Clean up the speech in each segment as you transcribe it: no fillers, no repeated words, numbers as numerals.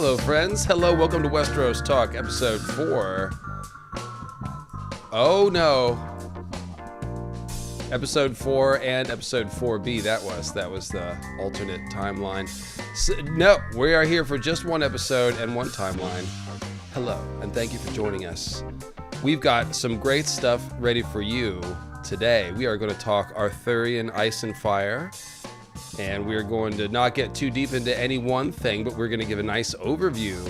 Hello, friends. Hello, welcome to Westeros Talk, episode 4. Oh, no. Episode 4 and episode 4B, that was the alternate timeline. So, no, we are here for just one episode and one timeline. Hello, and thank you for joining us. We've got some great stuff ready for you today. We are going to talk Arthurian Ice and Fire. And we're going to not get too deep into any one thing, but we're going to give a nice overview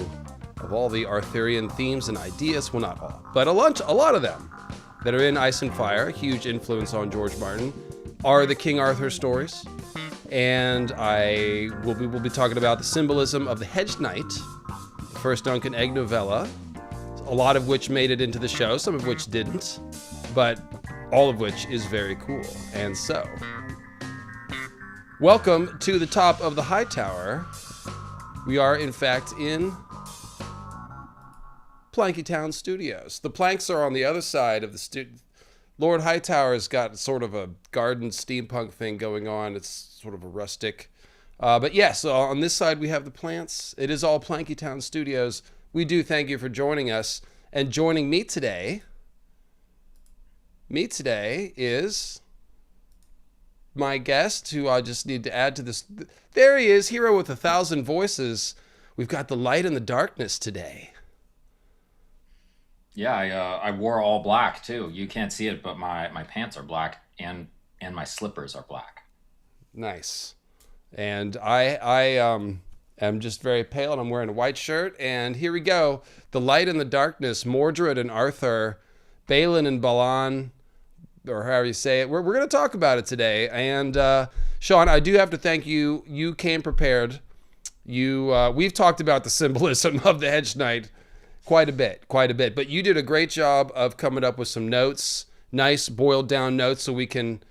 of all the Arthurian themes and ideas. Well, not all, but a lot of them that are in Ice and Fire, a huge influence on George Martin, are the King Arthur stories. And we'll be talking about the symbolism of the Hedge Knight, the first Dunk and Egg novella, a lot of which made it into the show, some of which didn't, but all of which is very cool. And so, welcome to the top of the High Tower. We are, in fact, in Plankytown Studios. The planks are on the other side of the studio. Lord Hightower's got sort of a garden steampunk thing going on. It's sort of a rustic. But yes, on this side we have the plants. It is all Plankytown Studios. We do thank you for joining us. And joining me today is my guest, who I just need to add to this. There he is, hero with 1,000 voices. We've got the light and the darkness today. Yeah, I wore all black too. You can't see it, but my pants are black and my slippers are black. Nice. And I am just very pale, and I'm wearing a white shirt. And here we go. The light and the darkness, Mordred and Arthur, Balin and Balan, or however you say it. We're going to talk about it today. And Sean, I do have to thank you. You came prepared. We've talked about the symbolism of the Hedge Knight quite a bit. But you did a great job of coming up with some notes, nice boiled down notes, so we can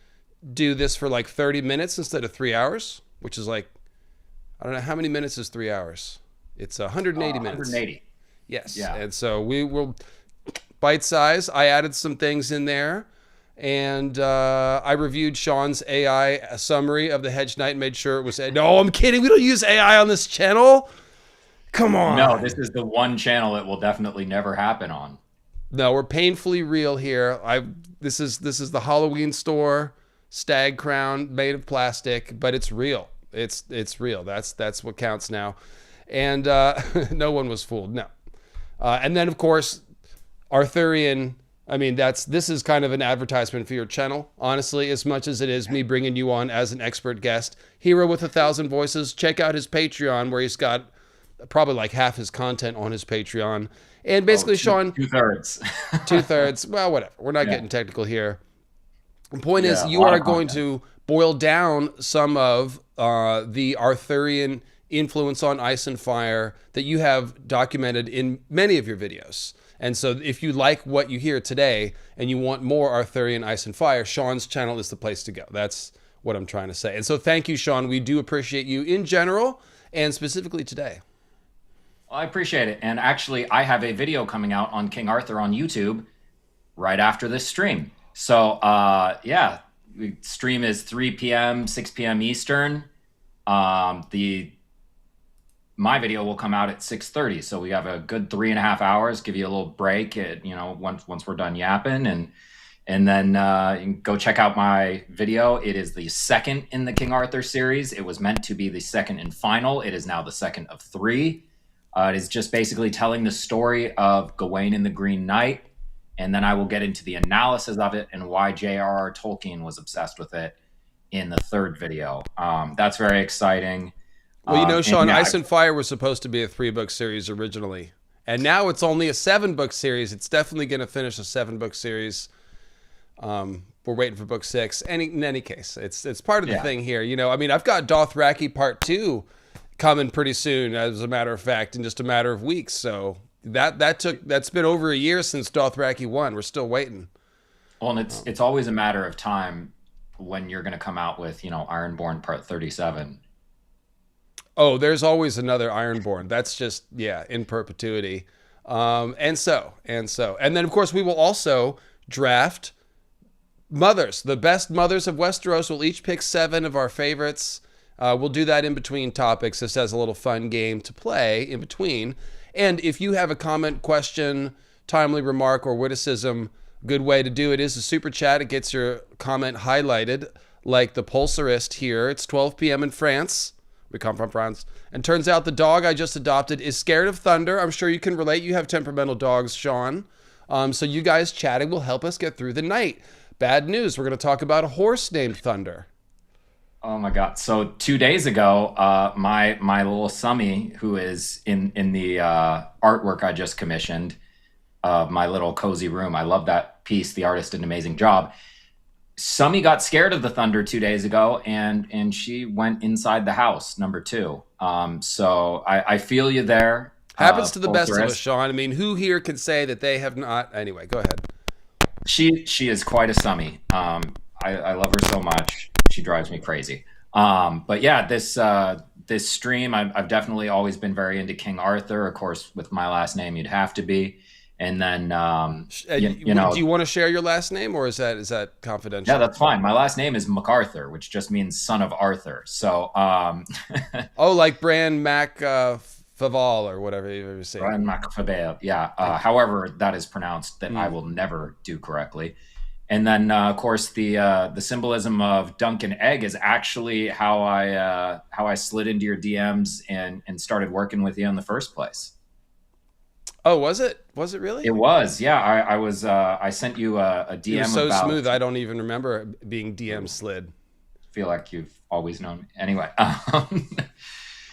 do this for like 30 minutes instead of 3 hours, which is like, I don't know, how many minutes is 3 hours? It's 180 minutes. 180. Yes. Yeah. And so we will bite size. I added some things in there. And I reviewed Sean's AI summary of the Hedge Knight and made sure it was... No, I'm kidding. We don't use AI on this channel. Come on. No, this is the one channel it will definitely never happen on. No, we're painfully real here. This is the Halloween store stag crown made of plastic, but it's real. It's real. That's what counts now. And no one was fooled. No. And then, of course, Arthurian... I mean, this is kind of an advertisement for your channel, honestly, as much as it is me bringing you on as an expert guest. Hero with 1,000 voices. Check out his Patreon, where he's got probably like half his content on his Patreon. And basically, Sean... Two-thirds. Two-thirds. Well, whatever. We're not getting technical here. The point is, you are going to boil down some of the Arthurian influence on Ice and Fire that you have documented in many of your videos. And so if you like what you hear today and you want more Arthurian Ice and Fire, Sean's channel is the place to go. That's what I'm trying to say. And so thank you, Sean. We do appreciate you in general and specifically today. Well, I appreciate it. And actually, I have a video coming out on King Arthur on YouTube right after this stream. So, the stream is 3 p.m., 6 p.m. Eastern. My video will come out at 6:30, so we have a good 3.5 hours. Give you a little break, once we're done yapping, and then you can go check out my video. It is the second in the King Arthur series. It was meant to be the second and final. It is now the second of 3. It is just basically telling the story of Gawain and the Green Knight, and then I will get into the analysis of it and why J.R.R. Tolkien was obsessed with it in the third video. That's very exciting. Well, Sean, Ice and Fire was supposed to be a 3-book series originally, and now it's only a 7-book series. It's definitely going to finish a 7-book series. We're waiting for book 6. In any case, it's part of the thing here. I've got Dothraki Part 2 coming pretty soon, as a matter of fact, in just a matter of weeks. So that's been over a year since Dothraki 1. We're still waiting. Well, and it's always a matter of time when you're going to come out with Ironborn Part 37. Oh, there's always another Ironborn. That's just, in perpetuity. And then, of course, we will also draft mothers. The best mothers of Westeros. We'll each pick 7 of our favorites. We'll do that in between topics, just as a little fun game to play in between. And if you have a comment, question, timely remark, or witticism, good way to do it is a super chat. It gets your comment highlighted, like the Pulsarist here. It's 12 p.m. in France. We come from France. And turns out the dog I just adopted is scared of thunder. I'm sure you can relate. You have temperamental dogs, Sean. So you guys chatting will help us get through the night. Bad news. We're going to talk about a horse named Thunder. Oh my God. So 2 days ago, my little Summy, who is in the artwork I just commissioned, my little cozy room. I love that piece. The artist did an amazing job. Summy got scared of the thunder 2 days ago, and she went inside the house, number 2. So I feel you there. Happens to the best of us, Sean. I mean, who here can say that they have not? Anyway, go ahead. She is quite a Summy. I love her so much. She drives me crazy. But yeah, this stream, I've definitely always been very into King Arthur. Of course, with my last name, you'd have to be. And then, you know, do you want to share your last name, or is that confidential? Yeah, that's fine. My last name is MacArthur, which just means son of Arthur. So, oh, like Bran Faval or whatever you ever say. Bran Faval. Yeah. However, that is pronounced, that I will never do correctly. And then, of course, the symbolism of dunk and egg is actually how I slid into your DMs and started working with you in the first place. Oh, was it? Was it really? It was. Yeah, I was. I sent you a DM. You're so smooth. I don't even remember being DM slid. Feel like you've always known me. Anyway,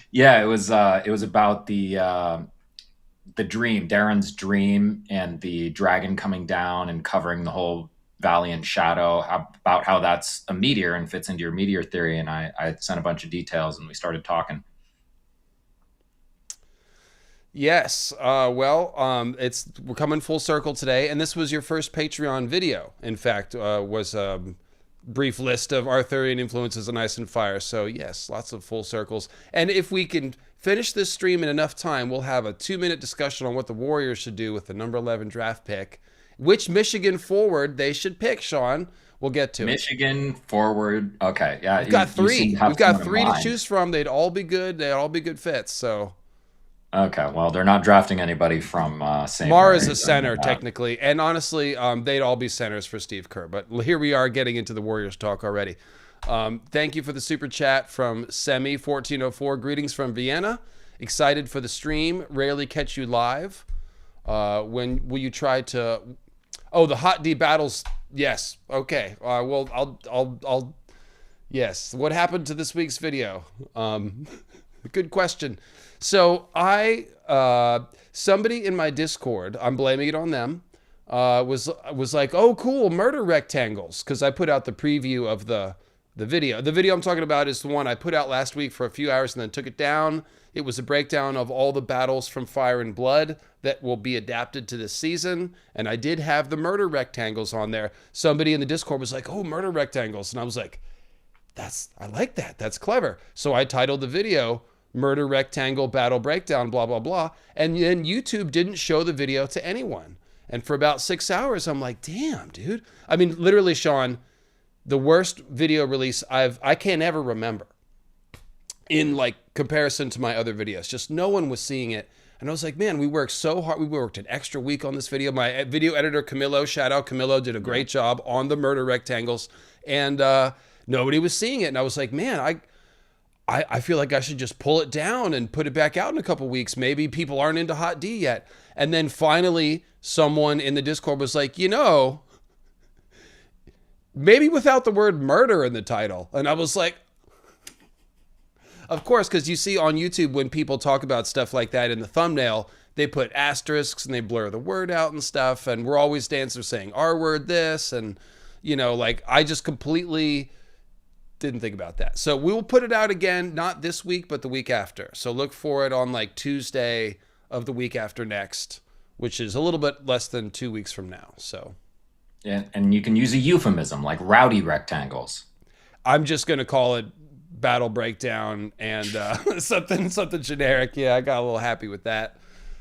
yeah, it was about the dream, Darren's dream, and the dragon coming down and covering the whole valley in shadow, about how that's a meteor and fits into your meteor theory. And I sent a bunch of details, and we started talking. Yes. We're coming full circle today, and this was your first Patreon video. In fact, was a brief list of Arthurian influences on Ice and Fire. So yes, lots of full circles. And if we can finish this stream in enough time, we'll have a 2-minute discussion on what the Warriors should do with the number 11 draft pick. Which Michigan forward they should pick, Sean. We'll get to Michigan forward. Okay, yeah. We've got three. We've got 3 to choose from. They'd all be good. They'd all be good fits. So. Okay, well, they're not drafting anybody from St. Mara's a center, technically. And honestly, they'd all be centers for Steve Kerr. But here we are getting into the Warriors talk already. Thank you for the super chat from Semi1404. Greetings from Vienna. Excited for the stream. Rarely catch you live. When will you try to... Oh, the Hot D battles. Yes. Okay. Well, I'll. Yes. What happened to this week's video? Good question. So somebody in my Discord, I'm blaming it on them, was like, oh, cool, murder rectangles, because I put out the preview of the video. The video I'm talking about is the one I put out last week for a few hours and then took it down. It was a breakdown of all the battles from Fire and Blood that will be adapted to this season. And I did have the murder rectangles on there. Somebody in the Discord was like, oh, murder rectangles. And I was like, I like that. That's clever. So I titled the video, Murder Rectangle Battle Breakdown, blah, blah, blah. And then YouTube didn't show the video to anyone. And for about 6 hours, I'm like, damn, dude. I mean, literally, Sean, the worst video release I can't ever remember in like comparison to my other videos. Just no one was seeing it. And I was like, man, we worked so hard. We worked an extra week on this video. My video editor, Camilo, shout out Camilo, did a great job on the murder rectangles. And nobody was seeing it. And I was like, man, I feel like I should just pull it down and put it back out in a couple weeks. Maybe people aren't into Hot D yet. And then finally, someone in the Discord was like, maybe without the word murder in the title. And I was like, of course, because you see on YouTube when people talk about stuff like that in the thumbnail, they put asterisks and they blur the word out and stuff. And we're always dancers saying R word this. And, I just completely didn't think about that. So we will put it out again, not this week, but the week after. So look for it on like Tuesday of the week after next, which is a little bit less than 2 weeks from now. So. Yeah, and you can use a euphemism like rowdy rectangles. I'm just going to call it Battle Breakdown and something generic. Yeah, I got a little happy with that.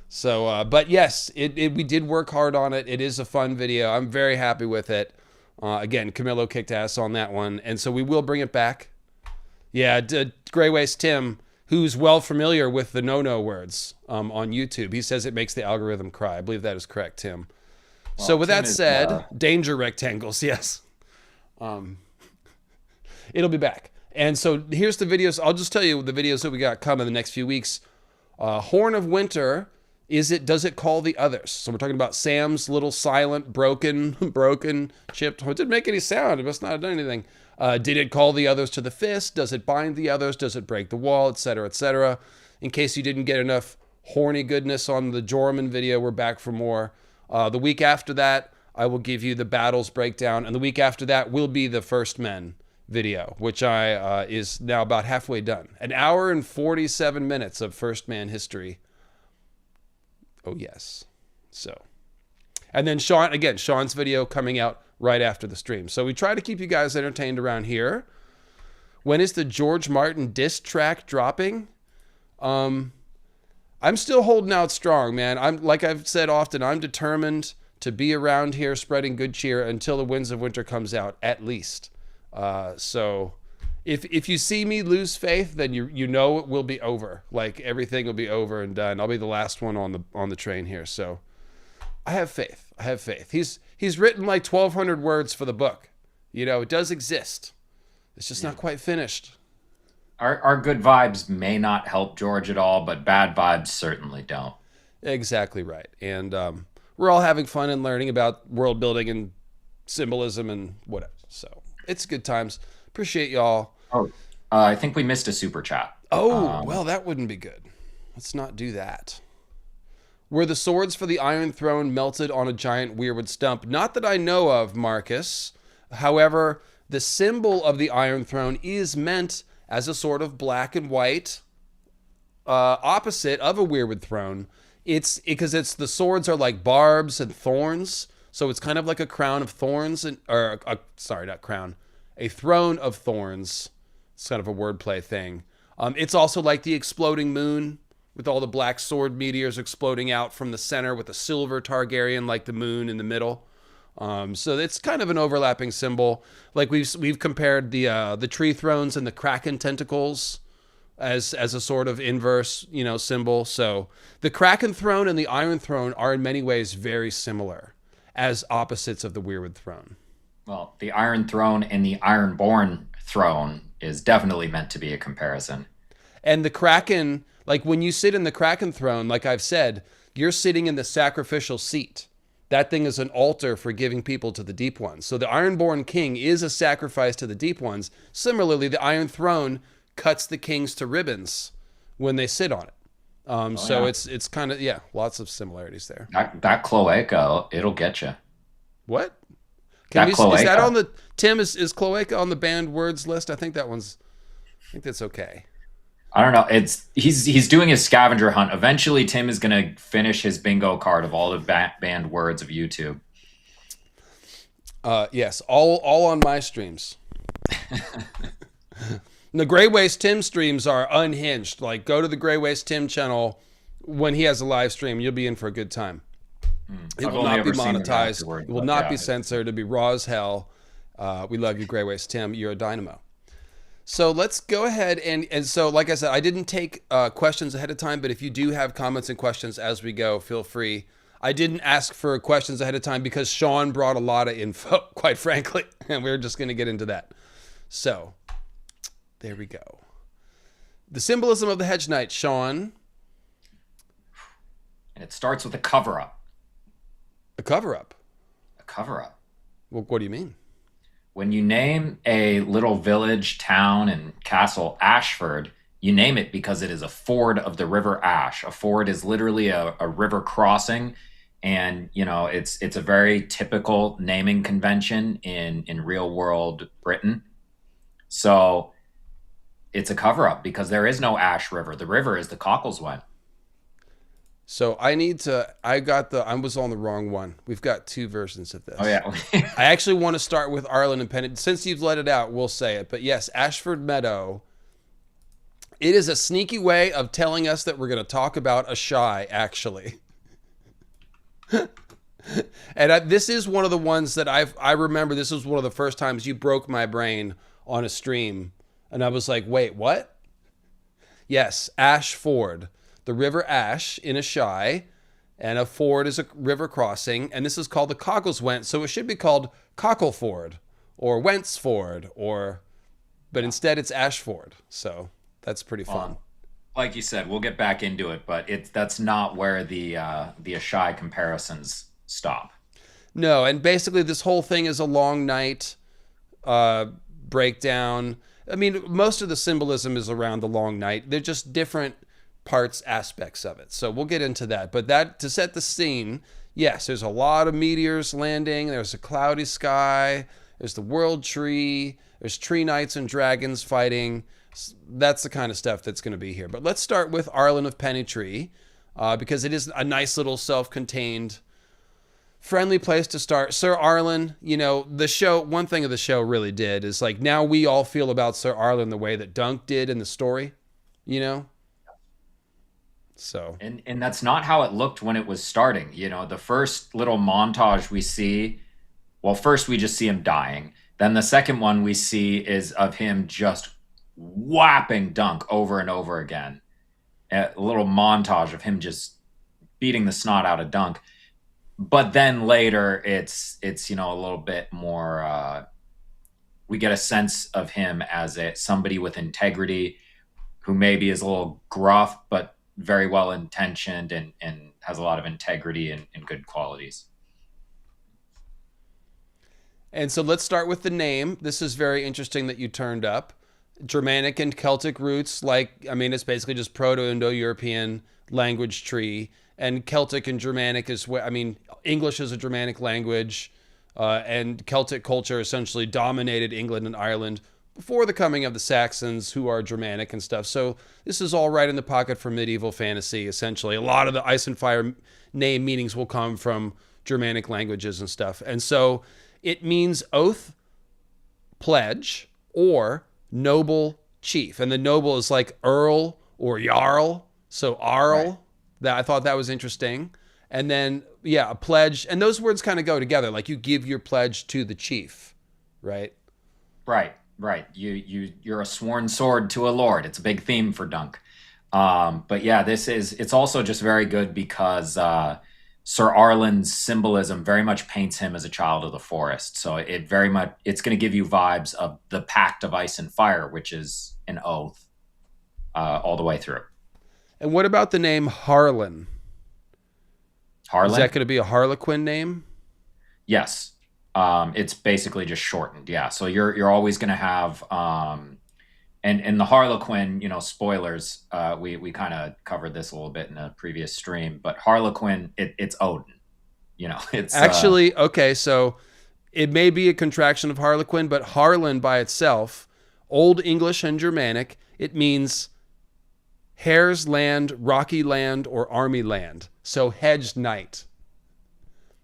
So, but yes, we did work hard on it. It is a fun video. I'm very happy with it. Again, Camilo kicked ass on that one. And so we will bring it back. Yeah, Grey Waste Tim, who's well familiar with the no-no words on YouTube. He says it makes the algorithm cry. I believe that is correct, Tim. Well, so with Tim that is, said, danger rectangles, yes. It'll be back. And so here's the videos. I'll just tell you the videos that we got coming the next few weeks. Horn of Winter, does it call the others? So we're talking about Sam's little silent, broken, chipped. It didn't make any sound. It must not have done anything. Did it call the others to the fist? Does it bind the others? Does it break the wall? Etc., etc. In case you didn't get enough horny goodness on the Jorman video, we're back for more. The week after that, I will give you the battles breakdown. And the week after that will be the First Men video, which is now about halfway done. An hour and 47 minutes of First Man history. Oh, yes. So, and then Sean's video coming out right after the stream. So we try to keep you guys entertained around here. When is the George Martin diss track dropping? I'm still holding out strong, man. Like I've said often, I'm determined to be around here spreading good cheer until the Winds of Winter comes out, at least. So if you see me lose faith, then you know it will be over. Like everything will be over and done. I'll be the last one on the train here. So I have faith. He's written like 1,200 words for the book. You know, it does exist. It's just not quite finished. Our good vibes may not help George at all, but bad vibes certainly don't. Exactly right. And we're all having fun and learning about world building and symbolism and whatever. So it's good times. Appreciate y'all. Oh, I think we missed a super chat. Oh, well, that wouldn't be good. Let's not do that. Were the swords for the Iron Throne melted on a giant weirwood stump? Not that I know of, Marcus. However, the symbol of the Iron Throne is meant as a sort of black and white opposite of a weirwood throne. It's because the swords are like barbs and thorns, so it's kind of like a crown of thorns, a throne of thorns. It's kind of a wordplay thing. It's also like the exploding moon with all the black sword meteors exploding out from the center with a silver Targaryen like the moon in the middle. So it's kind of an overlapping symbol. Like we've compared the tree thrones and the kraken tentacles as a sort of inverse, symbol. So the kraken throne and the Iron Throne are in many ways very similar as opposites of the weirwood throne. Well, the Iron Throne and the Ironborn throne is definitely meant to be a comparison. And the kraken, like when you sit in the kraken throne, like I've said, you're sitting in the sacrificial seat. That thing is an altar for giving people to the Deep Ones. So the Ironborn King is a sacrifice to the Deep Ones. Similarly, the Iron Throne cuts the kings to ribbons when they sit on it. So it's kind of, lots of similarities there. That cloaca, it'll get you. What? Is that on the, Tim, is cloaca on the banned words list? I think that's okay. I don't know. He's doing his scavenger hunt. Eventually, Tim is going to finish his bingo card of all the banned words of YouTube. Yes, all on my streams. The Grey Waste Tim streams are unhinged. Like, go to the Grey Waste Tim channel when he has a live stream. You'll be in for a good time. It will not be monetized. It will not be censored. It'll be raw as hell. We love you, Grey Waste Tim. You're a dynamo. So let's go ahead and so, like I said, I didn't take questions ahead of time, but if you do have comments and questions as we go, feel free. I didn't ask for questions ahead of time because Sean brought a lot of info, quite frankly, and we're just going to get into that. So there we go. The symbolism of the Hedge Knight, Sean. And it starts with a cover-up. A cover-up? A cover-up. Well, what do you mean? When you name a little village, town, and castle Ashford, you name it because it is a ford of the River Ash. A ford is literally a river crossing, and it's a very typical naming convention in real world Britain. So it's a cover-up because there is no Ash River. The river is the Cockleswen. So I was on the wrong one. We've got two versions of this. Oh, yeah. I actually want to start with Arlan of Pennytree. Since you've let it out, we'll say it. But yes, Ashford Meadow. It is a sneaky way of telling us that we're going to talk about Ashai, actually. And this is one of the ones that I remember. This was one of the first times you broke my brain on a stream And I was like, wait, what? Yes, Ash Ford, the River Ash in Ashai, and a ford is a river crossing, and this is called the Coggleswent, so it should be called Cockleford or Wentz Ford, but instead it's Ash Ford. So that's pretty fun. Like you said, we'll get back into it, but that's not where the Ashai comparisons stop. No, and basically this whole thing is a long night breakdown. I mean, most of the symbolism is around the long night. They're just different parts, aspects of it. So we'll get into that. But that to set the scene, yes, there's a lot of meteors landing. There's a cloudy sky. There's the world tree. There's tree knights and dragons fighting. That's the kind of stuff that's going to be here. But let's start with Arlan of Pennytree, because it is a nice little self-contained friendly place to start. Sir Arlan, the show, one thing of the show really did is like, now we all feel about Sir Arlan the way that Dunk did in the story, So. And that's not how it looked when it was starting. The first little montage we see, well, first we just see him dying. Then the second one we see is of him just whapping Dunk over and over again. A little montage of him just beating the snot out of Dunk. But then later it's a little bit more, we get a sense of him as somebody with integrity who maybe is a little gruff, but very well intentioned and has a lot of integrity and good qualities. And so let's start with the name. This is very interesting that you turned up. Germanic and Celtic roots, it's basically just Proto-Indo-European language tree. And Celtic and Germanic English is a Germanic language, and Celtic culture essentially dominated England and Ireland before the coming of the Saxons, who are Germanic and stuff. So this is all right in the pocket for medieval fantasy, essentially. A lot of the Ice and Fire name meanings will come from Germanic languages and stuff. And so it means oath, pledge, or noble chief. And the noble is like earl or jarl. So Arl. Right. I thought that was interesting. And then, a pledge. And those words kind of go together. Like you give your pledge to the chief, right? Right. You're a sworn sword to a lord. It's a big theme for Dunk. But yeah, it's also just very good because Sir Arlan's symbolism very much paints him as a child of the forest. So it's going to give you vibes of the Pact of Ice and Fire, which is an oath all the way through. And what about the name Harlan? Harlan? Is that going to be a Harlequin name? Yes. It's basically just shortened. Yeah. So you're always going to have, and the Harlequin, spoilers, we kind of covered this a little bit in a previous stream, but Harlequin, it's Odin, it's actually, okay. So it may be a contraction of Harlequin, but Harlan by itself, Old English and Germanic, it means hare's land, rocky land, or army land. So Hedge Knight.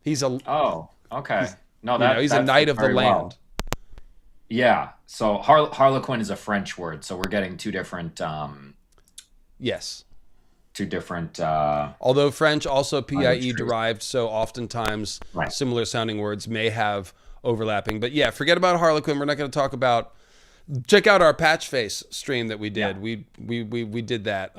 He's a... Oh, okay. He's a knight of the land. Well. Yeah. So Harlequin is a French word. So we're getting two different... yes. Two different... although French also PIE derived, so oftentimes similar sounding words may have overlapping. But yeah, forget about Harlequin. We're not going to talk about... Check out our patch face stream that we did. Yeah. We did that.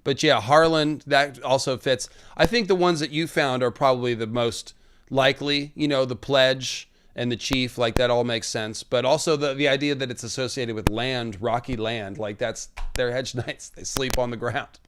But yeah, Harlan, that also fits. I think the ones that you found are probably the most likely. The pledge and the chief, like that all makes sense. But also the idea that it's associated with land, rocky land, like they're hedge knights. They sleep on the ground.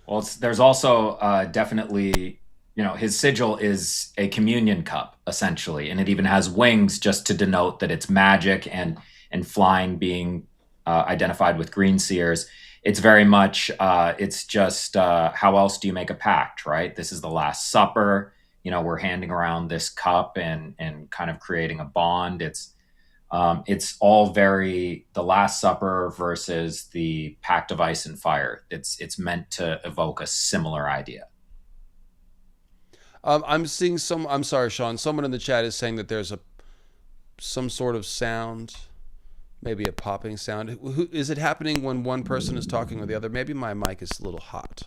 Well, there's also definitely, his sigil is a communion cup essentially, and it even has wings just to denote that it's magic and flying being identified with green seers. It's very much, it's just how else do you make a pact, right? This is the Last Supper. We're handing around this cup and kind of creating a bond. It's all very the Last Supper versus the Pact of Ice and Fire. It's meant to evoke a similar idea. I'm seeing I'm sorry, Sean. Someone in the chat is saying that there's some sort of sound. Maybe a popping sound. Is it happening when one person is talking with the other? Maybe my mic is a little hot.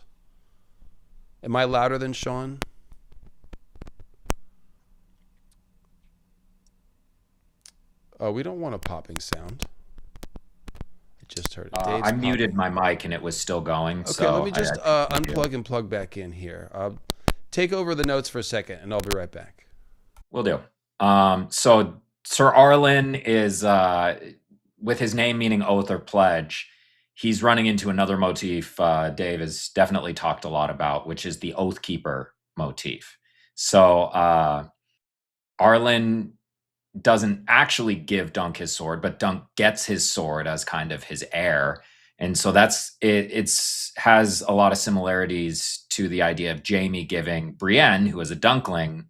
Am I louder than Sean? Oh, we don't want a popping sound. just heard it. I Dave's muted popping. my mic and it was still going. Okay, So let me just I unplug and plug back in here. Take over the notes for a second, and I'll be right back. will do. So Sir Arlan is, with his name meaning oath or pledge, he's running into another motif Dave has definitely talked a lot about, which is the Oath Keeper motif. So Arlan doesn't actually give Dunk his sword, but Dunk gets his sword as kind of his heir. And so that's it. It's has a lot of similarities to the idea of Jaime giving Brienne, who is a Dunkling,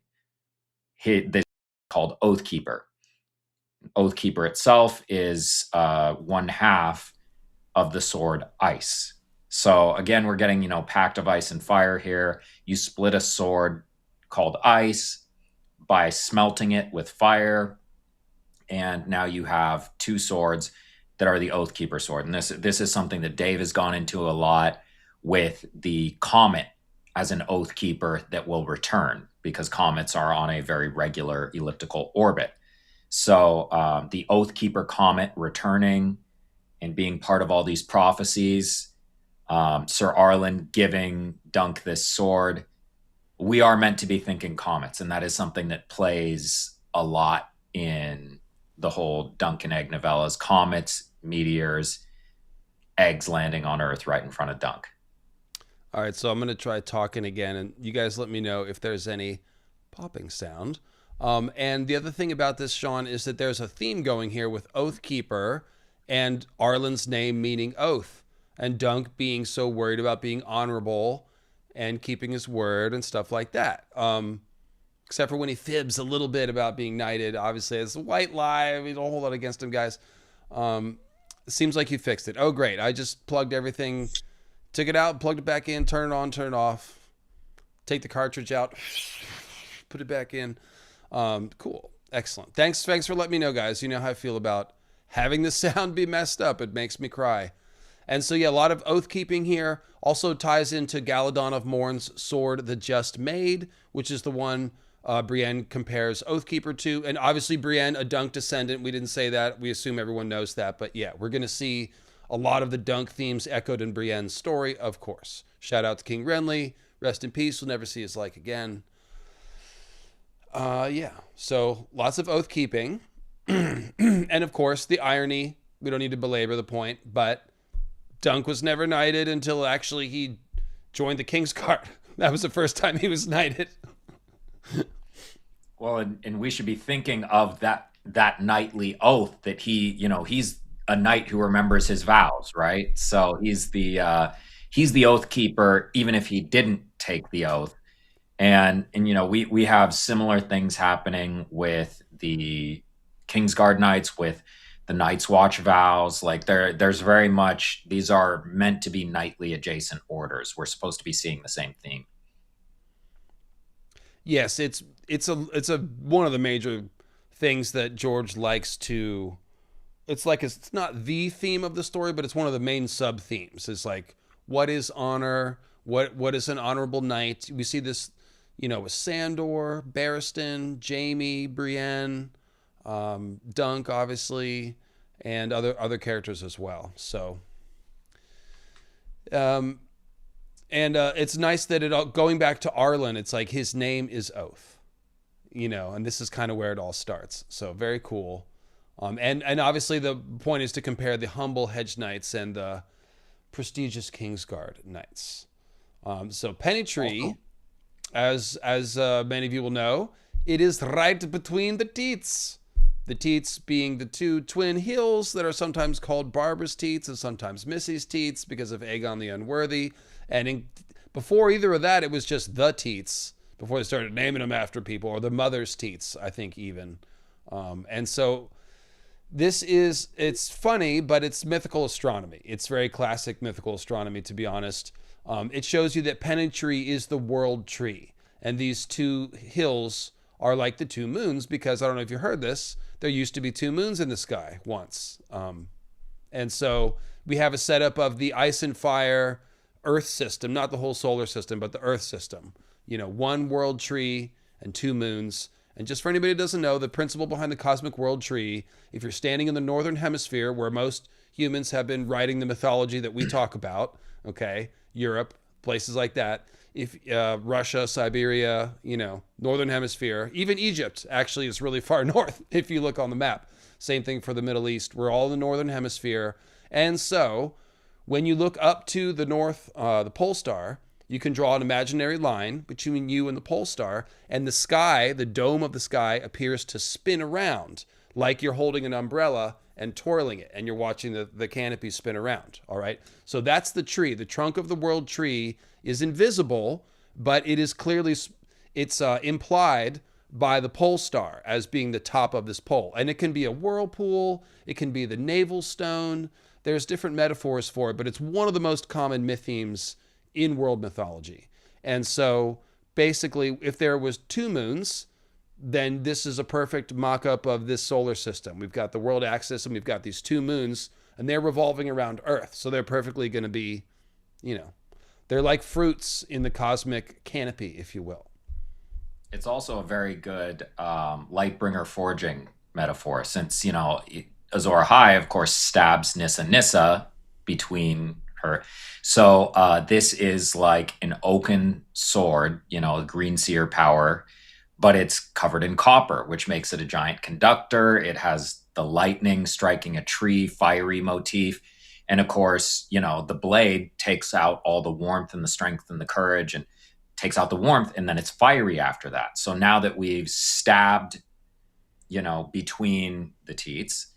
this called Oath Keeper. Oath Keeper itself is one half of the sword ice. So again, we're getting, Pact of Ice and Fire here. You split a sword called ice by smelting it with fire, and now you have two swords that are the Oath Keeper sword. And this is something that Dave has gone into a lot with the comet as an Oath Keeper that will return, because comets are on a very regular elliptical orbit. So the Oath Keeper comet returning and being part of all these prophecies, Sir Arlan giving Dunk this sword, we are meant to be thinking comets, and that is something that plays a lot in the whole Dunk and Egg novellas. Comets, meteors, eggs landing on Earth right in front of Dunk. All right, so I'm going to try talking again, and you guys let me know if there's any popping sound. And the other thing about this, Sean, is that there's a theme going here with Oath Keeper and Arlan's name meaning oath, and Dunk being so worried about being honorable and keeping his word and stuff like that. Except for when he fibs a little bit about being knighted. Obviously, it's a white lie. We don't hold that against him, guys. It seems like you fixed it. Oh, great. I just plugged everything, took it out, plugged it back in, turn it on, turn it off, take the cartridge out, put it back in. Cool. Excellent. Thanks for letting me know, guys. You know how I feel about having the sound be messed up. It makes me cry. And so, yeah, a lot of oath keeping here. Also ties into Galladon of Morn's sword, the Just Made, which is the one Brienne compares Oathkeeper to. And obviously, Brienne, a Dunk descendant. We didn't say that. We assume everyone knows that. But yeah, we're going to see a lot of the Dunk themes echoed in Brienne's story, of course. Shout out to King Renly. Rest in peace. We'll never see his like again. Yeah, so lots of oath keeping. And of course, the irony. We don't need to belabor the point, but Dunk was never knighted until actually he joined the King's Guard. That was the first time he was knighted. Well, and we should be thinking of that knightly oath that he's a knight who remembers his vows, right? So he's the oath keeper, even if he didn't take the oath. And we have similar things happening with the Kingsguard Knights, with the Night's Watch vows. Like there's very much, these are meant to be knightly adjacent orders. We're supposed to be seeing the same theme. Yes, it's a one of the major things that George likes to. It's not the theme of the story, but it's one of the main sub themes. It's like, what is honor? What is an honorable knight? We see this, with Sandor, Barristan, Jaime, Brienne, Dunk, obviously, and other characters as well. So, and it's nice that going back to Arlan, it's like his name is Oath, and this is kind of where it all starts. So very cool. And obviously the point is to compare the humble Hedge Knights and the prestigious Kingsguard Knights. So Pennytree, as many of you will know, it is right between the teats. The teats being the two twin hills that are sometimes called Barbara's teats and sometimes Missy's teats because of Aegon the Unworthy. And before either of that, it was just the teats, before they started naming them after people, or the mother's teats, I think even. And so it's funny, but it's mythical astronomy. It's very classic mythical astronomy, to be honest. It shows you that Pennytree is the world tree. And these two hills are like the two moons, because I don't know if you heard this, there used to be two moons in the sky once. And so we have a setup of the ice and fire Earth system, not the whole solar system, but the Earth system. One world tree and two moons. And just for anybody who doesn't know, the principle behind the cosmic world tree, if you're standing in the northern hemisphere where most humans have been writing the mythology that we talk about, okay? Europe, places like that. If Russia, Siberia, Northern Hemisphere, even Egypt actually is really far north if you look on the map. Same thing for the Middle East. We're all in the Northern Hemisphere. And so when you look up to the north, the pole star, you can draw an imaginary line between you and the pole star, and the sky, the dome of the sky, appears to spin around like you're holding an umbrella and twirling it, and you're watching the canopy spin around, all right? So that's the tree. The trunk of the world tree is invisible, but it is clearly, it's implied by the pole star as being the top of this pole. And it can be a whirlpool, it can be the navel stone. There's different metaphors for it, but it's one of the most common myth themes in world mythology. And so basically, if there was 2 moons, then this is a perfect mock-up of this solar system. We've got the world axis and we've got these 2 moons, and they're revolving around Earth. So they're perfectly going to be, they're like fruits in the cosmic canopy, if you will. It's also a very good light-bringer forging metaphor, since, Azor Ahai, of course, stabs Nissa between her. So this is like an oaken sword, a green seer power, but it's covered in copper, which makes it a giant conductor. It has the lightning striking a tree, fiery motif. And of course, the blade takes out all the warmth and the strength and the courage and takes out the warmth, and then it's fiery after that. So now that we've stabbed, between the teats,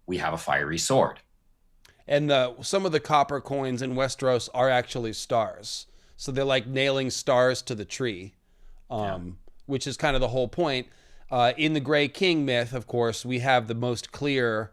we have a fiery sword. And some of the copper coins in Westeros are actually stars. So they're like nailing stars to the tree, which is kind of the whole point. In the Grey King myth, of course, we have the most clear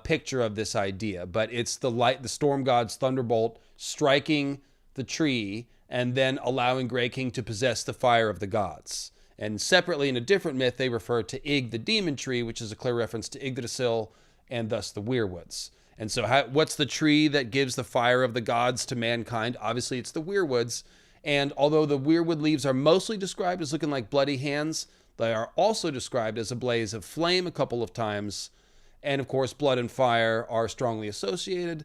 picture of this idea. But it's the storm god's thunderbolt striking the tree and then allowing Grey King to possess the fire of the gods. And separately, in a different myth, they refer to Ig the demon tree, which is a clear reference to Yggdrasil and thus the weirwoods. And so what's the tree that gives the fire of the gods to mankind? Obviously, it's the weirwoods. And although the weirwood leaves are mostly described as looking like bloody hands, they are also described as a blaze of flame a couple of times. And of course, blood and fire are strongly associated.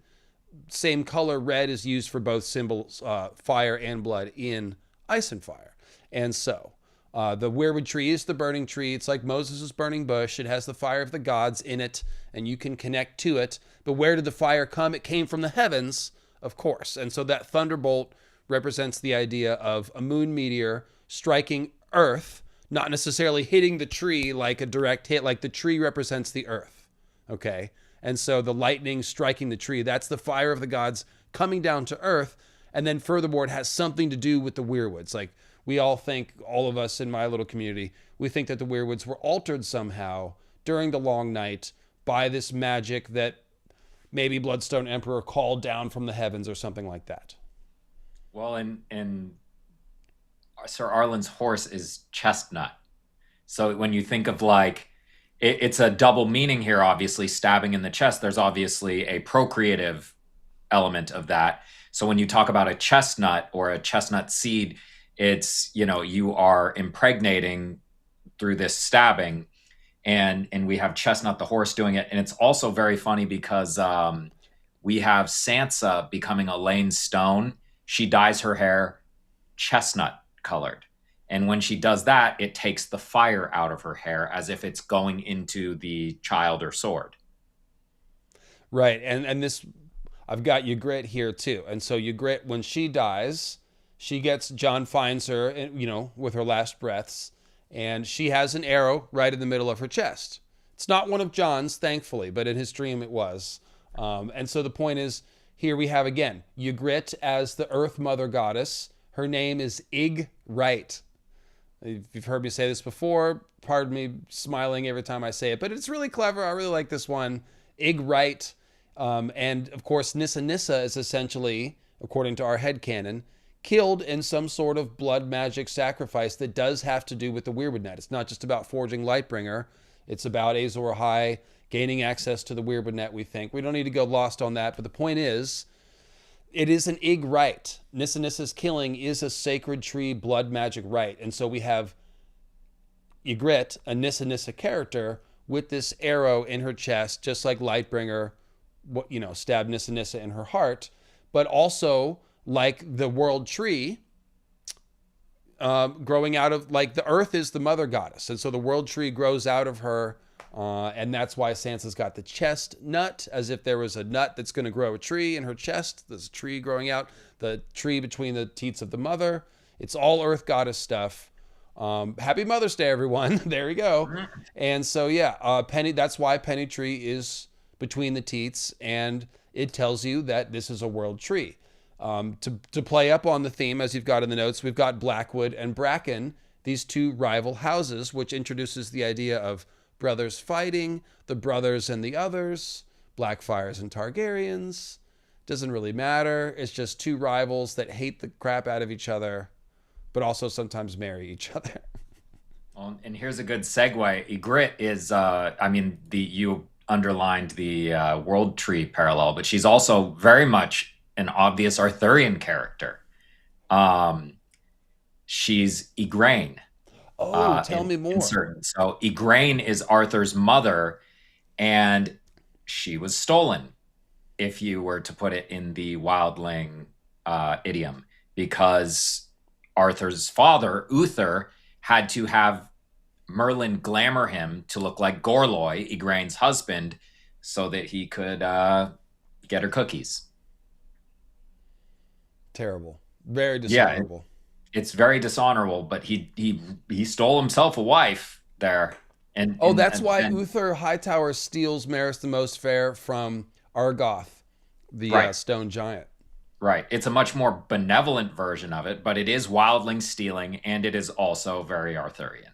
Same color, red, is used for both symbols, fire and blood, in Ice and Fire. And so the weirwood tree is the burning tree. It's like Moses' burning bush. It has the fire of the gods in it, and you can connect to it. But where did the fire come? It came from the heavens, of course. And so that thunderbolt represents the idea of a moon meteor striking Earth, not necessarily hitting the tree like a direct hit, like the tree represents the Earth, okay? And so the lightning striking the tree, that's the fire of the gods coming down to Earth. And then furthermore, it has something to do with the weirwoods. Like, we all think, all of us in my little community, we think that the weirwoods were altered somehow during the long night by this magic that maybe Bloodstone Emperor called down from the heavens or something like that. Well, and Sir Arlan's horse is chestnut. So when you think of it's a double meaning here, obviously, stabbing in the chest. There's obviously a procreative element of that. So when you talk about a chestnut or a chestnut seed, it's, you are impregnating through this stabbing. And we have Chestnut the horse doing it. And it's also very funny because we have Sansa becoming Elaine Stone. She dyes her hair chestnut colored. And when she does that, it takes the fire out of her hair as if it's going into the child or sword. Right. And this, I've got Ygritte here too. And so Ygritte, when she dies, John finds her, with her last breaths. And she has an arrow right in the middle of her chest. It's not one of John's, thankfully, but in his dream it was. And so the point is, here we have again, Ygritte as the Earth Mother Goddess. Her name is Ygritte. If you've heard me say this before, pardon me smiling every time I say it, but it's really clever. I really like this one. Ygritte. And of course, Nissa is essentially, according to our headcanon, killed in some sort of blood magic sacrifice that does have to do with the Weirwood Net. It's not just about forging Lightbringer. It's about Azor Ahai gaining access to the Weirwood Net, we think. We don't need to go lost on that, but the point is, it is an Ig rite. Nissa's killing is a sacred tree blood magic rite. And so we have Ygritte, a Nissa character, with this arrow in her chest, just like Lightbringer stabbed Nissa Nissa in her heart, but also like the world tree, growing out of, like, the earth is the mother goddess, and so the world tree grows out of her, and that's why Sansa's got the chest nut, as if there was a nut that's going to grow a tree in her chest. There's a tree growing out, the tree between the teats of the mother. It's all earth goddess stuff. Happy Mother's Day, everyone. There we go. And so, yeah, that's why Pennytree is between the teats, and it tells you that this is a world tree. To play up on the theme, as you've got in the notes, we've got Blackwood and Bracken, these two rival houses, which introduces the idea of brothers fighting, the brothers and the others, Blackfires and Targaryens. Doesn't really matter. It's just two rivals that hate the crap out of each other, but also sometimes marry each other. Well, and here's a good segue. Ygritte is, you underlined the world tree parallel, but she's also very much an obvious Arthurian character. She's Igraine. Tell me more. So Igraine is Arthur's mother, and she was stolen, if you were to put it in the wildling idiom, because Arthur's father, Uther, had to have Merlin glamour him to look like Gorloy, Igraine's husband, so that he could get her cookies. Terrible. Very dishonorable. Yeah, it's very dishonorable, but he stole himself a wife there. That's why Uther Hightower steals Maris the Most Fair from Argoth, the stone giant. Right. It's a much more benevolent version of it, but it is wildling stealing, and it is also very Arthurian.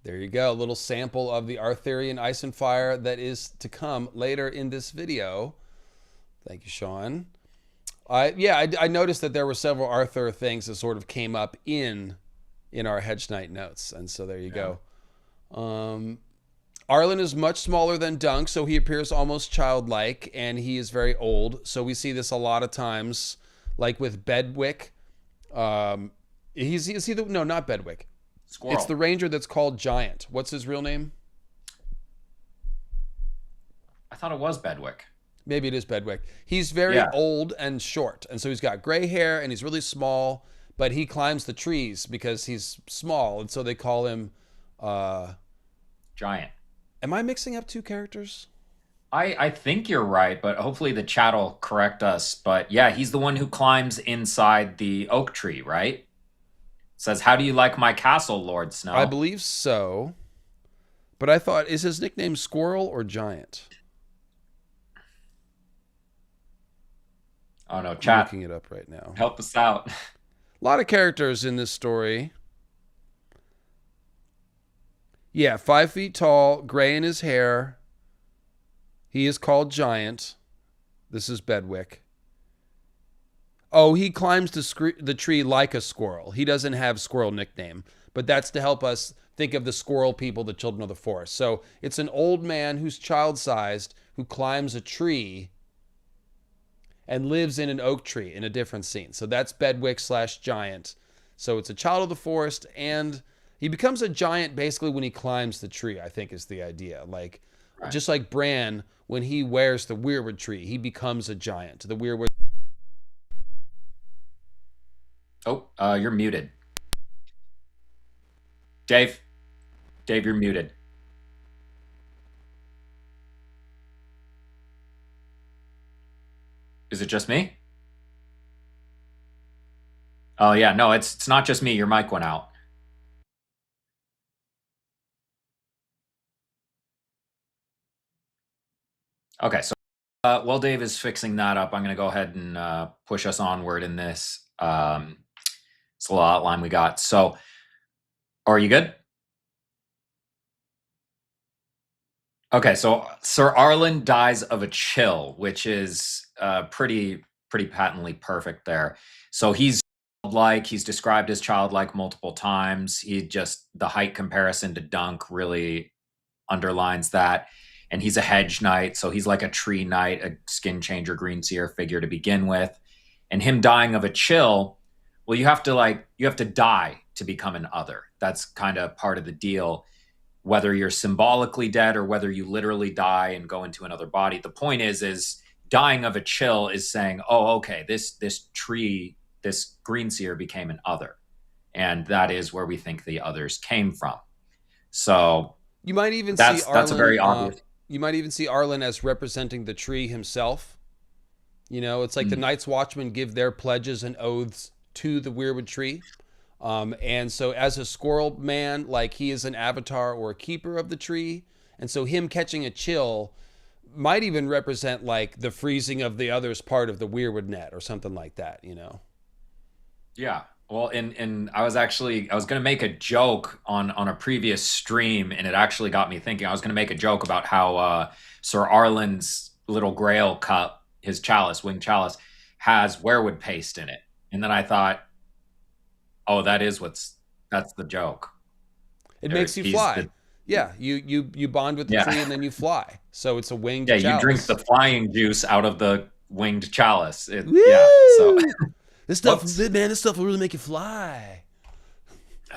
There you go. A little sample of the Arthurian ice and fire that is to come later in this video. Thank you, Sean. I noticed that there were several Arthur things that sort of came up in our Hedge Knight notes, and so there you go. Arlan is much smaller than Dunk, so he appears almost childlike, and he is very old. So we see this a lot of times, like with Bedwick. Not Bedwick. Squirrel. It's the ranger that's called Giant. What's his real name? I thought it was Bedwick. Maybe it is Bedwick. He's very old and short, and so he's got gray hair, and he's really small, but he climbs the trees because he's small, and so they call him Giant. Am I mixing up two characters? I think you're right, but hopefully the chat will correct us. But yeah, he's the one who climbs inside the oak tree, right? Says, "How do you like my castle, Lord Snow?" I believe so. But I thought, is his nickname Squirrel or Giant? Oh no, chat. I'm looking it up right now. Help us out. A lot of characters in this story. Yeah, 5 feet tall, gray in his hair. He is called Giant. This is Bedwick. Oh, he climbs the tree like a squirrel. He doesn't have squirrel nickname, but that's to help us think of the squirrel people, the children of the forest. So it's an old man who's child-sized who climbs a tree and lives in an oak tree in a different scene. So that's Bedwick / Giant. So it's a child of the forest, and he becomes a giant basically when he climbs the tree, I think is the idea. Like, just like Bran, when he wears the weirwood tree, he becomes a giant. The weirwood. Oh, you're muted. Dave, you're muted. Is it just me? Oh yeah, no, it's not just me. Your mic went out. Okay, so while Dave is fixing that up, I'm going to go ahead and push us onward in this. It's a little outline we got. So, are you good? Okay, so Sir Arlan dies of a chill, which is pretty patently perfect there. So he's described as childlike multiple times. The height comparison to Dunk really underlines that. And he's a hedge knight, so he's like a tree knight, a skin changer, green seer figure to begin with. And him dying of a chill, well, you have to die to become an other. That's kind of part of the deal. whether you're symbolically dead or whether you literally die and go into another body. The point is dying of a chill is saying, oh, okay, this tree, this green seer became an other. And that is where we think the others came from. So you might even see Arlan, that's a very obvious. You might even see Arlan as representing the tree himself. You know, it's like the Night's Watchmen give their pledges and oaths to the weirwood tree. And so as a squirrel man, like he is an avatar or a keeper of the tree. And so him catching a chill might even represent like the freezing of the other's part of the weirwood net or something like that, you know? Yeah. Well, and I was going to make a joke on a previous stream, and it actually got me thinking. I was going to make a joke about how Sir Arlan's little grail cup, his chalice, winged chalice, has weirwood paste in it. And then I thought, oh, that's the joke. It makes you fly. Yeah, you bond with the tree and then you fly. So it's a winged chalice. You drink the flying juice out of the winged chalice. So this stuff will really make you fly.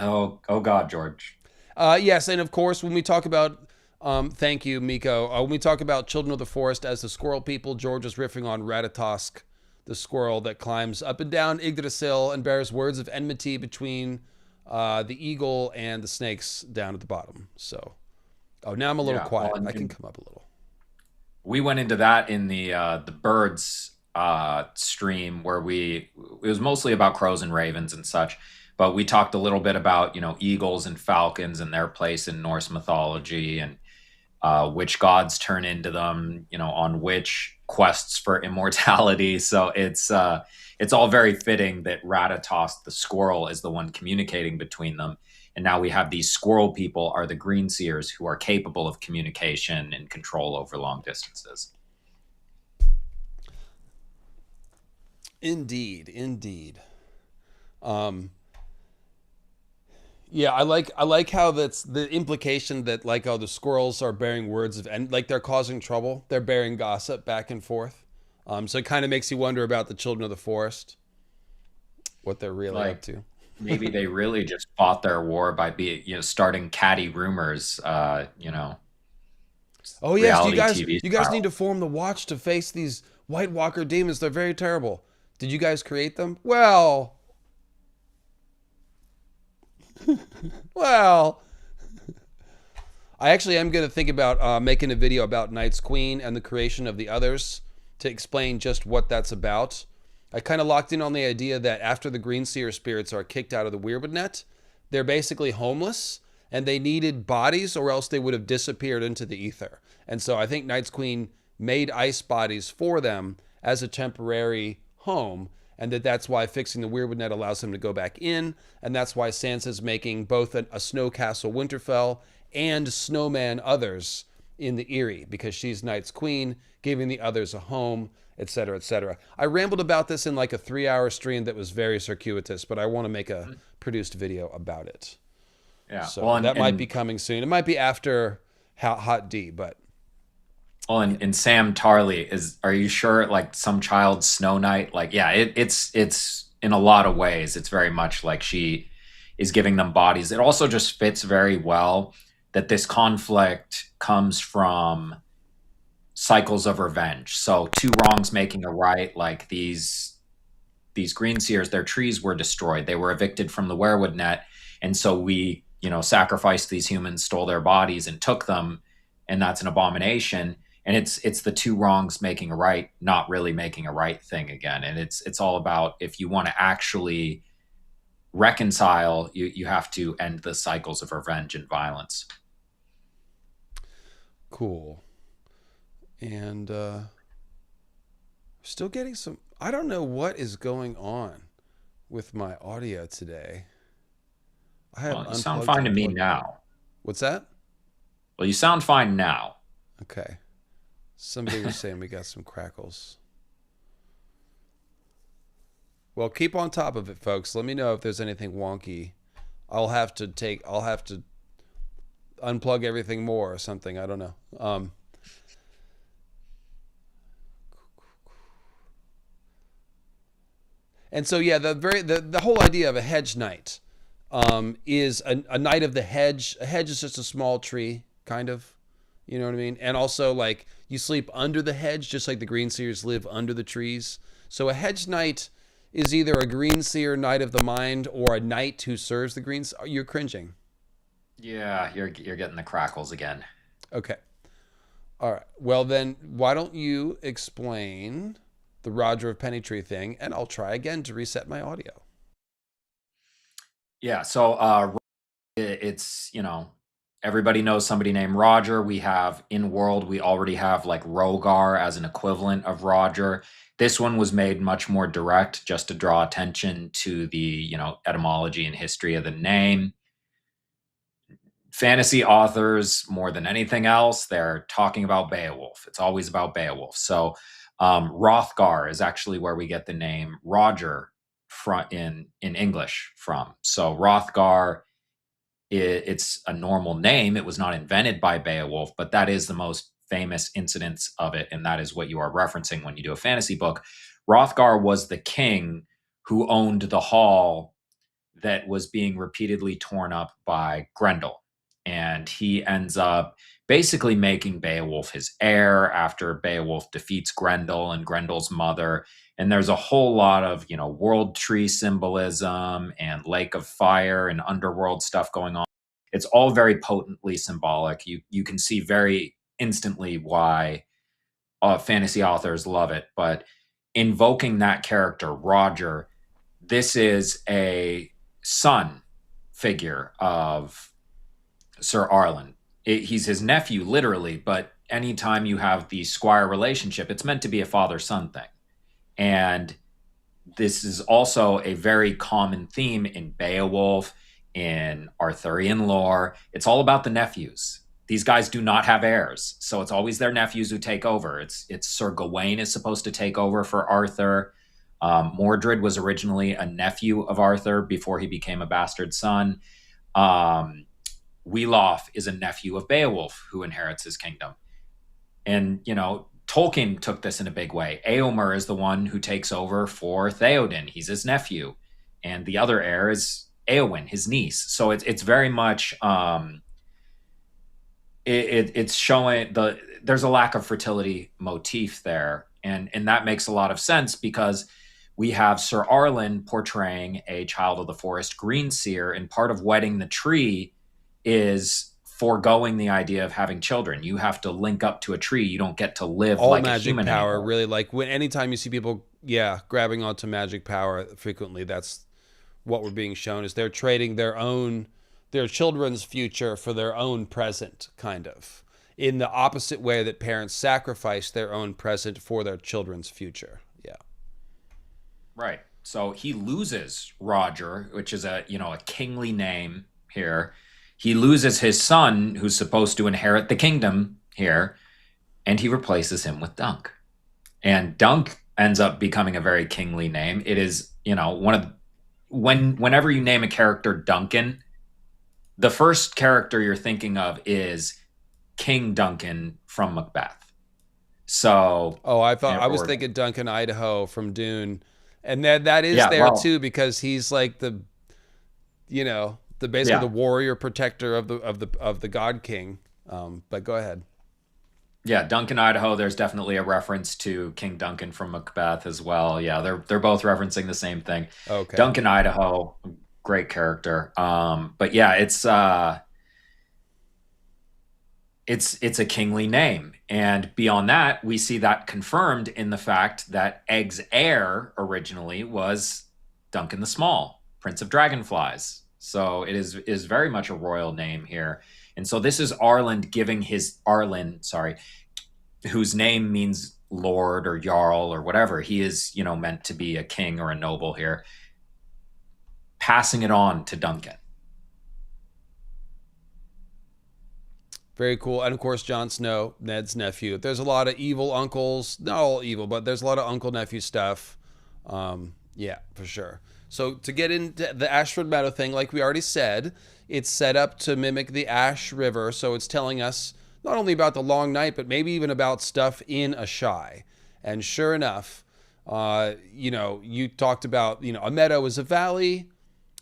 Oh God, George. Yes, and of course, when we talk about, thank you, Miko. When we talk about Children of the Forest as the squirrel people, George is riffing on Ratatosk, the squirrel that climbs up and down Yggdrasil and bears words of enmity between the eagle and the snakes down at the bottom. So, now I'm a little quiet. I can come up a little. We went into that in the birds stream where it was mostly about crows and ravens and such, but we talked a little bit about, eagles and falcons and their place in Norse mythology and which gods turn into them, on which quests for immortality. So it's all very fitting that Ratatosk, the squirrel, is the one communicating between them. And now we have these squirrel people are the green seers who are capable of communication and control over long distances. Indeed. Yeah, I like how that's the implication that like, the squirrels are bearing words of, and like they're causing trouble. They're bearing gossip back and forth. So it kind of makes you wonder about the Children of the Forest, what they're really up to. Maybe they really just fought their war by starting catty rumors, Oh yes, you guys need to form the Watch to face these White Walker demons. They're very terrible. Did you guys create them? Well, I actually am going to think about making a video about Night's Queen and the creation of the others to explain just what that's about. I kind of locked in on the idea that after the Green Seer spirits are kicked out of the weirwood net, they're basically homeless and they needed bodies or else they would have disappeared into the ether. And so I think Night's Queen made ice bodies for them as a temporary home, and that's why fixing the weirwood net allows them to go back in, and that's why Sansa's making both a snow castle Winterfell and snowman others in the Eyrie, because she's Night's Queen, giving the others a home, etc., etc. I rambled about this in like a 3-hour stream that was very circuitous, but I want to make a produced video about it. Yeah, so that might be coming soon. It might be after Hot D, but. Well, and Sam Tarly are you sure like some child's Snow Knight? Like, yeah, it's in a lot of ways, it's very much like she is giving them bodies. It also just fits very well that this conflict comes from cycles of revenge. So two wrongs making a right, like these green seers, their trees were destroyed. They were evicted from the weirwood net. And so we, sacrificed these humans, stole their bodies and took them. And that's an abomination. And it's the two wrongs making a right, not really making a right thing again. And it's all about, if you want to actually reconcile, you have to end the cycles of revenge and violence. Cool. And still getting some, I don't know what is going on with my audio today. You sound fine to me now. What's that? Well, you sound fine now. Okay. Somebody was saying we got some crackles. Well, keep on top of it, folks. Let me know if there's anything wonky. I'll have to unplug everything more or something. I don't know. And so, yeah, the whole idea of a hedge knight is a knight of the hedge. A hedge is just a small tree, kind of. You know what I mean? And also, like, you sleep under the hedge, just like the greenseers live under the trees. So a hedge knight is either a greenseer knight of the mind or a knight who serves the greens. You're cringing. Yeah, you're getting the crackles again. Okay. All right. Well, then, why don't you explain the Roger of Pennytree thing, and I'll try again to reset my audio. Yeah, so it's, everybody knows somebody named Roger. We have in world, we already have like Rogar as an equivalent of Roger. This one was made much more direct just to draw attention to the, etymology and history of the name. Fantasy authors, more than anything else, they're talking about Beowulf. It's always about Beowulf. So Hrothgar is actually where we get the name Roger in English from. So Hrothgar, it's a normal name. It was not invented by Beowulf, but that is the most famous incidence of it, and that is what you are referencing when you do a fantasy book. Hrothgar was the king who owned the hall that was being repeatedly torn up by Grendel. And he ends up basically making Beowulf his heir after Beowulf defeats Grendel and Grendel's mother. And there's a whole lot of, world tree symbolism and lake of fire and underworld stuff going on. It's all very potently symbolic. You can see very instantly why fantasy authors love it. But invoking that character, Roger, this is a son figure of Sir Arlan. He's his nephew, literally, but anytime you have the squire relationship, it's meant to be a father-son thing. And this is also a very common theme in Beowulf, in Arthurian lore. It's all about the nephews. These guys do not have heirs, so it's always their nephews who take over. It's Sir Gawain is supposed to take over for Arthur. Mordred was originally a nephew of Arthur before he became a bastard son. Welof is a nephew of Beowulf who inherits his kingdom. And, Tolkien took this in a big way. Eomer is the one who takes over for Theoden. He's his nephew. And the other heir is Eowyn, his niece. So it's very much, it's showing there's a lack of fertility motif there. And that makes a lot of sense because we have Sir Arlan portraying a child of the forest greenseer, and part of wedding the tree is foregoing the idea of having children. You have to link up to a tree. You don't get to live all like magic a human power anymore. really, like anytime you see people grabbing onto magic power frequently, that's what we're being shown is they're trading their children's future for their own present, kind of in the opposite way that parents sacrifice their own present for their children's future. Right. So he loses Roger, which is a kingly name here. He loses his son, who's supposed to inherit the kingdom here, and he replaces him with Dunk. And Dunk ends up becoming a very kingly name. It is, whenever you name a character Duncan, the first character you're thinking of is King Duncan from Macbeth. So, I was thinking Duncan Idaho from Dune, and that is too, because he's like the basically the warrior protector of the God King. But go ahead. Yeah, Duncan Idaho. There's definitely a reference to King Duncan from Macbeth as well. Yeah, they're both referencing the same thing. Okay. Duncan Idaho, great character. But yeah, it's a kingly name, and beyond that, we see that confirmed in the fact that Egg's heir originally was Duncan the Small, Prince of Dragonflies. So it is very much a royal name here. And so this is Arlan giving whose name means lord or jarl or whatever. He is, meant to be a king or a noble here, passing it on to Duncan. Very cool. And of course, Jon Snow, Ned's nephew. There's a lot of evil uncles, not all evil, but there's a lot of uncle-nephew stuff. Yeah, for sure. So to get into the Ashford Meadow thing, like we already said, it's set up to mimic the Ash River. So it's telling us not only about the long night, but maybe even about stuff in Ashai. And sure enough, you talked about, a meadow is a valley.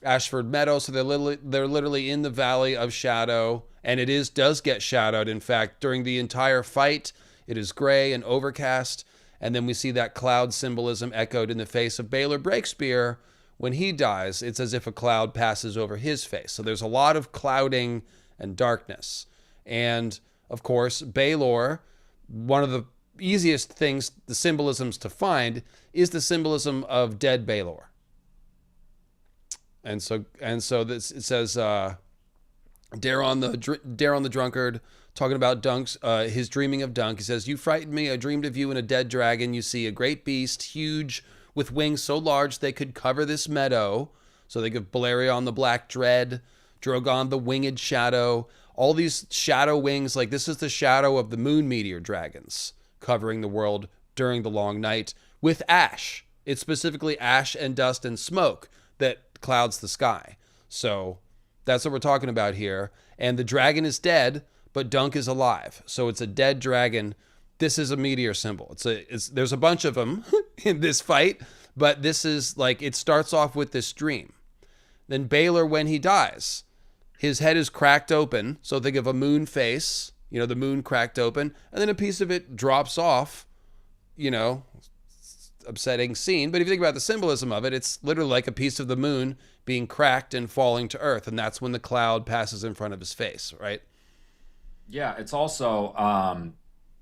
Ashford Meadow. So they're literally in the Valley of Shadow, and does get shadowed. In fact, during the entire fight, it is gray and overcast. And then we see that cloud symbolism echoed in the face of Baelor Breakspear. When he dies, it's as if a cloud passes over his face. So there's a lot of clouding and darkness. And of course, Baelor, one of the easiest things, the symbolisms to find, is the symbolism of dead Baelor. And so this, it says, Daron the drunkard, talking about Dunk's, his dreaming of Dunk. He says, "You frightened me. I dreamed of you and a dead dragon. You see a great beast, huge, with wings so large they could cover this meadow." So they give Balerion the black dread, Drogon the winged shadow, all these shadow wings. Like, this is the shadow of the moon meteor dragons covering the world during the long night with ash. It's specifically ash and dust and smoke that clouds the sky. So that's what we're talking about here. And the dragon is dead, but Dunk is alive. So it's a dead dragon. This is a meteor symbol. There's a bunch of them in this fight, but this is like, it starts off with this dream. Then Baelor, when he dies, his head is cracked open. So think of a moon face, the moon cracked open, and then a piece of it drops off, upsetting scene. But if you think about the symbolism of it, it's literally like a piece of the moon being cracked and falling to earth. And that's when the cloud passes in front of his face, right? Yeah, it's also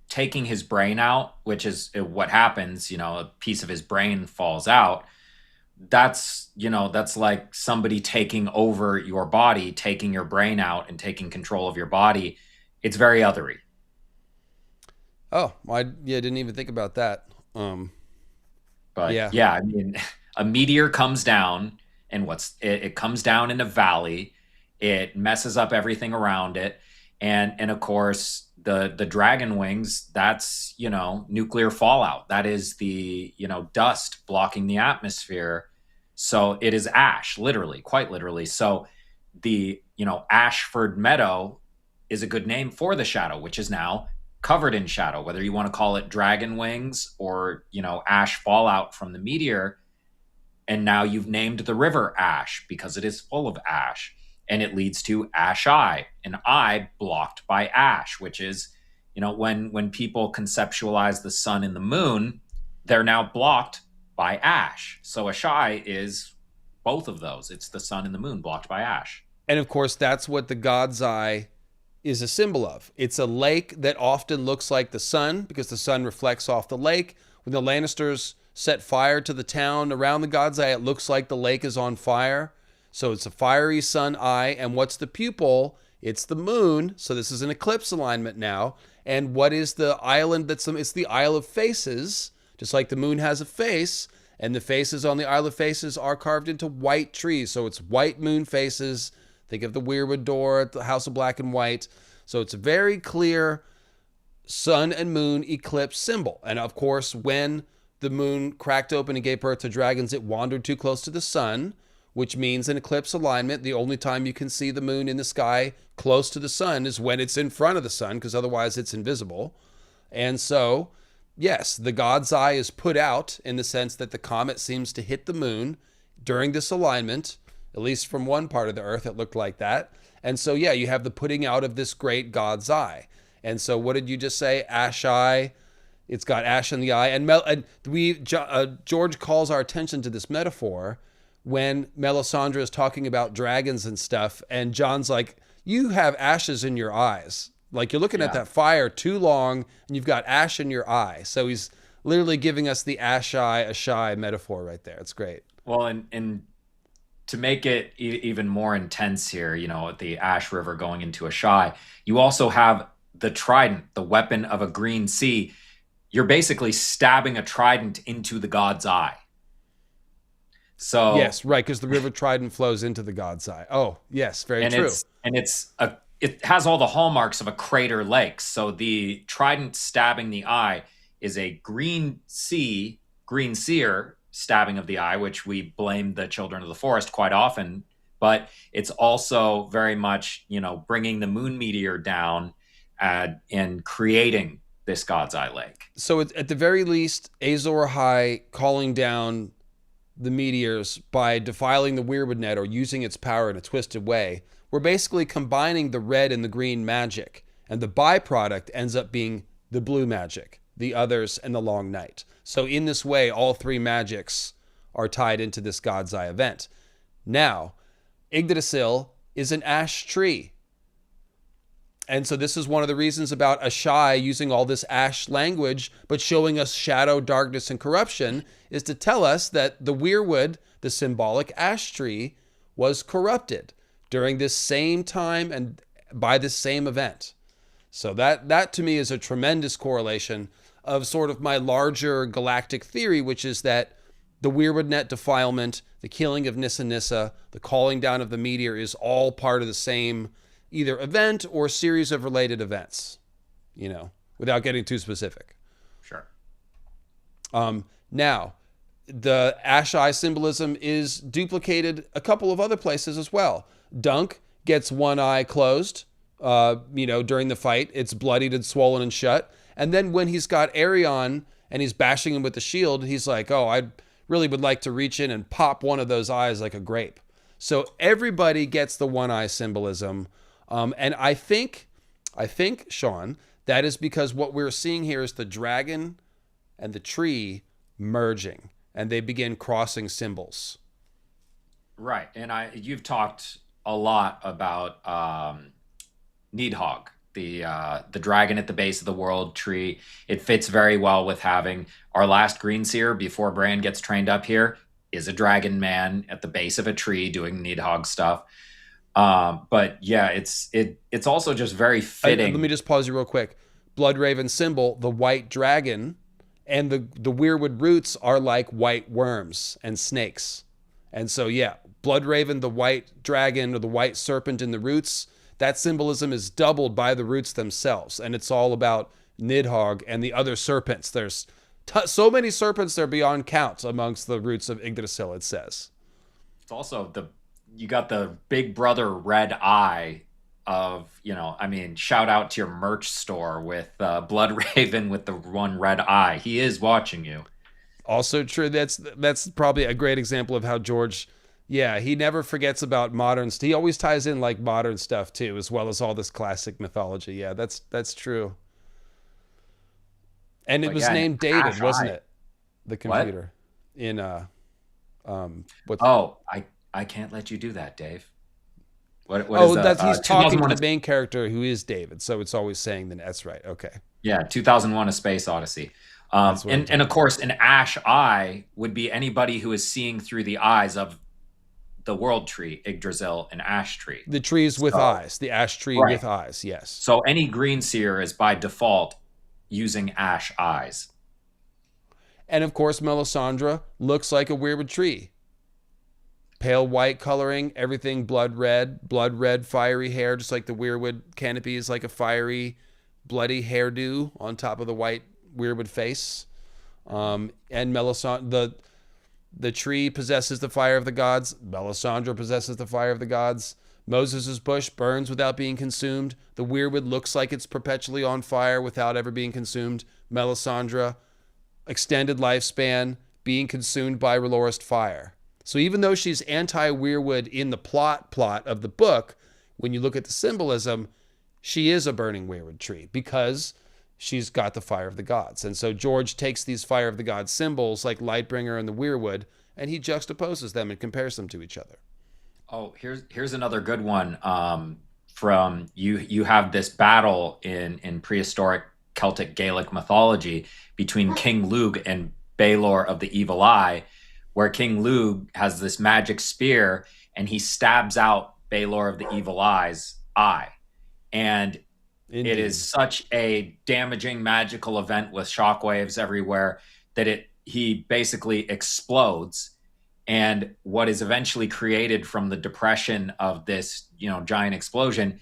taking his brain out, which is what happens, a piece of his brain falls out. That's like somebody taking over your body, taking your brain out and taking control of your body. It's very othery. Oh, I didn't even think about that. But yeah, I mean, a meteor comes down, and it comes down in a valley. It messes up everything around it. And of course, the dragon wings, that's, nuclear fallout. That is the, dust blocking the atmosphere. So it is ash, literally, quite literally. So the, Ashford Meadow is a good name for the shadow, which is now covered in shadow, whether you want to call it dragon wings or, ash fallout from the meteor. And now you've named the river Ash because it is full of ash. And it leads to Ashai, an eye blocked by ash, which is, when people conceptualize the sun and the moon, they're now blocked by ash. So Ashai is both of those. It's the sun and the moon blocked by ash. And of course, that's what the God's Eye is a symbol of. It's a lake that often looks like the sun because the sun reflects off the lake. When the Lannisters set fire to the town around the God's Eye, it looks like the lake is on fire. So it's a fiery sun eye. And what's the pupil? It's the moon. So this is an eclipse alignment now. And what is the island it's the Isle of Faces, just like the moon has a face. And the faces on the Isle of Faces are carved into white trees. So it's white moon faces. Think of the Weirwood door at the House of Black and White. So it's a very clear sun and moon eclipse symbol. And of course, when the moon cracked open and gave birth to dragons, it wandered too close to the sun, which means an eclipse alignment. The only time you can see the moon in the sky close to the sun is when it's in front of the sun, because otherwise it's invisible. And so, yes, the God's Eye is put out in the sense that the comet seems to hit the moon during this alignment. At least from one part of the earth, it looked like that. And so, yeah, you have the putting out of this great God's Eye. And so what did you just say? Ashai. It's got ash in the eye. And George calls our attention to this metaphor when Melisandre is talking about dragons and stuff. And John's like, you have ashes in your eyes. Like, you're looking at that fire too long and you've got ash in your eye. So he's literally giving us the Ashai metaphor right there. It's great. Well, and to make it even more intense here, the Ash River going into Ashai, you also have the trident, the weapon of a green sea. You're basically stabbing a trident into the God's Eye. So yes, right, because the river trident flows into the God's Eye. Oh, yes, very true. It has all the hallmarks of a crater lake. So the trident stabbing the eye is a green seer stabbing of the eye, which we blame the children of the forest quite often. But it's also very much, bringing the moon meteor down and creating this God's Eye lake. So at the very least, Azor Ahai calling down the meteors by defiling the weirwood net or using its power in a twisted way, we're basically combining the red and the green magic, and the byproduct ends up being the blue magic, the others, and the long night. So in this way, all three magics are tied into this God's Eye event. Now, Yggdrasil is an ash tree. And so this is one of the reasons about Ashai using all this ash language, but showing us shadow, darkness, and corruption, is to tell us that the weirwood, the symbolic ash tree, was corrupted during this same time and by this same event. So that to me is a tremendous correlation of sort of my larger galactic theory, which is that the weirwood net defilement, the killing of Nissa Nissa, the calling down of the meteor is all part of the same either event or series of related events, you know, without getting too specific. Sure. Now, the Ashai symbolism is duplicated a couple of other places as well. Dunk gets one eye closed, during the fight. It's bloodied and swollen and shut. And then when he's got Arion and he's bashing him with the shield, he's like, oh, I really would like to reach in and pop one of those eyes like a grape. So everybody gets the one eye symbolism. And I think, Sean, that is because what we're seeing here is the dragon and the tree merging, and they begin crossing symbols. Right. And you've talked a lot about Needhog, the dragon at the base of the world tree. It fits very well with having our last green seer before Bran gets trained up here is a dragon man at the base of a tree doing Needhog stuff. But yeah, it's also just very fitting. Let me just pause you real quick. Bloodraven symbol, the white dragon, and the weirwood roots are like white worms and snakes. And so, yeah, Bloodraven, the white dragon or the white serpent in the roots, that symbolism is doubled by the roots themselves. And it's all about Nidhogg and the other serpents. There's so many serpents they're beyond count amongst the roots of Yggdrasil, it says. It's also you got the big brother red eye of, shout out to your merch store with Bloodraven with the one red eye. He is watching you. Also true. That's probably a great example of how George, he never forgets about modern stuff. He always ties in like modern stuff too, as well as all this classic mythology. Yeah, that's true. And it was named David, Ashai. Wasn't it? The computer. What? I can't let you do that, Dave. What he's talking to the main character who is David, so it's always saying that's right. Okay. Yeah, 2001: A Space Odyssey. And of course, an ash eye would be anybody who is seeing through the eyes of the world tree, Yggdrasil, and ash tree. The trees with eyes, the ash tree with eyes, yes. So any green seer is by default using ash eyes. And of course, Melisandre looks like a weirwood tree. Pale white coloring, everything blood red, fiery hair, just like the weirwood canopy is like a fiery, bloody hairdo on top of the white weirwood face. And Melisandre, the tree possesses the fire of the gods. Melisandre possesses the fire of the gods. Moses' bush burns without being consumed. The weirwood looks like it's perpetually on fire without ever being consumed. Melisandre, extended lifespan, being consumed by R'hllorist fire. So even though she's anti-weirwood in the plot of the book, when you look at the symbolism, she is a burning weirwood tree because she's got the fire of the gods. And so George takes these fire of the gods symbols like Lightbringer and the weirwood, and he juxtaposes them and compares them to each other. Oh, here's another good one. From you have this battle in prehistoric Celtic Gaelic mythology between King Lugh and Baelor of the Evil Eye, where King Lugh has this magic spear and he stabs out Baelor of the Evil Eye's eye. And Indeed. It is such a damaging magical event with shockwaves everywhere that he basically explodes. And what is eventually created from the depression of this, giant explosion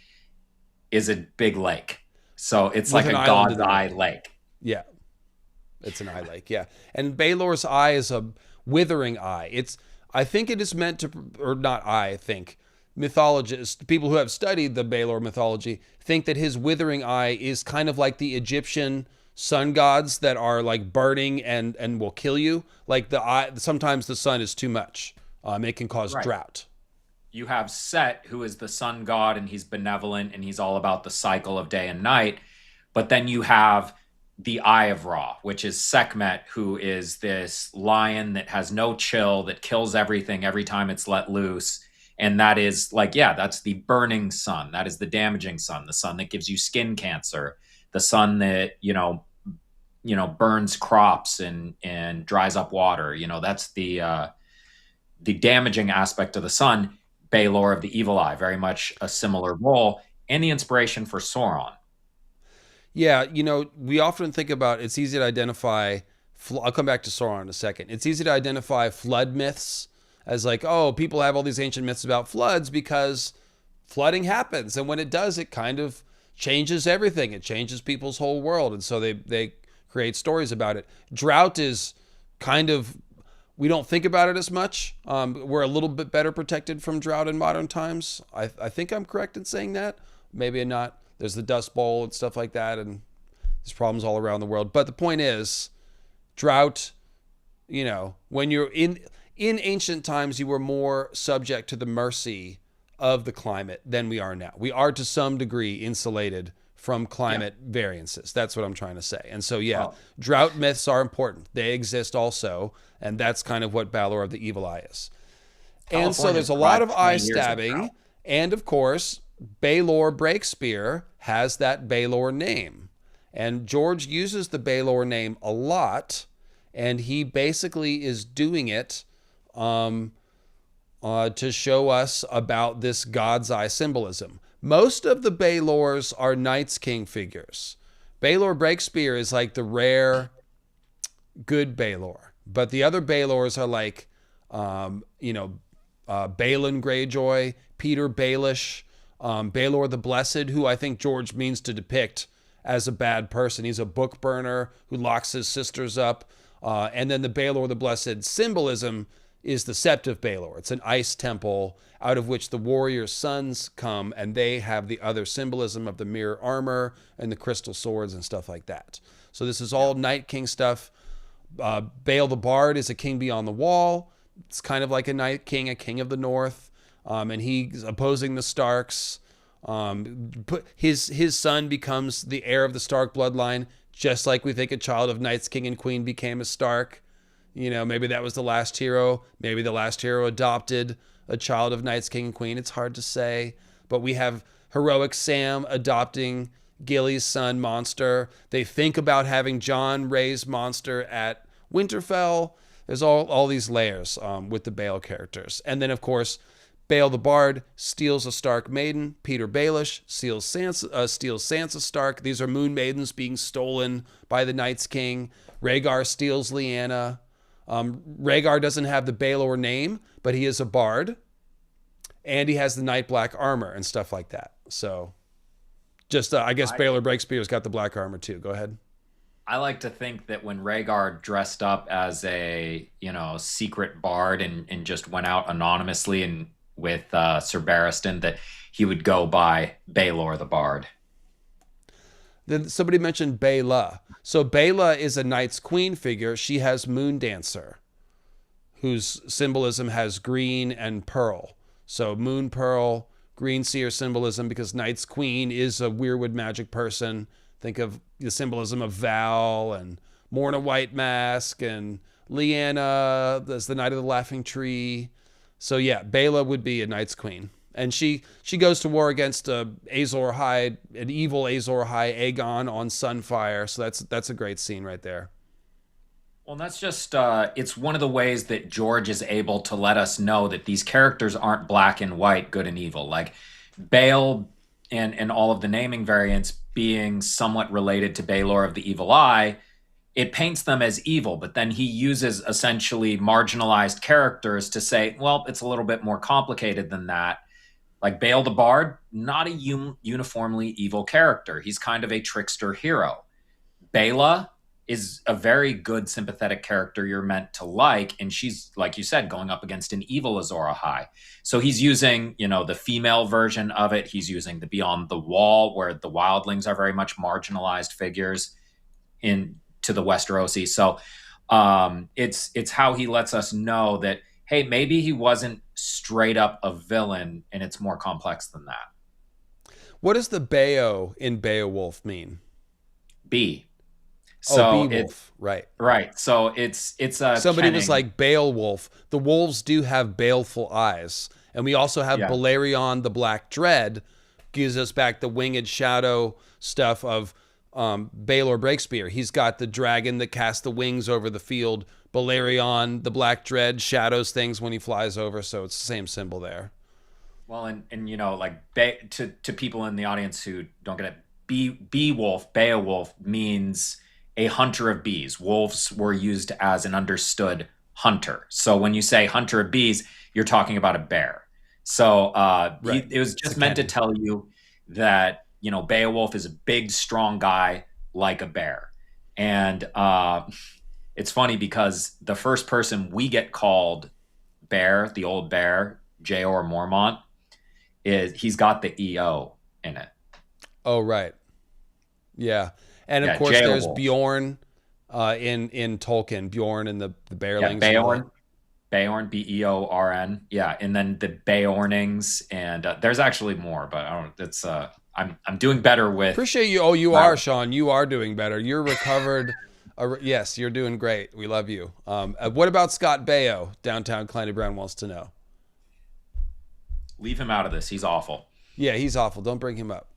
is a big lake. So it's like a god's eye lake. Yeah. It's an eye lake. Yeah. And Baelor's eye is a withering eye. I think it is meant to, or not I think, mythologists, people who have studied the Baelor mythology, think that his withering eye is kind of like the Egyptian sun gods that are like burning and will kill you. Like the eye, sometimes the sun is too much. It can cause Right. drought. You have Set, who is the sun god, and he's benevolent, and he's all about the cycle of day and night. But then you have the Eye of Ra, which is Sekhmet, who is this lion that has no chill, that kills everything every time it's let loose. And that is like, yeah, that's the burning sun. That is the damaging sun, the sun that gives you skin cancer, the sun that, burns crops and dries up water. That's the damaging aspect of the sun. Baelor of the Evil Eye, very much a similar role, and the inspiration for Sauron. Yeah, we often think about it's easy to identify. I'll come back to Sauron in a second. It's easy to identify flood myths as like, oh, people have all these ancient myths about floods because flooding happens, and when it does, it kind of changes everything. It changes people's whole world, and so they create stories about it. Drought is kind of, we don't think about it as much. We're a little bit better protected from drought in modern times. I think I'm correct in saying that. Maybe not. There's the Dust Bowl and stuff like that, and there's problems all around the world. But the point is, drought, when you're in ancient times, you were more subject to the mercy of the climate than we are now. We are to some degree insulated from climate variances. That's what I'm trying to say. And so, drought myths are important. They exist also, and that's kind of what Balor of the Evil Eye is. And so there's a lot of eye stabbing, and of course, Baelor Breakspear has that Baelor name. And George uses the Baelor name a lot, and he basically is doing it to show us about this God's Eye symbolism. Most of the Baelors are Night's King figures. Baelor Breakspear is like the rare good Baelor. But the other Baelors are like, Balin Greyjoy, Peter Baelish, Baelor the Blessed, who I think George means to depict as a bad person. He's a book burner who locks his sisters up. And then the Baelor the Blessed symbolism is the Sept of Baelor. It's an ice temple out of which the warriors' sons come, and they have the other symbolism of the mirror armor and the crystal swords and stuff like that. So this is all Night King stuff. Bael the Bard is a king beyond the wall. It's kind of like a Night King, a king of the north. And he's opposing the Starks. His son becomes the heir of the Stark bloodline, just like we think a child of Night's King and Queen became a Stark. Maybe that was the last hero. Maybe the last hero adopted a child of Night's King and Queen. It's hard to say. But we have heroic Sam adopting Gilly's son, Monster. They think about having Jon raise Monster at Winterfell. There's all these layers with the Bael characters. And then, of course, Bael the Bard steals a Stark maiden. Peter Baelish steals Sansa Stark. These are moon maidens being stolen by the Night's King. Rhaegar steals Lyanna. Rhaegar doesn't have the Baelor name, but he is a bard. And he has the night black armor and stuff like that. So, I guess Baelor Breakspear's got the black armor too. Go ahead. I like to think that when Rhaegar dressed up as a, secret bard and just went out anonymously and with Sir Barristan, that he would go by Baelor the Bard. Then somebody mentioned Baela. So Baela is a Night's Queen figure. She has Moon Dancer, whose symbolism has green and pearl. So Moon Pearl, Green Seer symbolism, because Night's Queen is a weirwood magic person. Think of the symbolism of Val and Morna White Mask and Lyanna as the Knight of the Laughing Tree. So yeah, Baela would be a Night's Queen. And she goes to war against Azor Ahai, an evil Azor Ahai, Aegon on Sunfire. So that's a great scene right there. Well, that's just, it's one of the ways that George is able to let us know that these characters aren't black and white, good and evil. Like Bael and all of the naming variants being somewhat related to Baelor of the Evil Eye, it paints them as evil, but then he uses essentially marginalized characters to say, well, it's a little bit more complicated than that. Like Bael the Bard, not a uniformly evil character. He's kind of a trickster hero. Baela is a very good sympathetic character you're meant to like, and she's, like you said, going up against an evil Azor Ahai. So he's using, the female version of it. He's using the Beyond the Wall, where the wildlings are very much marginalized figures. in to the Westerosi. So it's how he lets us know that, hey, maybe he wasn't straight up a villain, and it's more complex than that. What does the Beo in Beowulf mean? B. Oh, So Beowulf, right. right. So it's a Somebody was kenning. like Beowulf. The wolves do have baleful eyes. And we also have Yeah. Balerion the Black Dread, gives us back the winged shadow stuff of Baelor Breakspear. He's got the dragon that casts the wings over the field. Balerion the Black Dread shadows things when he flies over, so it's the same symbol there. Well, and you know, like to people in the audience who don't get it, Beowulf means a hunter of bees. Wolves were used as an understood hunter. So when you say hunter of bees, you're talking about a bear. So Right. it was just meant to tell you that, you know, Beowulf is a big, strong guy like a bear. And it's funny because the first person we get called Bear, the old bear, Jeor Mormont, he's got the EO in it. Oh, right. Yeah. And of Yeah, course, there's Beowulf. Bjorn in Tolkien. Bjorn and the Yeah, Bearlings. Beorn, Beorn. Yeah, and then the Beornings, and there's actually more, but I don't. It's I'm doing better with. Appreciate you. Oh, you are, Sean. You are doing better. You're recovered. Yes, you're doing great. We love you. What about Scott Baio? Downtown Clanny Brown wants to know. Leave him out of this. He's awful. Yeah, he's awful. Don't bring him up.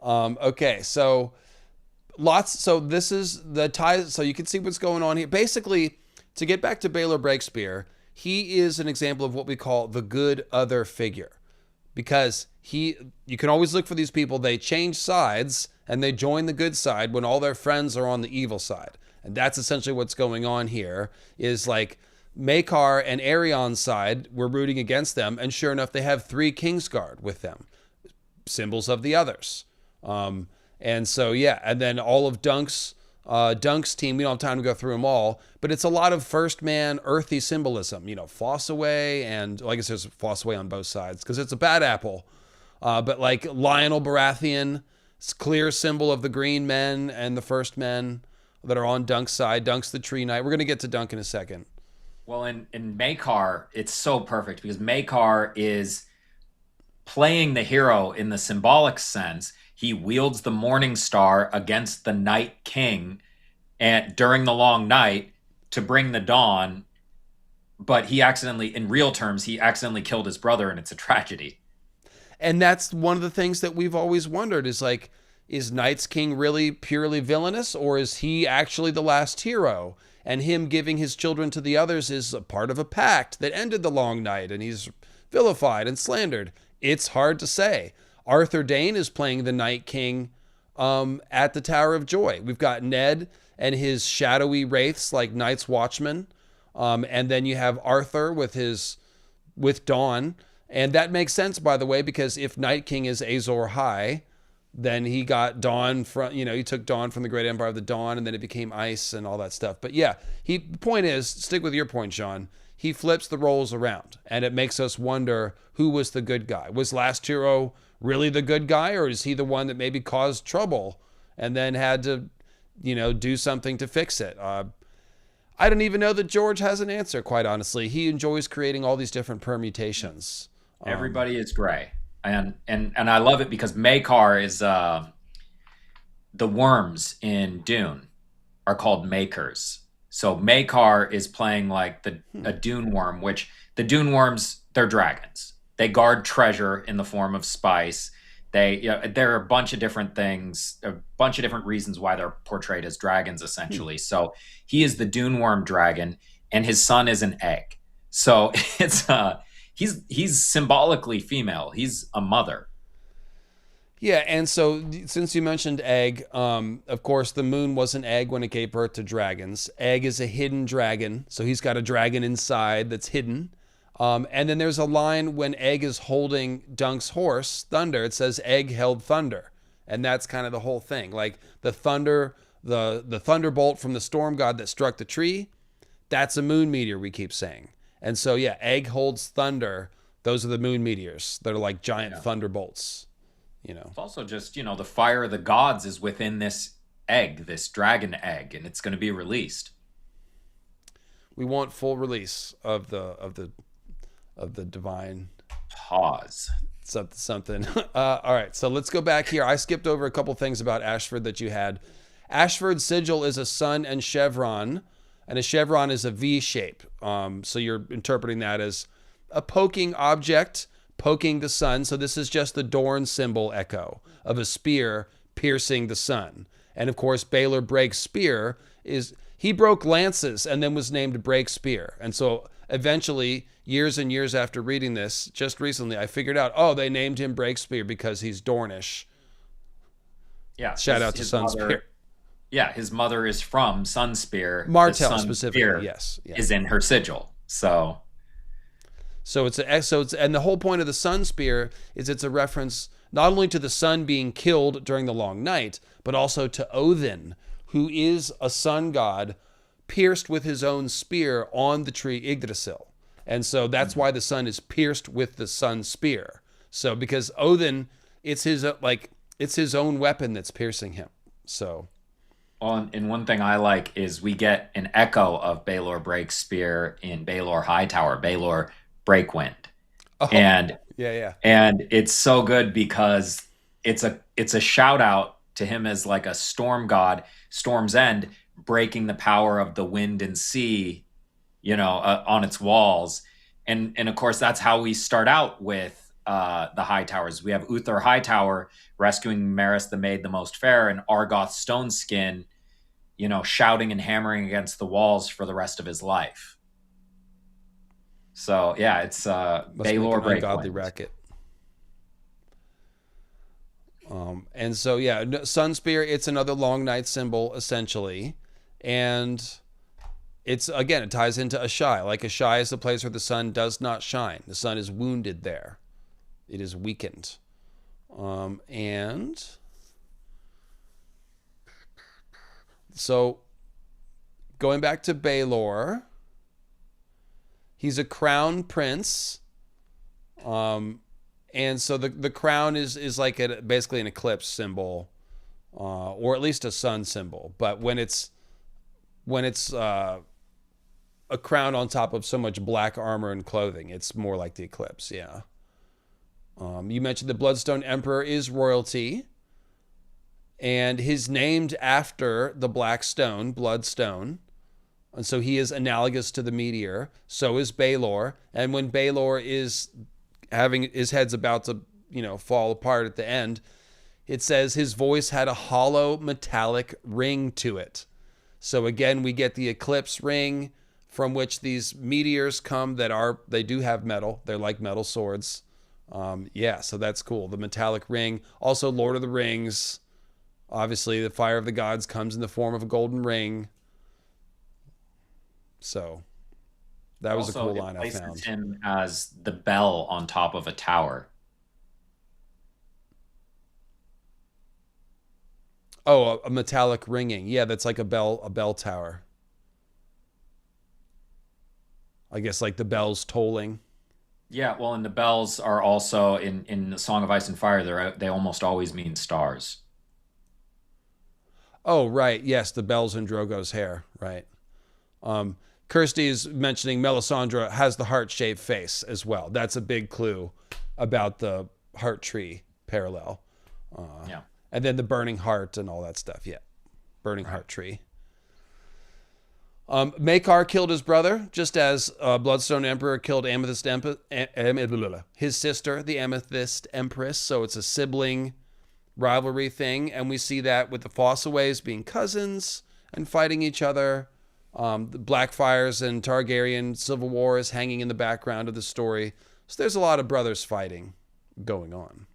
Okay, so so this is the tie. So you can see what's going on here. Basically, to get back to Baelor Breakspear, he is an example of what we call the good other figure, because you can always look for these people. They change sides and they join the good side when all their friends are on the evil side, and that's essentially what's going on here. Is like Maekar and Arion's side, we're rooting against them, and sure enough, they have 3 Kingsguard with them, symbols of the others. And so, yeah, and then all of Dunk's team, we don't have time to go through them all, but it's a lot of first man earthy symbolism, you know, Fossaway, and I guess there's Fossaway on both sides because it's a bad apple. But like Lionel Baratheon, it's a clear symbol of the green men and the first men that are on Dunk's side. Dunk's the tree knight. We're going to get to Dunk in a second. Well, in Maekar, it's so perfect because Maekar is playing the hero in the symbolic sense. He wields the Morning Star against the Night King and during the long night to bring the dawn. But he accidentally, in real terms, he accidentally killed his brother, and it's a tragedy. And that's one of the things that we've always wondered is like, is Night's King really purely villainous, or is he actually the last hero? And him giving his children to the others is a part of a pact that ended the long night, and he's vilified and slandered. It's hard to say. Arthur Dayne is playing the Night King at the Tower of Joy. We've got Ned and his shadowy wraiths like Night's Watchmen. And then you have Arthur with Dawn. And that makes sense, by the way, because if Night King is Azor High, then he got Dawn from, he took Dawn from the Great Empire of the Dawn, and then it became ice and all that stuff. But yeah, the point is, stick with your point, Sean. He flips the roles around, and it makes us wonder who was the good guy. Was Last Hero really the good guy, or is he the one that maybe caused trouble and then had to, do something to fix it? I don't even know that George has an answer, quite honestly. He enjoys creating all these different permutations. Everybody is gray. And I love it because Maekar is the worms in Dune are called makers. So Maekar is playing like a Dune worm, which the Dune worms, they're dragons. They guard treasure in the form of spice. There are a bunch of different things, a bunch of different reasons why they're portrayed as dragons, essentially. So he is the Dune worm dragon, and his son is an egg. So it's he's symbolically female. He's a mother. Yeah, and so since you mentioned egg, of course, the moon was an egg when it gave birth to dragons. Egg is a hidden dragon, so he's got a dragon inside that's hidden. And then there's a line when Egg is holding Dunk's horse, Thunder, it says Egg held Thunder. And that's kind of the whole thing. Like the thunder, the thunderbolt from the storm god that struck the tree, that's a moon meteor, we keep saying. And so, yeah, Egg holds Thunder. Those are the moon meteors. They're like giant thunderbolts. It's also just, the fire of the gods is within this egg, this dragon egg, and it's going to be released. We want full release of the divine. Pause. Something. All right, so let's go back here. I skipped over a couple things about Ashford that you had. Ashford's sigil is a sun and chevron, and a chevron is a V shape. So you're interpreting that as a poking object poking the sun. So this is just the Dorn symbol echo of a spear piercing the sun. And of course, Baelor Break's spear he broke lances and then was named Break Spear. And so eventually, years and years after reading this, just recently, I figured out, they named him Break Spear because he's Dornish. Yeah. Shout out to Sunspear. Yeah, his mother is from Sunspear. Martell specifically, yes. Yeah. Is in her sigil. So it's and the whole point of the Sun Spear is it's a reference not only to the sun being killed during the long night, but also to Odin, who is a sun god pierced with his own spear on the tree Yggdrasil. And so that's why the sun is pierced with the sun spear. So because Odin, it's his own weapon that's piercing him. So and one thing I like is we get an echo of Baelor Break's spear in Baelor Hightower, Baelor Breakwind. Oh, and and it's so good because it's a shout out to him as like a storm god, Storm's End, breaking the power of the wind and sea, on its walls. And of course, that's how we start out with the Hightowers. We have Uther Hightower rescuing Maris the Maid the Most Fair, and Argoth Stoneskin, shouting and hammering against the walls for the rest of his life. So yeah, it's Baelor Breakwind. Ungodly racket. And so Sunspear, it's another long night symbol essentially, and it ties into Ashai. Like Ashai is the place where the sun does not shine. The sun is wounded there. It is weakened. And so going back to Baelor, he's a crown prince. And so the crown is like basically an eclipse symbol, or at least a sun symbol. But when it's a crown on top of so much black armor and clothing, it's more like the eclipse. Yeah. You mentioned the Bloodstone Emperor is royalty, and he's named after the black stone, Bloodstone. And so he is analogous to the meteor. So is Baelor. And when Baelor is having his head's about to, fall apart at the end, it says his voice had a hollow metallic ring to it. So again, we get the eclipse ring from which these meteors come they do have metal. They're like metal swords. So that's cool. The metallic ring. Also, Lord of the Rings. Obviously, the fire of the gods comes in the form of a golden ring. So that was also a cool line I found. Him as the bell on top of a tower. Oh, a metallic ringing. Yeah, that's like a bell tower. I guess like the bells tolling. Yeah, well, and the bells are also in the Song of Ice and Fire. They almost always mean stars. Oh, right. Yes, the bells in Drogo's hair. Right. Kirsty is mentioning Melisandre has the heart-shaped face as well. That's a big clue about the heart tree parallel. And then the burning heart and all that stuff. Yeah. Burning heart tree. Maekar killed his brother, just as Bloodstone Emperor killed his sister, the Amethyst Empress. So it's a sibling rivalry thing. And we see that with the Fossaways being cousins and fighting each other. The Blackfires and Targaryen civil war is hanging in the background of the story. So there's a lot of brothers fighting going on.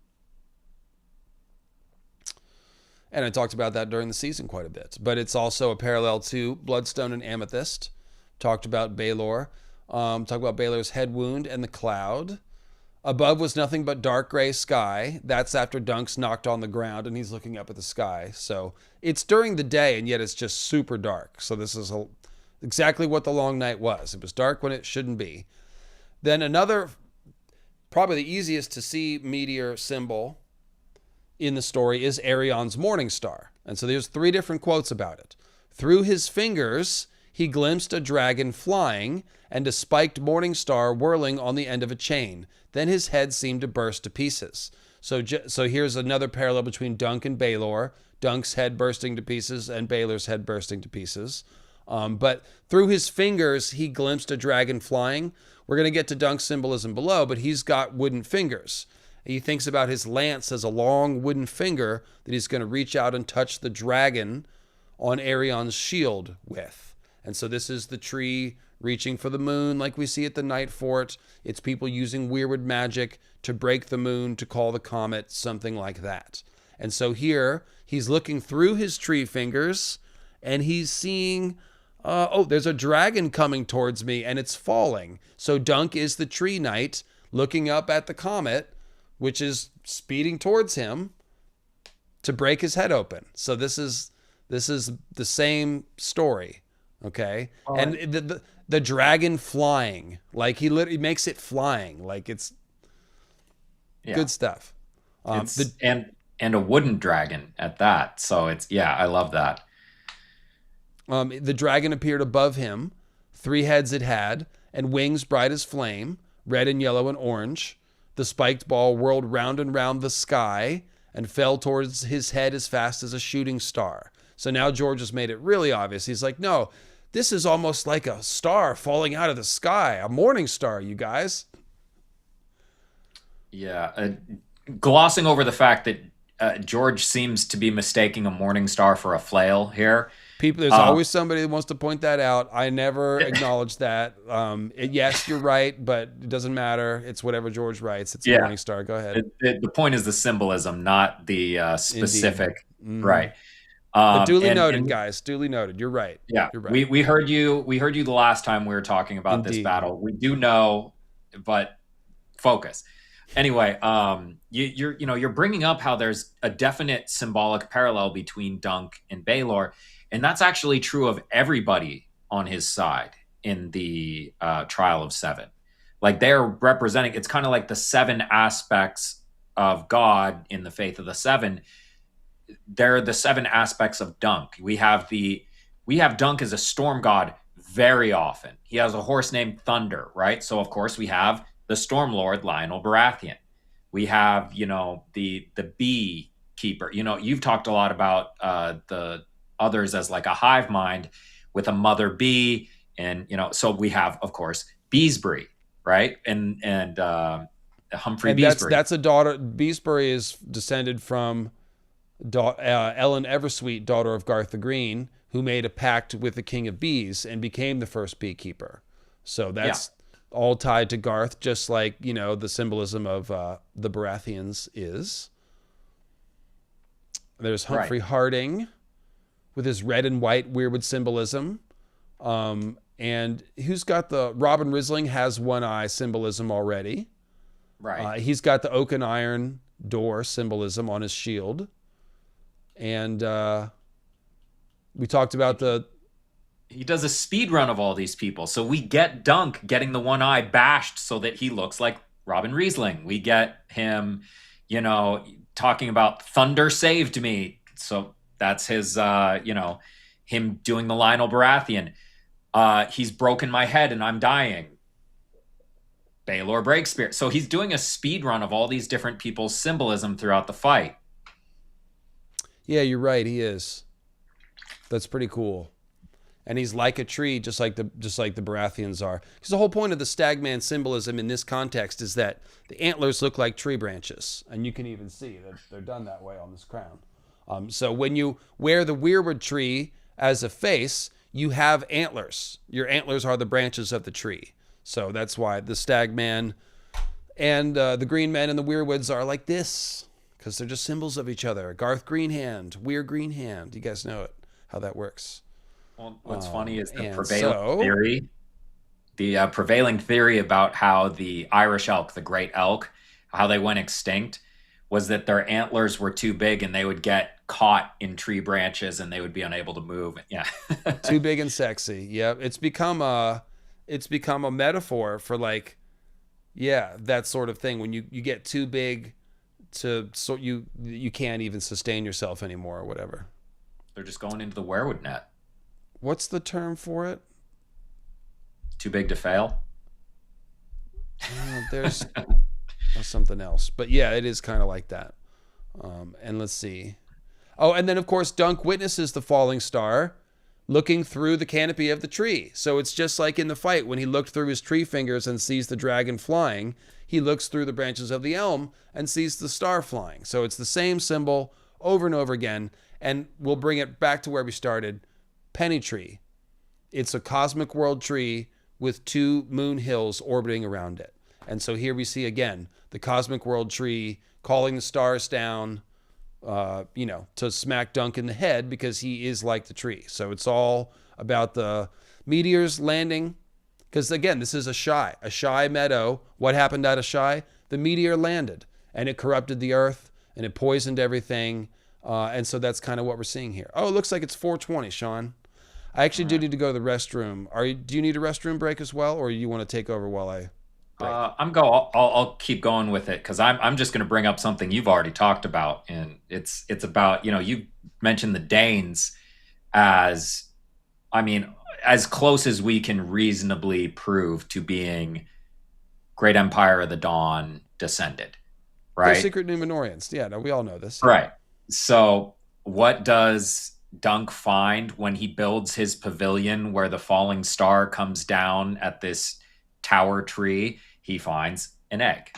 And I talked about that during the season quite a bit. But it's also a parallel to Bloodstone and Amethyst. Talked about Baelor. Talked about Baelor's head wound and the cloud. Above was nothing but dark gray sky. That's after Dunk's knocked on the ground and he's looking up at the sky. So it's during the day and yet it's just super dark. So this is exactly what the long night was. It was dark when it shouldn't be. Then another, probably the easiest to see meteor symbol in the story is Arion's morning star. And so there's 3 different quotes about it. Through his fingers, he glimpsed a dragon flying and a spiked morning star whirling on the end of a chain. Then his head seemed to burst to pieces. So here's another parallel between Dunk and Baelor. Dunk's head bursting to pieces and Baelor's head bursting to pieces. But through his fingers, he glimpsed a dragon flying. We're going to get to Dunk's symbolism below, but he's got wooden fingers. He thinks about his lance as a long wooden finger that he's going to reach out and touch the dragon on Arion's shield with. And so this is the tree reaching for the moon like we see at the Night Fort. It's people using weirwood magic to break the moon, to call the comet, something like that. And so here, he's looking through his tree fingers, and he's seeing, there's a dragon coming towards me, and it's falling. So Dunk is the tree knight looking up at the comet, which is speeding towards him to break his head open. So this is the same story, okay? And the dragon flying, like he literally makes it flying, like it's good stuff. And a wooden dragon at that. So I love that. The dragon appeared above him. 3 heads it had, and wings bright as flame, red and yellow and orange. The spiked ball whirled round and round the sky and fell towards his head as fast as a shooting star. So now George has made it really obvious. He's like, no, this is almost like a star falling out of the sky, a morning star, you guys. Yeah, glossing over the fact that George seems to be mistaking a morning star for a flail here. There's always somebody that wants to point that out. I never acknowledge that. Yes, you're right, but it doesn't matter. It's whatever George writes. It's a morning star. Go ahead. The point is the symbolism, not the specific. Mm-hmm. Right. But duly noted, guys. Duly noted. You're right. Yeah, you're right. We heard you. We heard you the last time we were talking about this battle. We do know, but focus. Anyway, you're bringing up how there's a definite symbolic parallel between Dunk and Baelor, and that's actually true of everybody on his side in the Trial of Seven. Like they're representing, it's kind of like the 7 aspects of God in the Faith of the Seven. They're the 7 aspects of Dunk. We have Dunk as a storm god very often. He has a horse named Thunder, right? So of course we have the Storm Lord, Lionel Baratheon. We have, the bee keeper. You've talked a lot about the others as like a hive mind with a mother bee. And, so we have, of course, Beesbury, right? And Humphrey Beesbury. That's a daughter. Beesbury is descended from Ellen Eversweet, daughter of Garth the Green, who made a pact with the King of Bees and became the first beekeeper. So that's all tied to Garth, just like, the symbolism of the Baratheons is. There's Humphrey Harding with his red and white weirwood symbolism. And who's got the... Robin Risling has one eye symbolism already. Right. He's got the oak and iron door symbolism on his shield. And we talked about he does a speed run of all these people. So we get Dunk getting the one eye bashed so that he looks like Robin Riesling. We get him, talking about Thunder saved me. So that's his, him doing the Lionel Baratheon. He's broken my head and I'm dying. Baelor Breakspear. So he's doing a speed run of all these different people's symbolism throughout the fight. Yeah, you're right. He is. That's pretty cool. And he's like a tree, just like the Baratheons are. Because the whole point of the Stagman symbolism in this context is that the antlers look like tree branches, and you can even see that they're done that way on this crown. So when you wear the weirwood tree as a face, you have antlers. Your antlers are the branches of the tree. So that's why the Stagman and the Green Men and the Weirwoods are like this, because they're just symbols of each other. Garth Greenhand, Weir Greenhand. You guys know it, how that works. Well, what's funny is the prevailing theory about how the Irish elk, the great elk, how they went extinct, was that their antlers were too big and they would get caught in tree branches and they would be unable to move. Yeah. Too big and sexy. Yeah. It's become a metaphor for that sort of thing. When you get too big so you can't even sustain yourself anymore or whatever. They're just going into the werewood net. What's the term for it? Too big to fail. There's something else, but yeah, it is kind of like that. And let's see. Oh, and then of course Dunk witnesses the falling star looking through the canopy of the tree. So it's just like in the fight when he looked through his tree fingers and sees the dragon flying. He looks through the branches of the elm and sees the star flying. So it's the same symbol over and over again. And we'll bring it back to where we started. Pennytree. It's a cosmic world tree with 2 moon hills orbiting around it. And so here we see again the cosmic world tree calling the stars down, to smack Dunk in the head because he is like the tree. So it's all about the meteors landing. Because again, this is Ashai meadow. What happened at Ashai? The meteor landed and it corrupted the earth and it poisoned everything. And so that's kind of what we're seeing here. Oh, it looks like it's 4:20, Sean. I actually do need to go to the restroom. Do you need a restroom break as well, or you want to take over while I break? I'll keep going with it because I'm just going to bring up something you've already talked about, and it's about, you mentioned the Danes as, as close as we can reasonably prove to being Great Empire of the Dawn descended, right? They're secret Numenorians. Yeah, no, we all know this. Right. So what does Dunk find when he builds his pavilion where the falling star comes down at this tower tree? He finds an egg,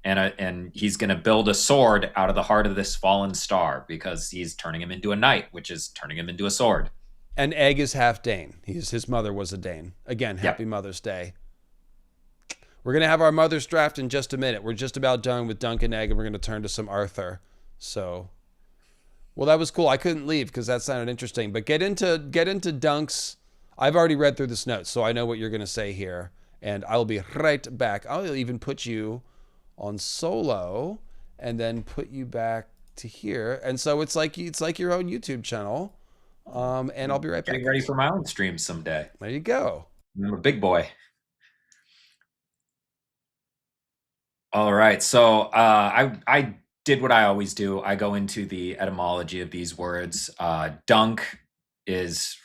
and he's going to build a sword out of the heart of this fallen star because he's turning him into a knight, which is turning him into a sword. An egg is half Dane. His mother was a Dane. Again, happy Mother's Day. We're going to have our Mother's Draft in just a minute. We're just about done with Dunk and Egg, and we're going to turn to some Arthur. So, well, that was cool. I couldn't leave because that sounded interesting. But get into Dunk's. I've already read through this note, so I know what you're going to say here. And I'll be right back. I'll even put you on solo and then put you back to here. And so it's like your own YouTube channel. And I'll be right back. Getting ready for my own stream someday. There you go. I'm a big boy. All right. So I did what I always do. I go into the etymology of these words. Dunk is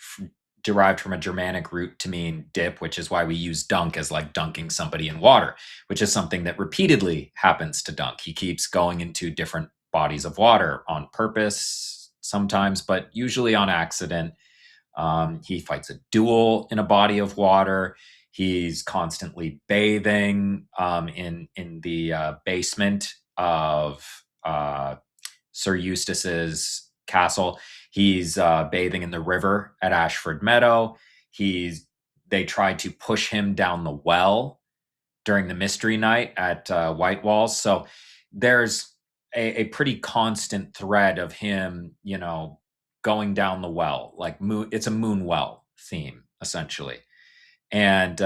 derived from a Germanic root to mean dip, which is why we use dunk as like dunking somebody in water, which is something that repeatedly happens to Dunk. He keeps going into different bodies of water on purpose sometimes, but usually on accident. He fights a duel in a body of water. He's constantly bathing in the basement of Sir Eustace's castle. He's bathing in the river at Ashford Meadow. They tried to push him down the well during the mystery night at White Walls. So there's a pretty constant thread of him, going down the well. Like it's a moon well theme essentially, and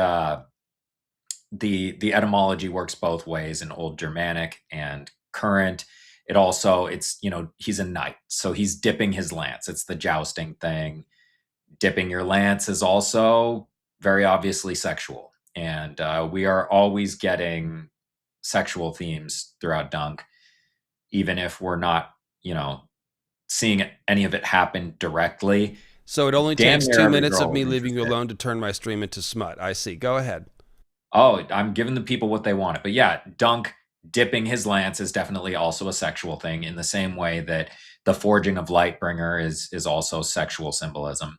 the etymology works both ways in Old Germanic and current. He's a knight, so he's dipping his lance. It's the jousting thing. Dipping your lance is also very obviously sexual, and we are always getting sexual themes throughout Dunk, even if we're not, seeing any of it happen directly. So it only takes 2 minutes of me leaving you alone to turn my stream into smut. I see. Go ahead. Oh, I'm giving the people what they want. But yeah, Dunk dipping his lance is definitely also a sexual thing, in the same way that the forging of Lightbringer is also sexual symbolism.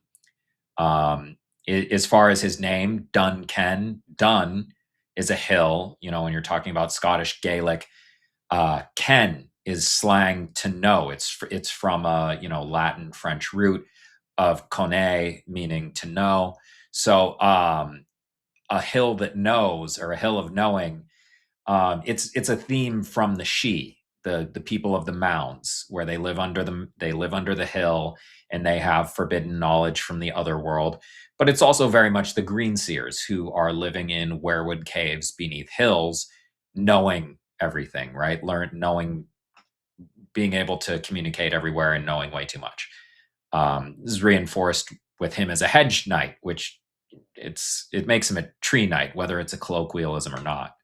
As far as his name, Duncan, Dun is a hill. When you're talking about Scottish Gaelic, Ken is slang to know. It's from a Latin French root of connaître, meaning to know. So a hill that knows, or a hill of knowing. It's a theme from the Sidhe, the people of the mounds, where they live under the hill, and they have forbidden knowledge from the other world. But it's also very much the Greenseers, who are living in werewood caves beneath hills, knowing everything, right? Being able to communicate everywhere and knowing way too much. This is reinforced with him as a hedge knight, which it makes him a tree knight, whether it's a colloquialism or not.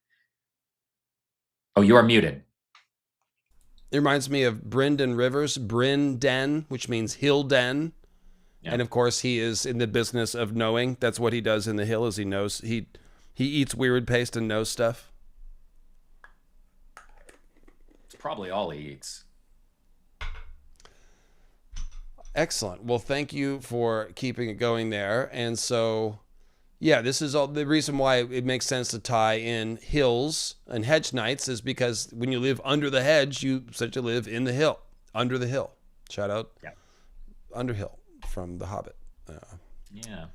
Oh, you are muted. It reminds me of Brynden Rivers, Bryn Den, which means hill den. Yeah. And of course, he is in the business of knowing. That's what he does in the hill, is he knows. He eats weird paste and knows stuff. It's probably all he eats. Excellent. Well, thank you for keeping it going there. And so, yeah, this is all the reason why it makes sense to tie in hills and hedge knights is because when you live under the hedge, you essentially live in the hill, under the hill. Shout out, Underhill from The Hobbit. Yeah.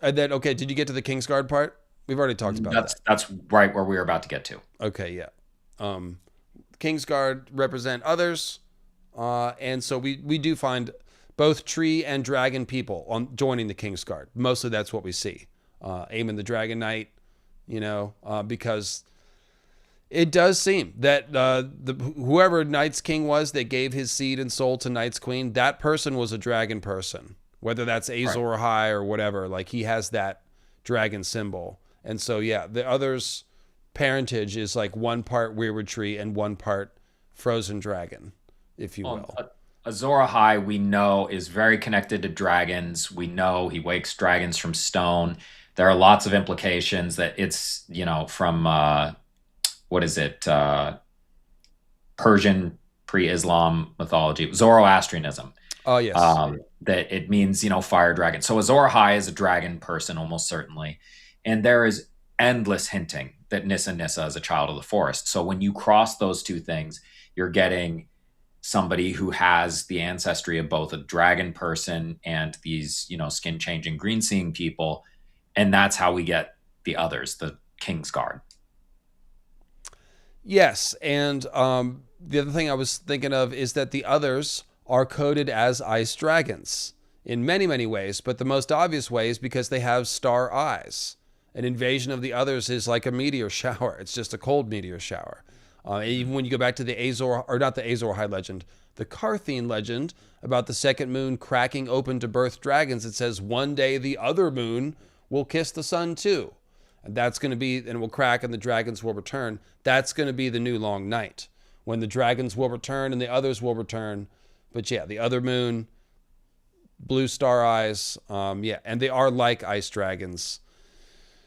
And then, okay, did you get to the Kingsguard part? We've already talked about that. That's right where we were about to get to. Okay, yeah. Kingsguard represent others. And so we do find both tree and dragon people joining the Kingsguard. Mostly that's what we see. Aemon the Dragon Knight, because it does seem that whoever Night's King was that gave his seed and soul to Night's Queen, that person was a dragon person. Whether that's Azor Ahai or whatever, like he has that dragon symbol. And so, yeah, the other's parentage is like one part Weirwood Tree and one part Frozen Dragon, if you will. Azor Ahai, we know, is very connected to dragons. We know he wakes dragons from stone. There are lots of implications that it's, from, Persian pre-Islam mythology, Zoroastrianism. Oh, yes. That it means, fire dragon. So Azor Ahai is a dragon person, almost certainly. And there is endless hinting that Nissa is a child of the forest. So when you cross those two things, you're getting somebody who has the ancestry of both a dragon person and these, skin-changing, green-seeing people. And that's how we get the others, the Kingsguard. Yes, and the other thing I was thinking of is that the others are coded as ice dragons in many, many ways, but the most obvious way is because they have star eyes. An invasion of the others is like a meteor shower. It's just a cold meteor shower. Even when you go back to the not the Azor Ahai legend, the Carthene legend about the second moon cracking open to birth dragons, it says one day the other moon will kiss the sun too. And that's going to be, and it will crack and the dragons will return. That's going to be the new long night when the dragons will return and the others will return. But yeah, the other moon, blue star eyes. And they are like ice dragons.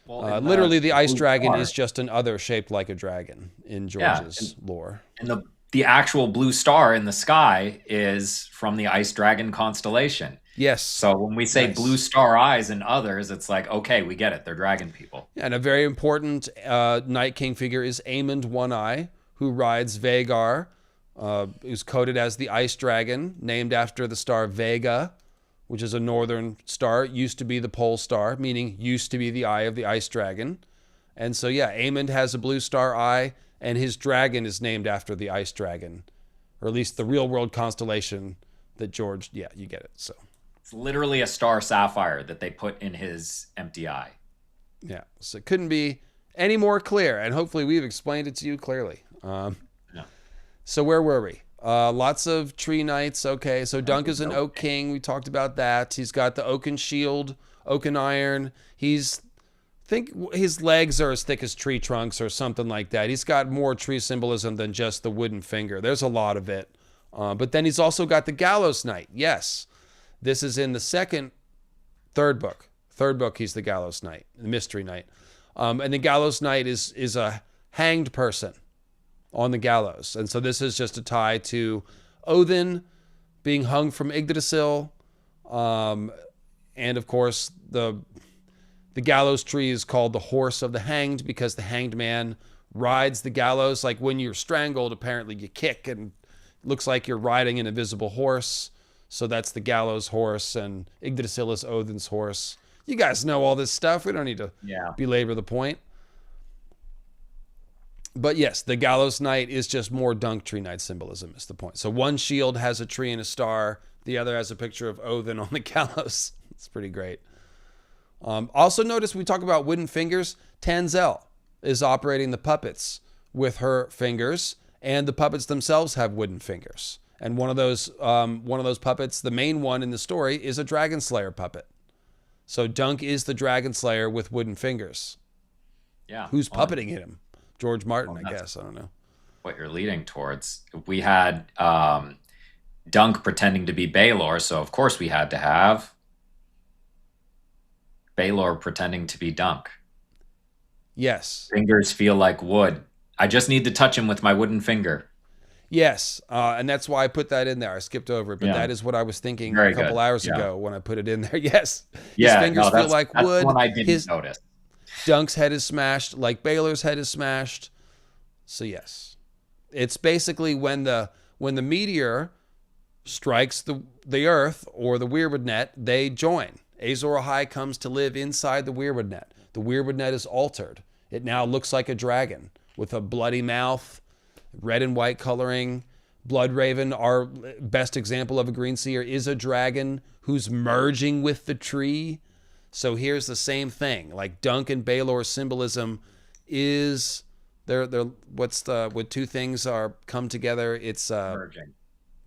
Well, literally, the ice dragon is just an other shaped like a dragon in George's lore. And the actual blue star in the sky is from the ice dragon constellation. Yes. So when we say blue star eyes and others, it's like, okay, we get it. They're dragon people. Yeah, and a very important Night King figure is Aemond One Eye, who rides Vhagar, who's coded as the ice dragon, named after the star Vega, which is a northern star. Used to be the pole star, meaning used to be the eye of the ice dragon. And so, yeah, Aemond has a blue star eye, and his dragon is named after the ice dragon, or at least the real world constellation that George, you get it. So it's literally a star sapphire that they put in his empty eye. Yeah, so it couldn't be any more clear, and hopefully we've explained it to you clearly. So where were we? Lots of tree knights. Okay, so Dunk is an Oak King. We talked about that. He's got the oaken shield, oaken iron. I think his legs are as thick as tree trunks or something like that. He's got more tree symbolism than just the wooden finger. There's a lot of it. But then he's also got the Gallows Knight. Yes, this is in the third book. Third book, he's the Gallows Knight, the Mystery Knight. And the Gallows Knight is a hanged person on the gallows. And so this is just a tie to Odin being hung from Yggdrasil. And of course, the gallows tree is called the horse of the hanged because the hanged man rides the gallows. Like when you're strangled, apparently you kick and it looks like you're riding an invisible horse. So that's the gallows horse, and Yggdrasil is Odin's horse. You guys know all this stuff. We don't need to belabor the point. But yes, the Gallows Knight is just more Dunk Tree Knight symbolism is the point. So one shield has a tree and a star. The other has a picture of Odin on the gallows. It's pretty great. Also notice we talk about wooden fingers. Tanzel is operating the puppets with her fingers, and the puppets themselves have wooden fingers. And one of those puppets, the main one in the story, is a Dragon Slayer puppet. So Dunk is the Dragon Slayer with wooden fingers. Yeah. Who's puppeting him? George Martin, I guess. I don't know. what you're leading towards. We had Dunk pretending to be Baelor, so of course we had to have Baelor pretending to be Dunk. Yes. Fingers feel like wood. I just need to touch him with my wooden finger. Yes, and that's why I put that in there. I skipped over it, but that is what I was thinking Very a couple good. hours Yeah. ago when I put it in there. Yes, his Yeah, fingers feel like that's wood. the one I didn't notice. Dunk's head is smashed, like Baelor's head is smashed. So yes, it's basically when the meteor strikes the Earth or the Weirwood net, they join. Azor Ahai comes to live inside the Weirwood net. The Weirwood net is altered. It now looks like a dragon with a bloody mouth, red and white coloring. Bloodraven, our best example of a green seer, is a dragon who's merging with the tree. So here's the same thing. Like Dunk and Baelor's symbolism is they're when two things are come together, it's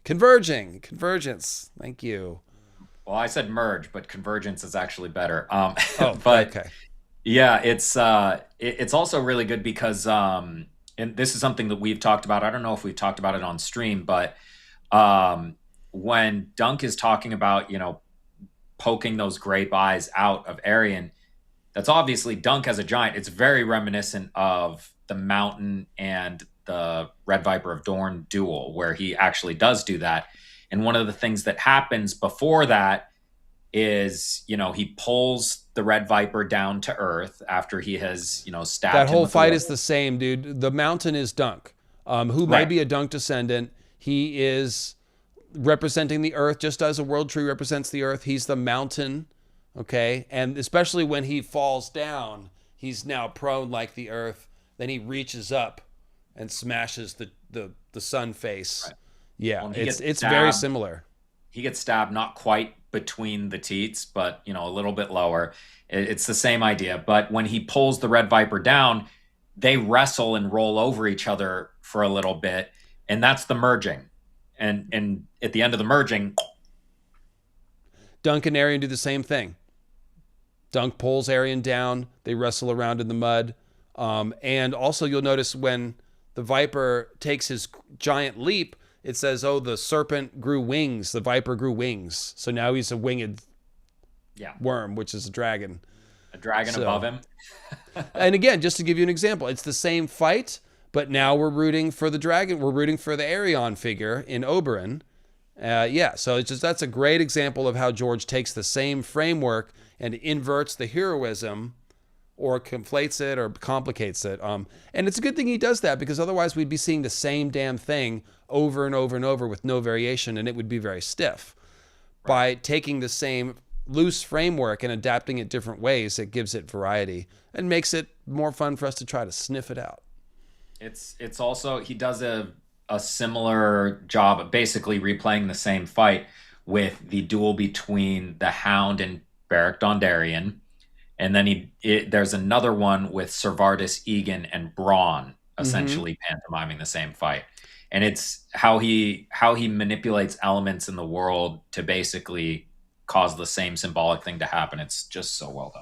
convergence. Thank you. Well, I said merge, but convergence is actually better. But okay. Yeah, it's also really good because and this is something that we've talked about. I don't know if we've talked about it on stream, but when Dunk is talking about, poking those grape eyes out of Arion, that's obviously Dunk as a giant. It's very reminiscent of the Mountain and the Red Viper of Dorne duel, where he actually does do that. And one of the things that happens before that is, he pulls the Red Viper down to earth after he has, stabbed that him whole with fight the is the same, dude. The Mountain is Dunk, who may be a Dunk descendant. He is representing the earth just as a world tree represents the earth. He's the Mountain, okay? And especially when he falls down, he's now prone like the earth. Then he reaches up and smashes the sun face. Right. Yeah, well, it's very similar. He gets stabbed not quite between the teats, but a little bit lower. It's the same idea. But when he pulls the Red Viper down, they wrestle and roll over each other for a little bit, and that's the merging. And at the end of the merging, Dunk and Arion do the same thing. Dunk pulls Arion down. They wrestle around in the mud. And also you'll notice when the Viper takes his giant leap, it says, the serpent grew wings. The Viper grew wings. So now he's a winged worm, which is a dragon. A dragon above him. And again, just to give you an example, it's the same fight, but now we're rooting for the dragon. We're rooting for the Arion figure in Oberyn. So that's a great example of how George takes the same framework and inverts the heroism or conflates it or complicates it. And it's a good thing he does that, because otherwise we'd be seeing the same damn thing over and over and over with no variation, and it would be very stiff. Right. By taking the same loose framework and adapting it different ways, it gives it variety and makes it more fun for us to try to sniff it out. It's also, he does a similar job of basically replaying the same fight with the duel between the Hound and Beric Dondarrion. And then there's another one with Servardis Egan and Bronn, essentially pantomiming the same fight. And it's how he manipulates elements in the world to basically cause the same symbolic thing to happen. It's just so well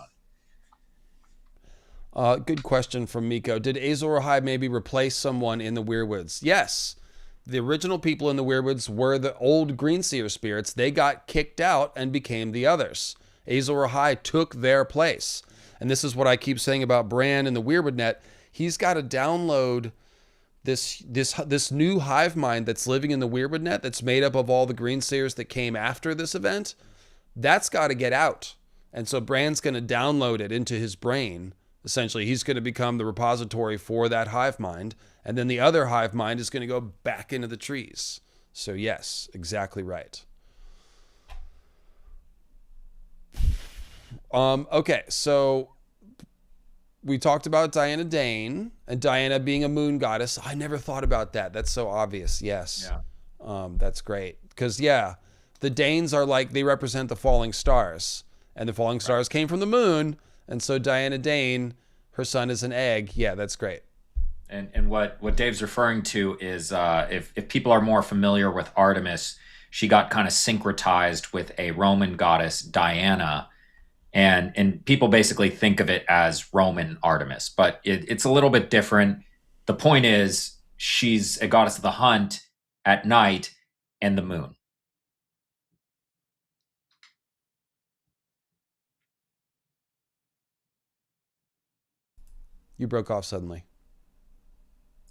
done. Good question from Miko. Did Azor Ahai maybe replace someone in the Weirwoods? Yes. The original people in the Weirwoods were the old Greenseer spirits. They got kicked out and became the others. Azor Ahai took their place. And this is what I keep saying about Bran and the Weirwood net. He's got to download this new hive mind that's living in the Weirwood net, that's made up of all the Greenseers that came after this event. That's got to get out. And so Bran's going to download it into his brain. Essentially, he's going to become the repository for that hive mind. And then the other hive mind is going to go back into the trees. So yes, exactly right. Okay, so we talked about Diana Dayne and Diana being a moon goddess. I never thought about that. That's so obvious. Yes. Yeah. That's great. Because, the Danes are like, they represent the falling stars. And the falling stars came from the moon. And so Diana Dayne, her son is an egg. Yeah, that's great. And what Dave's referring to is if people are more familiar with Artemis, she got kind of syncretized with a Roman goddess, Diana. And people basically think of it as Roman Artemis, but it's a little bit different. The point is, she's a goddess of the hunt at night and the moon. You broke off suddenly.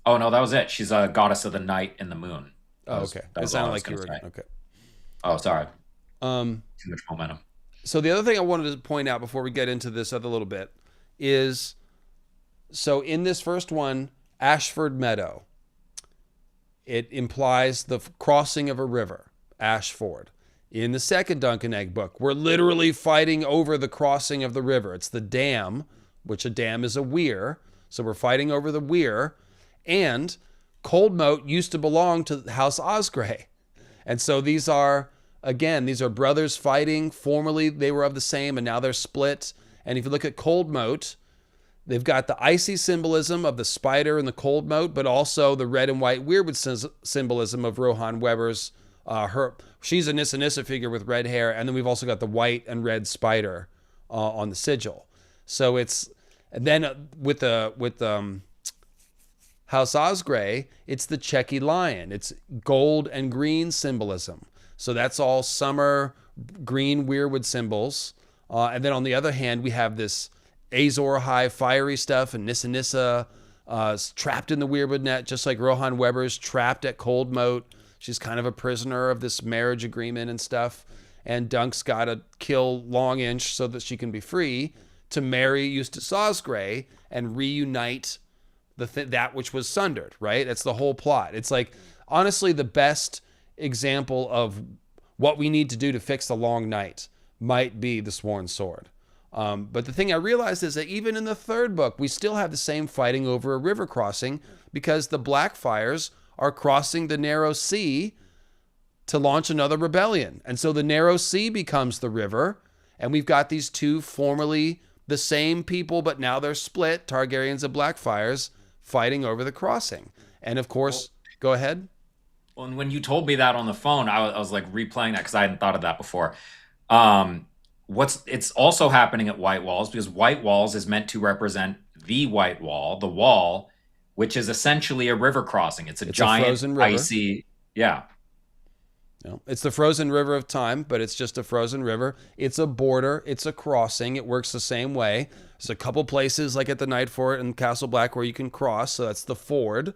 Oh no, that was it. She's a goddess of the night and the moon. Oh, okay. It sounded like you were okay. Oh, sorry. Too much momentum. So the other thing I wanted to point out before we get into this other little bit is, so in this first one, Ashford Meadow, it implies the crossing of a river, Ashford. In the second Dunk and Egg book, we're literally fighting over the crossing of the river. It's the dam, which a dam is a weir. So we're fighting over the weir. And Cold Moat used to belong to House Osgrey. And so these are brothers fighting. Formerly, they were of the same, and now they're split. And if you look at Cold Moat, they've got the icy symbolism of the spider and the cold moat, but also the red and white weirwood symbolism of Rohan Weber's, she's a Nissa Nissa figure with red hair, and then we've also got the white and red spider on the sigil. So it's, and then with House Osgrey, it's the Checky lion. It's gold and green symbolism. So that's all summer green weirwood symbols. And then on the other hand, we have this Azor Ahai fiery stuff, and Nissa Nissa trapped in the weirwood net, just like Rohan Weber's trapped at Cold Moat. She's kind of a prisoner of this marriage agreement and stuff. And Dunk's got to kill Long Inch so that she can be free to marry Eustace Osgrey and reunite that which was sundered, right? That's the whole plot. It's like, honestly, the best example of what we need to do to fix the Long Night might be the Sworn Sword. But the thing I realized is that even in the third book, we still have the same fighting over a river crossing, because the Blackfires are crossing the Narrow Sea to launch another rebellion. And so the Narrow Sea becomes the river, and we've got these two formerly the same people, but now they're split, Targaryens and Blackfires, fighting over the crossing. And of course, go ahead. Well, and when you told me that on the phone, I was like replaying that because I hadn't thought of that before. It's also happening at White Walls, because White Walls is meant to represent the White Wall, the wall, which is essentially a river crossing. It's giant, frozen river. Icy, yeah. No, it's the frozen river of time, but it's just a frozen river. It's a border. It's a crossing. It works the same way. There's a couple places like at the Night Fort and Castle Black where you can cross. So that's the ford.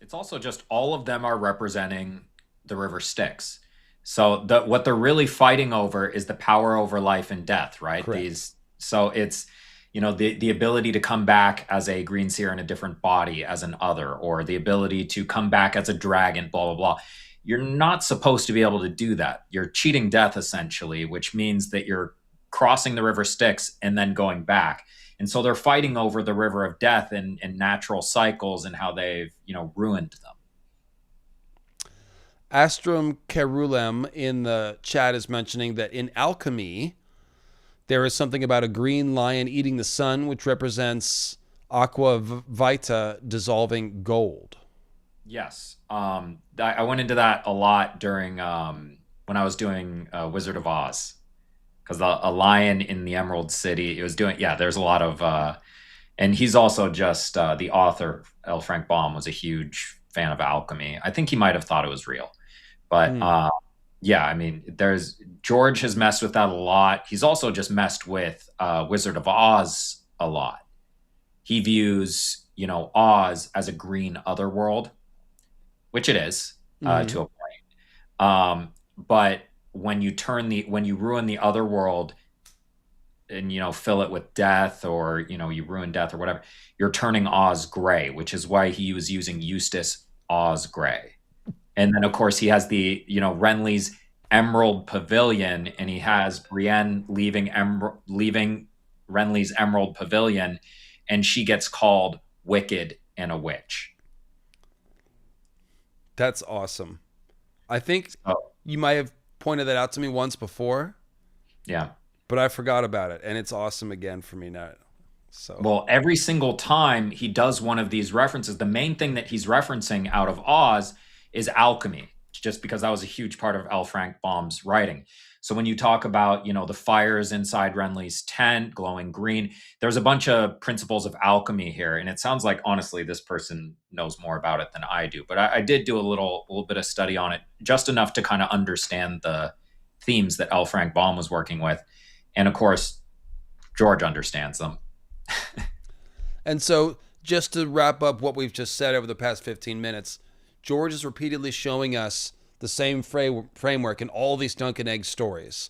It's also just all of them are representing the river Styx. So what they're really fighting over is the power over life and death, right? Correct. So it's, the ability to come back as a green seer in a different body as an other, or the ability to come back as a dragon, blah, blah, blah. You're not supposed to be able to do that. You're cheating death, essentially, which means that you're crossing the river Styx and then going back. And so they're fighting over the river of death and natural cycles and how they've, ruined them. Astrum Kerulem in the chat is mentioning that in alchemy, there is something about a green lion eating the sun, which represents aqua vita dissolving gold. Yes. I went into that a lot during when I was doing Wizard of Oz, because a lion in the Emerald City, it was doing, there's a lot of, and he's also just the author, L. Frank Baum, was a huge fan of alchemy. I think he might have thought it was real. But George has messed with that a lot. He's also just messed with Wizard of Oz a lot. He views, Oz as a green otherworld, which it is to a point. But when you ruin the other world and, fill it with death, or, you ruin death or whatever, you're turning Oz gray, which is why he was using Eustace Oz Gray. And then, of course, he has the, Renly's Emerald Pavilion, and he has Brienne leaving Renly's Emerald Pavilion, and she gets called wicked and a witch. That's awesome. I think you might have pointed that out to me once before. Yeah. But I forgot about it, and it's awesome again for me now. So, well, every single time he does one of these references, the main thing that he's referencing out of Oz is alchemy, just because that was a huge part of L. Frank Baum's writing. So when you talk about, the fires inside Renly's tent glowing green, there's a bunch of principles of alchemy here. And it sounds like, honestly, this person knows more about it than I do. But I did do a little bit of study on it, just enough to kind of understand the themes that L. Frank Baum was working with. And of course, George understands them. And so just to wrap up what we've just said over the past 15 minutes, George is repeatedly showing us the same framework in all these Dunk and Egg stories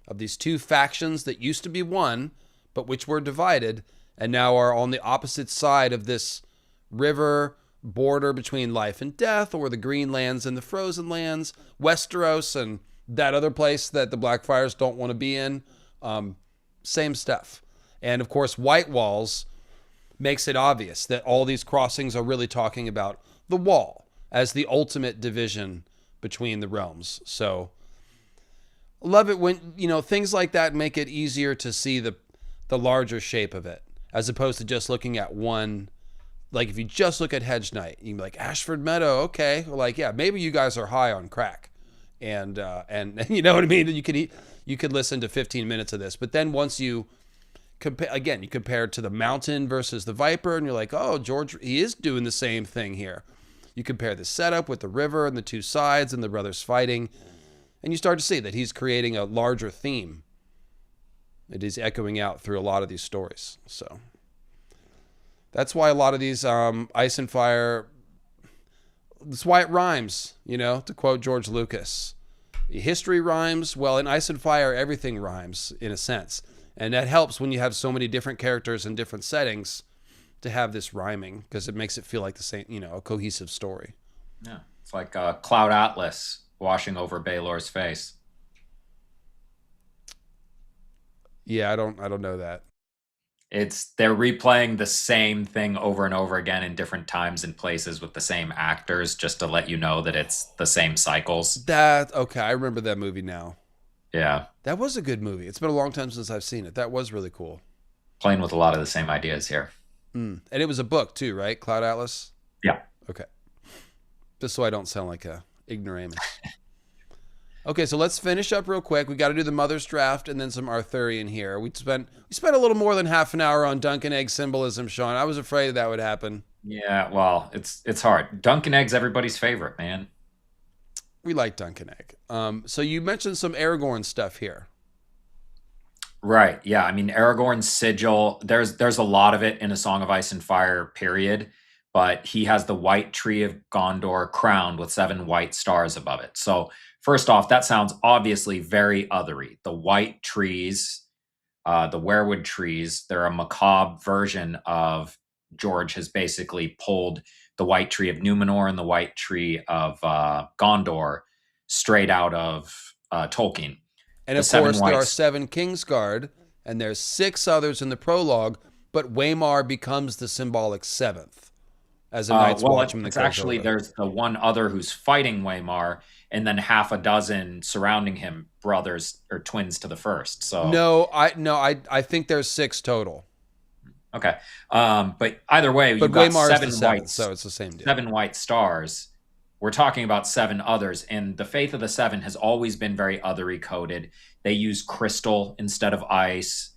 of these two factions that used to be one, but which were divided and now are on the opposite side of this river border between life and death, or the green lands and the frozen lands, Westeros and that other place that the Blackfires don't want to be in. Same stuff. And of course, White Walls makes it obvious that all these crossings are really talking about the wall as the ultimate division between the realms. So love it when, things like that make it easier to see the larger shape of it, as opposed to just looking at one. Like if you just look at Hedge Knight, you can be like, Ashford Meadow, okay. Like, yeah, maybe you guys are high on crack. And you know what I mean? You could listen to 15 minutes of this, but then once you compare, again, you compare it to the Mountain versus the Viper, and you're like, oh, George, he is doing the same thing here. You compare the setup with the river and the two sides and the brothers fighting, and you start to see that he's creating a larger theme. It is echoing out through a lot of these stories. So that's why a lot of these Ice and Fire, that's why it rhymes, to quote George Lucas. History rhymes. Well, in Ice and Fire, everything rhymes in a sense. And that helps when you have so many different characters in different settings to have this rhyming, because it makes it feel like the same, a cohesive story. Yeah, it's like Cloud Atlas washing over Baelor's face. Yeah, I don't know that. They're replaying the same thing over and over again in different times and places with the same actors, just to let you know that it's the same cycles. Okay, I remember that movie now. Yeah. That was a good movie. It's been a long time since I've seen it. That was really cool. Playing with a lot of the same ideas here. And it was a book too, right? Cloud Atlas? Yeah. Okay. Just so I don't sound like a ignoramus. Okay, so let's finish up real quick. We got to do the Mother's Draft and then some Arthurian here. We spent a little more than half an hour on Dunk and Egg symbolism, Sean. I was afraid that would happen. Yeah, well, it's hard. Dunk and Egg's everybody's favorite, man. We like Dunk and Egg. So you mentioned some Aragorn stuff here. Right. Yeah. I mean, Aragorn's sigil, there's a lot of it in A Song of Ice and Fire, period. But he has the white tree of Gondor crowned with 7 white stars above it. So first off, that sounds obviously very othery. The white trees, the weirwood trees, they're a macabre version of George has basically pulled the white tree of Numenor and the white tree of Gondor straight out of Tolkien. And of course, there are 7 Kingsguard, and there's 6 others in the prologue, but Waymar becomes the symbolic 7th as a Night's Watchman. It's actually, there's the one other who's fighting Waymar, and then half a dozen surrounding him, brothers or twins to the first. So No, I think there's 6 total. Okay. But either way, you've got Waymar's 7 white, so it's the same deal. 7 white stars. We're talking about 7 others, and the Faith of the Seven has always been very othery coded. They use crystal instead of ice.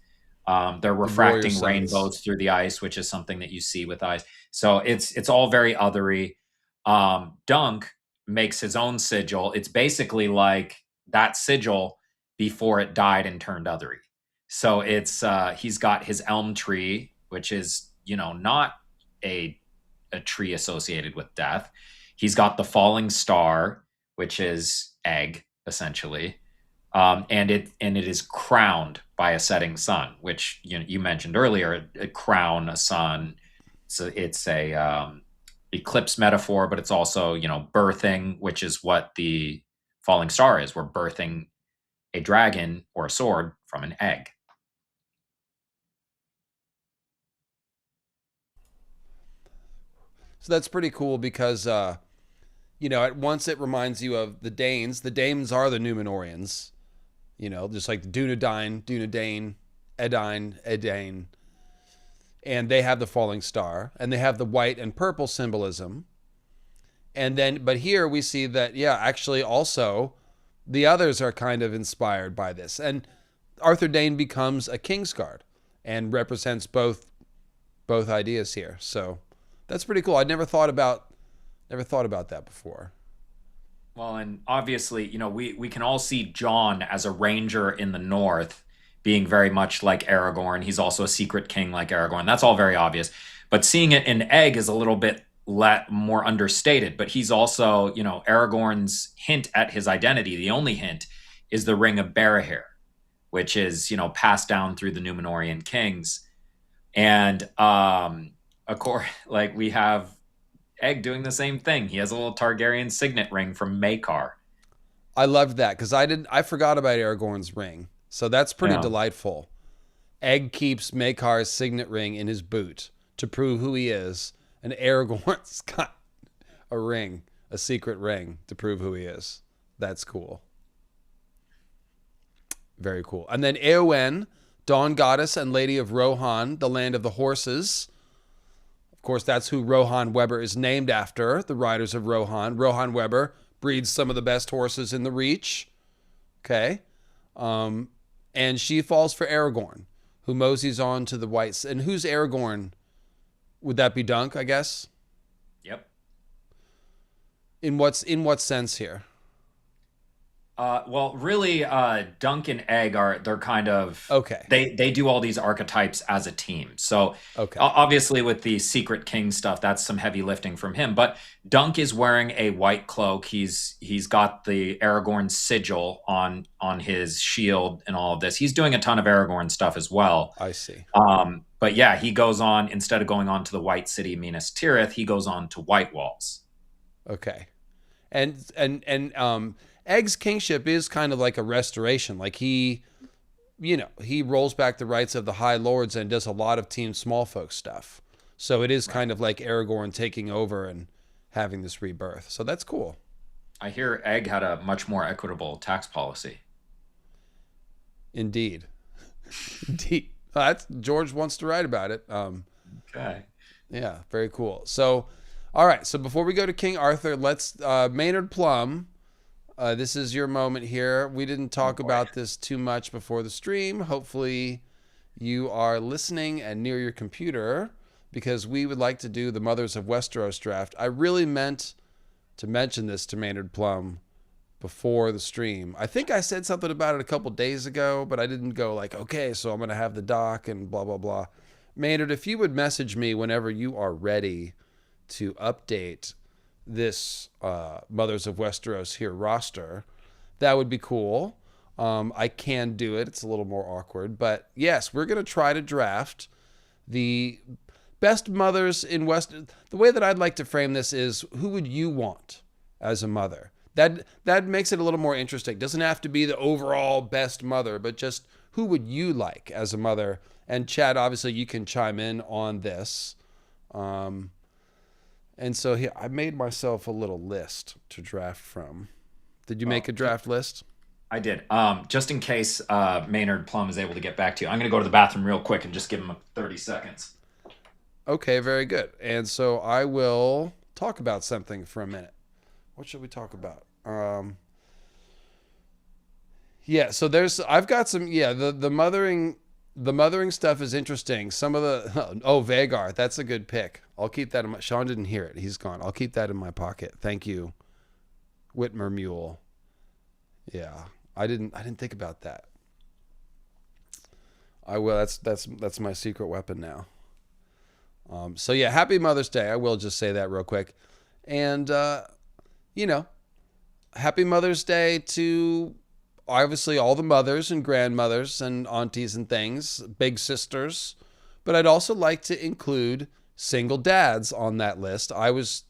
They're refracting rainbows through the ice, which is something that you see with ice. So it's all very othery. Dunk makes his own sigil. It's basically like that sigil before it died and turned othery. So it's he's got his elm tree, which is not a tree associated with death. He's got the falling star, which is egg, essentially, and it is crowned by a setting sun, which you mentioned earlier. A crown, a sun, so it's a eclipse metaphor, but it's also birthing, which is what the falling star is. We're birthing a dragon or a sword from an egg. So that's pretty cool because, at once it reminds you of the Danes. The Danes are the Numenorians, just like Dunedain, Edain, Edain. And they have the falling star, and they have the white and purple symbolism. And then, but here we see that, actually also the others are kind of inspired by this. And Arthur Dayne becomes a Kingsguard and represents both ideas here. So that's pretty cool. I'd never thought about that before. Well, and obviously, we can all see Jon as a ranger in the north being very much like Aragorn. He's also a secret king like Aragorn. That's all very obvious. But seeing it in Egg is a little bit more understated. But he's also, Aragorn's hint at his identity, the only hint, is the Ring of Barahir, which is, passed down through the Númenórean kings. And of course, like, we have Egg doing the same thing. He has a little Targaryen signet ring from Maekar. I loved that because I forgot about Aragorn's ring. So that's pretty delightful. Egg keeps Maekar's signet ring in his boot to prove who he is, and Aragorn's got a ring, a secret ring to prove who he is. That's cool. Very cool. And then Éowyn, Dawn Goddess and Lady of Rohan, the land of the horses. Of course, that's who Rohan Weber is named after, the riders of Rohan. Rohan Weber breeds some of the best horses in the Reach. Okay. And she falls for Aragorn, who moseys on to the Whites. And who's Aragorn? Would that be Dunk, I guess? Yep. In what sense here? Well, really, Dunk and Egg they're kind of, okay. They do all these archetypes as a team. So obviously with the Secret King stuff, that's some heavy lifting from him. But Dunk is wearing a white cloak. He's got the Aragorn sigil on his shield and all of this. He's doing a ton of Aragorn stuff as well. I see. But yeah, he goes on, instead of going on to the White City, Minas Tirith, he goes on to White Walls. Okay. And Egg's kingship is kind of like a restoration. Like he rolls back the rights of the High Lords and does a lot of Team Smallfolk stuff. So it is kind of like Aragorn taking over and having this rebirth. So that's cool. I hear Egg had a much more equitable tax policy. Indeed. Indeed. That's George wants to write about it. Okay. Yeah, very cool. So, all right. So before we go to King Arthur, let's Maynard Plum. This is your moment here. We didn't talk about this too much before the stream. Hopefully you are listening and near your computer because we would like to do the Mothers of Westeros draft. I really meant to mention this to Maynard Plum before the stream. I think I said something about it a couple days ago, but I didn't go like, okay, so I'm going to have the doc and blah, blah, blah. Maynard, if you would message me whenever you are ready to update this Mothers of Westeros here roster, that would be cool. I can do it. It's a little more awkward, but yes, we're going to try to draft the best mothers in West. The way that I'd like to frame this is, who would you want as a mother? That makes it a little more interesting. Doesn't have to be the overall best mother, but just who would you like as a mother? And Chad, obviously you can chime in on this. And so here, I made myself a little list to draft from. Did you make a draft list? I did. Just in case Maynard Plum is able to get back to you, I'm going to go to the bathroom real quick and just give him 30 seconds. Okay, very good. And so I will talk about something for a minute. What should we talk about? So I've got some, the mothering stuff is interesting. Some of the, Vagar, that's a good pick. I'll keep that in my, Sean didn't hear it. He's gone. I'll keep that in my pocket. Thank you, Whitmer Mule. Yeah, I didn't think about that. I will. That's my secret weapon now. So yeah, happy Mother's Day. I will just say that real quick. And, happy Mother's Day to obviously all the mothers and grandmothers and aunties and things, big sisters. But I'd also like to include single dads on that list. I was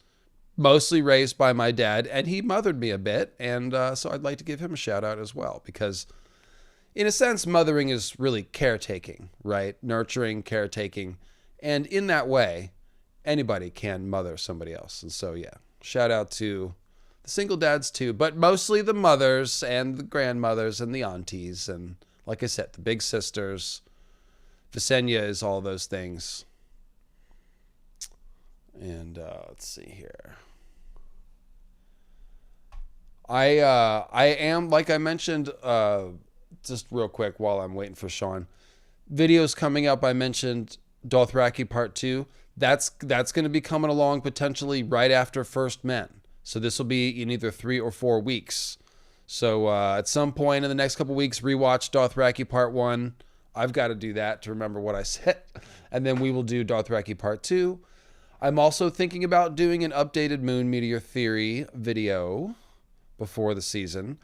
mostly raised by my dad, and he mothered me a bit. And so I'd like to give him a shout out as well, because in a sense, mothering is really caretaking, right? Nurturing, caretaking. And in that way, anybody can mother somebody else. And so, yeah, shout out to the single dads too, but mostly the mothers and the grandmothers and the aunties. And like I said, the big sisters. Visenya is all those things. And let's see here. I am, like I mentioned, just real quick while I'm waiting for Sean. Videos coming up. I mentioned Dothraki Part 2. That's going to be coming along potentially right after First Men. So this will be in either 3 or 4 weeks. So at some point in the next couple weeks, rewatch Dothraki Part 1. I've got to do that to remember what I said. And then we will do Dothraki Part 2. I'm also thinking about doing an updated Moon Meteor Theory video before the season.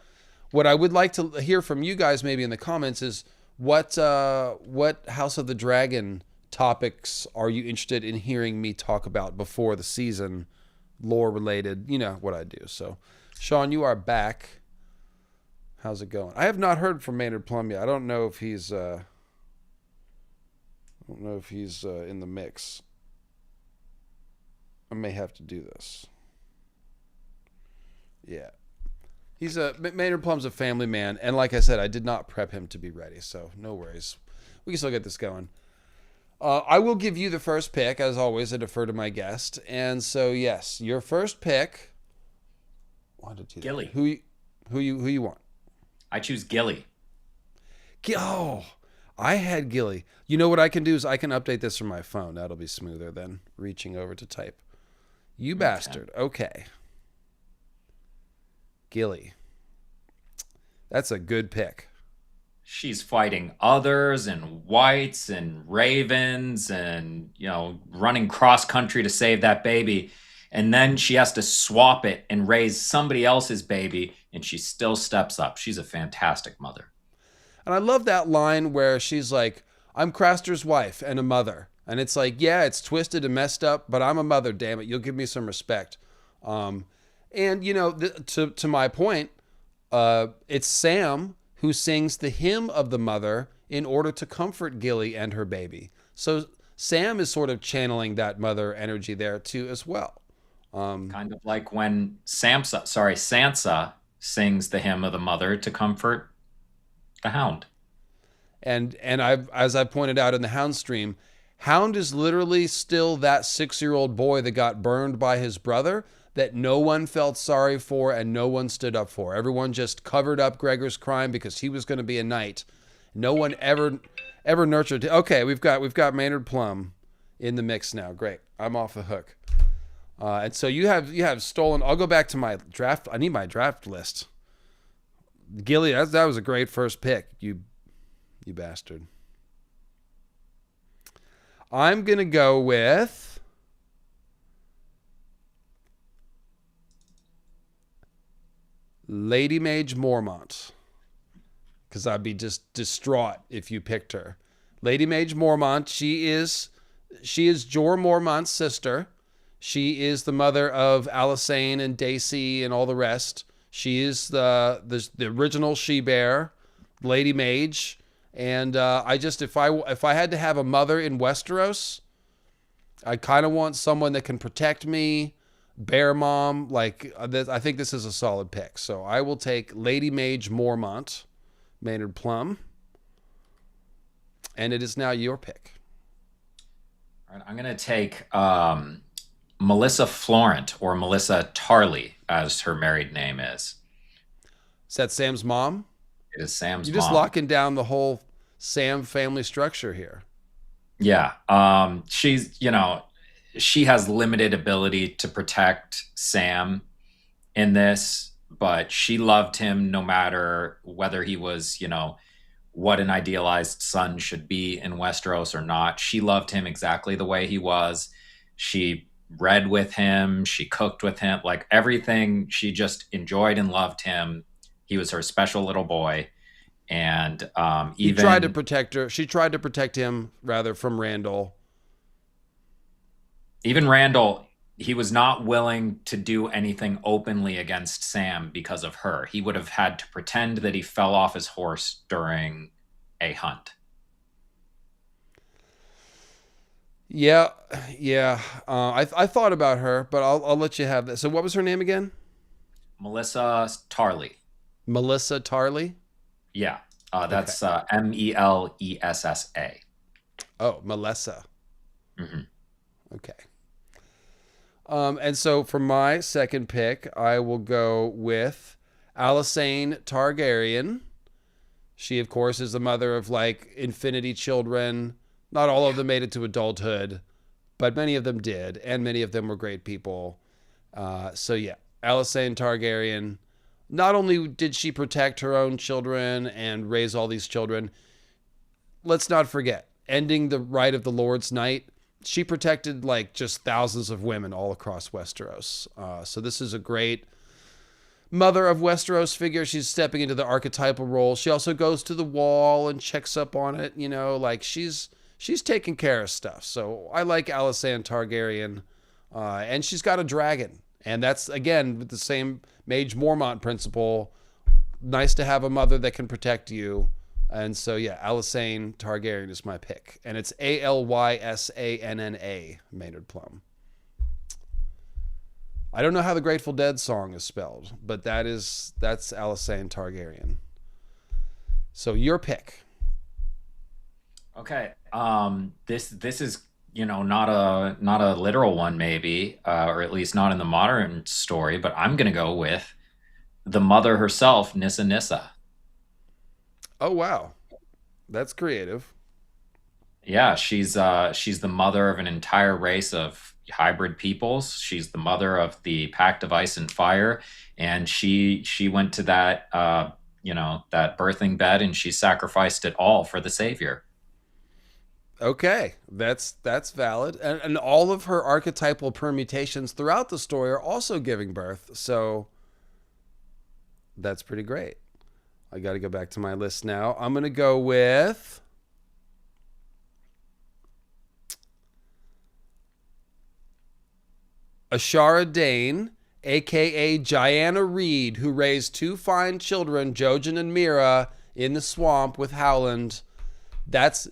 What I would like to hear from you guys maybe in the comments is what House of the Dragon topics are you interested in hearing me talk about before the season, lore related, you know what I do. So, Sean, you are back. How's it going? I have not heard from Maynard Plum yet. I don't know if he's in the mix. I may have to do this. Yeah. Maynard Plum's a family man, and like I said, I did not prep him to be ready, so no worries. We can still get this going. I will give you the first pick, as always. I defer to my guest, and so yes, your first pick. Gilly. Who you want? I choose Gilly. Oh, I had Gilly. You know what I can do is I can update this from my phone. That'll be smoother than reaching over to type. You bastard. Okay. Gilly. That's a good pick. She's fighting others and whites and ravens and, running cross country to save that baby. And then she has to swap it and raise somebody else's baby, and she still steps up. She's a fantastic mother. And I love that line where she's like, I'm Craster's wife and a mother. And it's like, yeah, it's twisted and messed up, but I'm a mother, damn it. You'll give me some respect. And, to my point, it's Sam who sings the hymn of the mother in order to comfort Gilly and her baby. So Sam is sort of channeling that mother energy there too as well. Kind of like when Sansa sings the hymn of the mother to comfort the Hound. And as I pointed out in the Hound stream, Hound is literally still that 6-year-old boy that got burned by his brother that no one felt sorry for and no one stood up for. Everyone just covered up Gregor's crime because he was going to be a knight. No one ever nurtured. Okay, we've got Maynard Plum in the mix now. Great, I'm off the hook. And so you have stolen. I'll go back to my draft. I need my draft list. Gilly, that was a great first pick. You bastard. I'm gonna go with Lady Mage Mormont, because I'd be just distraught if you picked her. Lady Mage Mormont. She is Jorah Mormont's sister. She is the mother of Alysanne and Dacey and all the rest. She is the original she-bear, Lady Mage. And if I had to have a mother in Westeros, I kind of want someone that can protect me, bear mom. I think this is a solid pick. So I will take Lady Mage Mormont, Maynard Plum. And it is now your pick. All right, I'm going to take Melissa Florent, or Melissa Tarley, as her married name is. Is that Sam's mom? It is Sam's mom. You're just locking down the whole Sam family structure here. Yeah. She's, she has limited ability to protect Sam in this, but she loved him no matter whether he was, what an idealized son should be in Westeros or not. She loved him exactly the way he was. She read with him. She cooked with him. Like everything, she just enjoyed and loved him. He was her special little boy. And he tried to protect her. She tried to protect him, rather, from Randall. Even Randall, he was not willing to do anything openly against Sam because of her. He would have had to pretend that he fell off his horse during a hunt. Yeah. I thought about her, but I'll let you have that. So what was her name again? Melissa Tarley. Melissa Tarley? Yeah. That's okay. Melessa. Oh, Melissa. Mm-hmm. Okay. And so for my second pick, I will go with Alysanne Targaryen. She, of course, is the mother of like infinity children. Not all of them made it to adulthood, but many of them did, and many of them were great people. So yeah, Alysanne Targaryen. Not only did she protect her own children and raise all these children, let's not forget, ending the right of the Lord's Night, she protected like just thousands of women all across Westeros. So this is a great mother of Westeros figure. She's stepping into the archetypal role. She also goes to the wall and checks up on it. You know, like she's taking care of stuff. So I like Alysanne Targaryen. And she's got a dragon. And that's, again, with the same Mage Mormont principle. Nice to have a mother that can protect you. And so, yeah, Alysanne Targaryen is my pick. And it's Alyssanna, Maynard Plum. I don't know how the Grateful Dead song is spelled, but that's Alysanne Targaryen. So your pick. Okay. This is, not a literal one maybe, or at least not in the modern story, but I'm gonna go with the mother herself, Nissa Nissa. Oh wow, that's creative. Yeah, she's the mother of an entire race of hybrid peoples. She's the mother of the Pact of Ice and Fire, and she went to that that birthing bed and she sacrificed it all for the Savior. Okay, that's valid, and all of her archetypal permutations throughout the story are also giving birth. So that's pretty great. I got to go back to my list now. I'm gonna go with Ashara Dayne, a.k.a. Diana Reed, who raised two fine children, Jojen and Mira, in the swamp with Howland.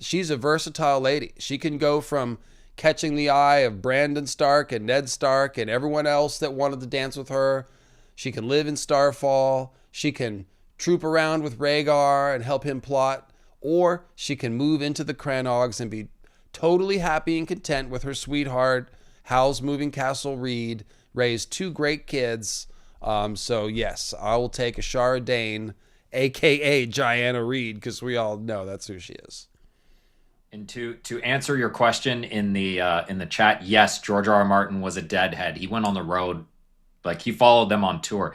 She's a versatile lady. She can go from catching the eye of Brandon Stark and Ned Stark and everyone else that wanted to dance with her. She can live in Starfall. She can troop around with Rhaegar and help him plot. Or she can move into the Crannogs and be totally happy and content with her sweetheart, Howl's Moving Castle Reed, raised two great kids. So yes, I will take Ashara Dayne, a.k.a. Diana Reed, because we all know that's who she is. And to answer your question in the chat, yes, George R. R. Martin was a deadhead. He went on the road, like he followed them on tour.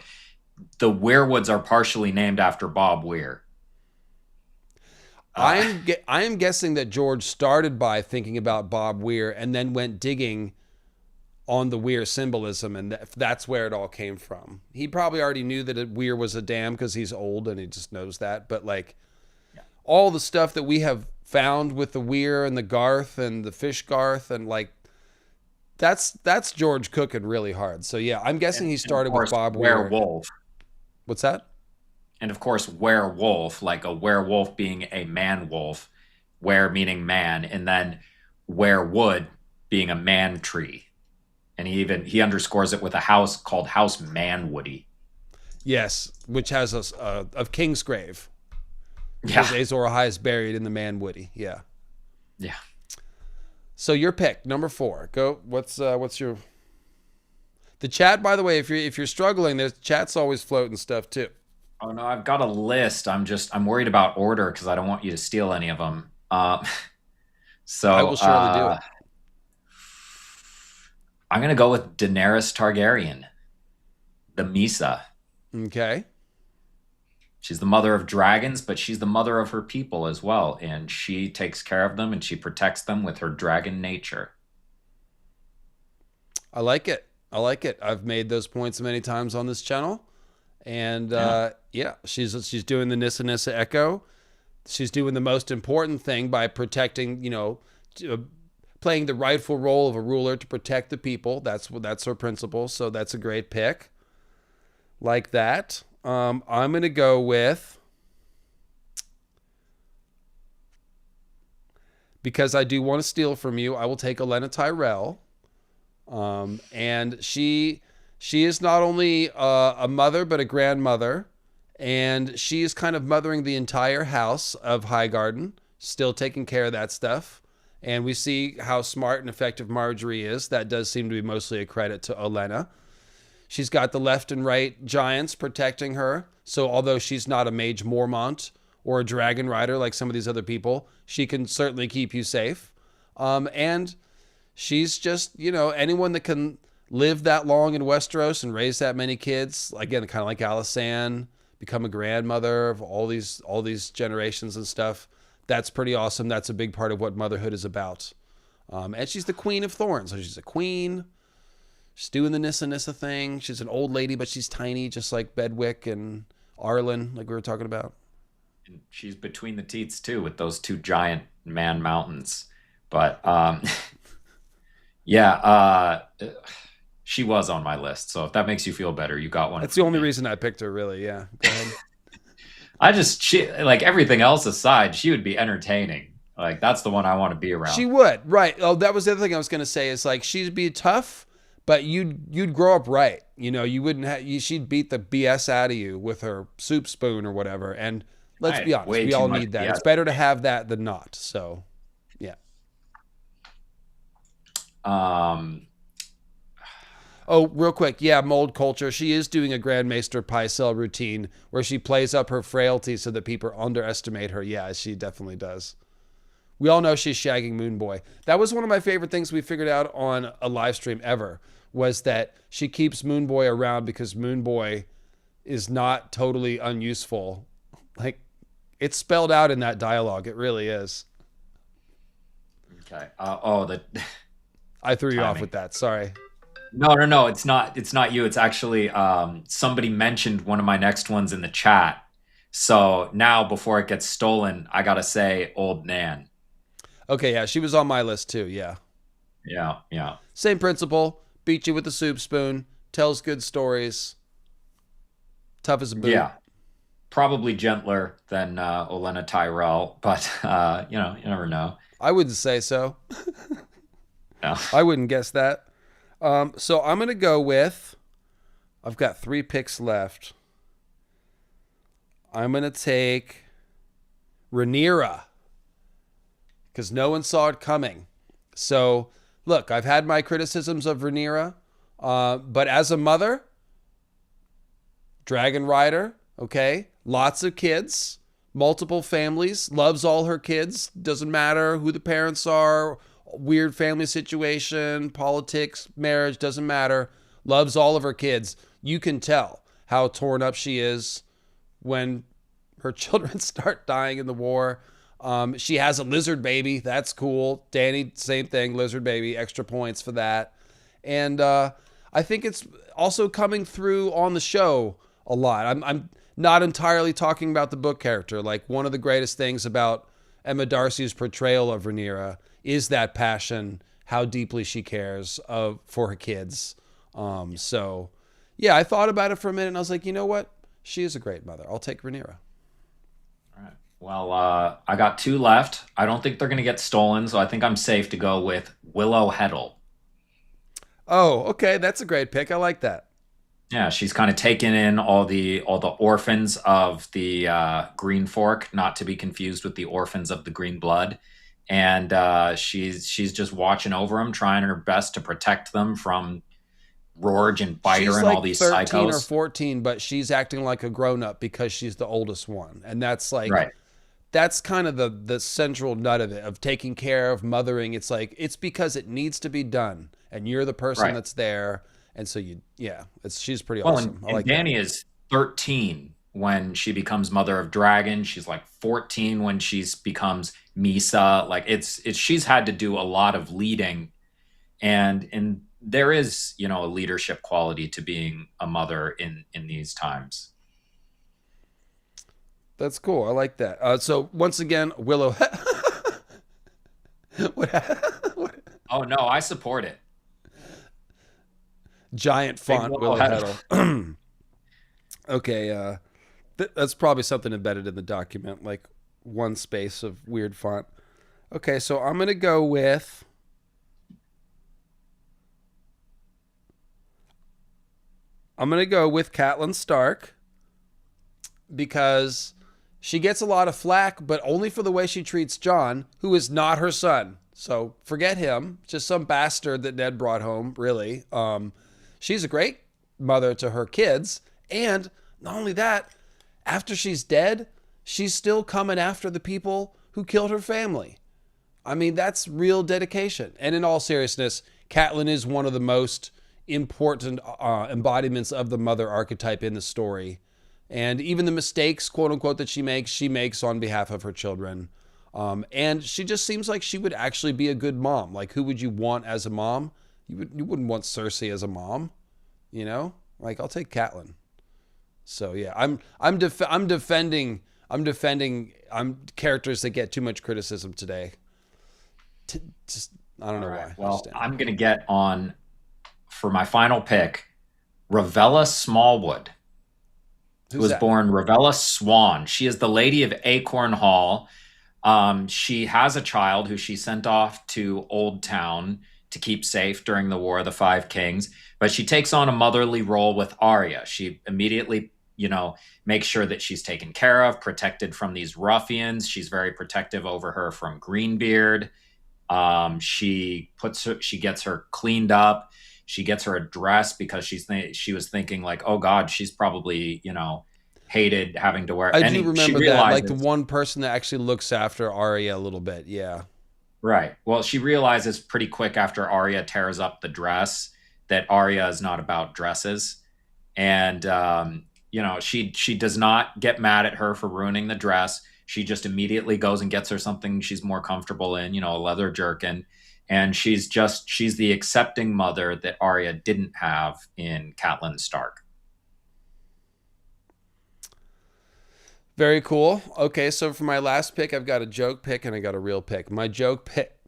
The Weirwoods are partially named after Bob Weir. I am guessing that George started by thinking about Bob Weir and then went digging on the Weir symbolism, and that's where it all came from. He probably already knew that Weir was a dam because he's old and he just knows that. But like all the stuff that we have found with the Weir and the Garth and the Fish Garth, and like that's George cooking really hard. So yeah, I'm guessing he started with Bob Weir. Werewolf. What's that? And of course, werewolf, like a werewolf being a man wolf, were meaning man, and then werewood being a man tree. And he underscores it with a house called House Manwoody. Yes, which has of Kingsgrave. Yeah. Azor Ahai is buried in the Manwoody. Yeah. Yeah. So your pick, number 4. Go. What's your? The chat, by the way, if you're struggling, there's chat's always floating stuff too. Oh no, I've got a list. I'm worried about order because I don't want you to steal any of them. So I will surely do it. I'm going to go with Daenerys Targaryen, the Misa. Okay. She's the mother of dragons, but she's the mother of her people as well. And she takes care of them and she protects them with her dragon nature. I like it. I've made those points many times on this channel. And she's doing the Nissa Nissa Echo. She's doing the most important thing by protecting, playing the rightful role of a ruler to protect the people. That's her principle. So that's a great pick. Like that. I'm going to go with, because I do want to steal from you, I will take Olenna Tyrell. And she is not only a mother, but a grandmother. And she is kind of mothering the entire house of Highgarden, still taking care of that stuff. And we see how smart and effective Marjorie is. That does seem to be mostly a credit to Olenna. She's got the left and right giants protecting her. So although she's not a mage Mormont or a dragon rider like some of these other people, she can certainly keep you safe. And she's just, anyone that can live that long in Westeros and raise that many kids, again, kind of like Alysanne, become a grandmother of all these generations and stuff. That's pretty awesome. That's a big part of what motherhood is about. And she's the Queen of Thorns. So she's a queen. She's doing the Nissa thing. She's an old lady, but she's tiny, just like Bedwick and Arlan, like we were talking about. And she's between the teats too, with those two giant man mountains. But she was on my list. So if that makes you feel better, you got one. That's the only reason I picked her, really. Yeah. Go ahead. She, like, everything else aside, she would be entertaining. Like, that's the one I want to be around. She would, right? Oh, that was the other thing I was going to say. Is like she'd be tough, but you'd grow up right. You wouldn't she'd beat the BS out of you with her soup spoon or whatever. And let's be honest, we all need that. BS. It's better to have that than not. So, yeah. Oh, real quick. Yeah, mold culture. She is doing a Grand Maester Pycelle routine where she plays up her frailty so that people underestimate her. Yeah, she definitely does. We all know she's shagging Moonboy. That was one of my favorite things we figured out on a live stream ever, was that she keeps Moonboy around because Moonboy is not totally unuseful. Like, it's spelled out in that dialogue. It really is. Okay. I threw you off with that. Sorry. No. It's not you. It's actually somebody mentioned one of my next ones in the chat. So now, before it gets stolen, I gotta say Old Nan. Okay, yeah, she was on my list too. Yeah. Yeah. Same principle. Beat you with the soup spoon. Tells good stories. Tough as a boot. Yeah. Probably gentler than Olenna Tyrell, but you never know. I wouldn't say so. No. I wouldn't guess that. So I'm gonna go with. I've got 3 picks left. I'm gonna take Rhaenyra, because no one saw it coming. So, look, I've had my criticisms of Rhaenyra, but as a mother, dragon rider, okay, lots of kids, multiple families, loves all her kids, doesn't matter who the parents are, weird family situation, politics, marriage, doesn't matter, loves all of her kids. You can tell how torn up she is when her children start dying in the war. She has a lizard baby. That's cool. Dany, same thing. Lizard baby. Extra points for that. And I think it's also coming through on the show a lot. I'm not entirely talking about the book character. Like, one of the greatest things about Emma Darcy's portrayal of Rhaenyra is that passion, how deeply she cares for her kids. So, yeah, I thought about it for a minute and I was like, you know what? She is a great mother. I'll take Rhaenyra. Well, I got 2 left. I don't think they're going to get stolen, so I think I'm safe to go with Willow Heddle. Oh, okay. That's a great pick. I like that. Yeah, she's kind of taken in all the orphans of the Green Fork, not to be confused with the orphans of the Green Blood. And she's just watching over them, trying her best to protect them from Rorge and Biter and all these psychos. She's like 13 or 14, but she's acting like a grown-up because she's the oldest one. And that's like... Right. That's kind of the central nut of it, of taking care of, mothering. It's like, it's because it needs to be done, and you're the person that's there, and so she's pretty awesome. And Dany is 13 when she becomes Mother of Dragon. She's like 14 when she becomes Misa. Like, she's had to do a lot of leading, and there is, a leadership quality to being a mother in these times. That's cool. I like that. So once again, Willow. What? Oh no, I support it. Giant font Willow Heddle. Okay, that's probably something embedded in the document, like one space of weird font. Okay, so I'm gonna go with. Catelyn Stark, because she gets a lot of flack, but only for the way she treats Jon, who is not her son. So forget him. Just some bastard that Ned brought home, really. She's a great mother to her kids. And not only that, after she's dead, she's still coming after the people who killed her family. I mean, that's real dedication. And in all seriousness, Catelyn is one of the most important embodiments of the mother archetype in the story. And even the mistakes, quote unquote, that she makes on behalf of her children. And she just seems like she would actually be a good mom. Like, who would you want as a mom? You wouldn't want Cersei as a mom, you know? Like, I'll take Catelyn. So yeah, I'm defending characters that get too much criticism today. Just I don't know why. Well, I'm gonna get on for my final pick, Ravella Smallwood, who was born Ravella Swan. She is the Lady of Acorn Hall. She has a child who she sent off to Old Town to keep safe during the War of the Five Kings, but she takes on a motherly role with Arya. She immediately, makes sure that she's taken care of, protected from these ruffians. She's very protective over her from Greenbeard. She gets her cleaned up. She gets her a dress because she was thinking like, oh God, she's probably, hated having to wear. I do remember that, like the one person that actually looks after Arya a little bit. Yeah. Right. Well, she realizes pretty quick after Arya tears up the dress that Arya is not about dresses. And, she does not get mad at her for ruining the dress. She just immediately goes and gets her something she's more comfortable in, a leather jerkin. And she's the accepting mother that Arya didn't have in Catelyn Stark. Very cool. Okay, so for my last pick, I've got a joke pick and I got a real pick. My joke pick,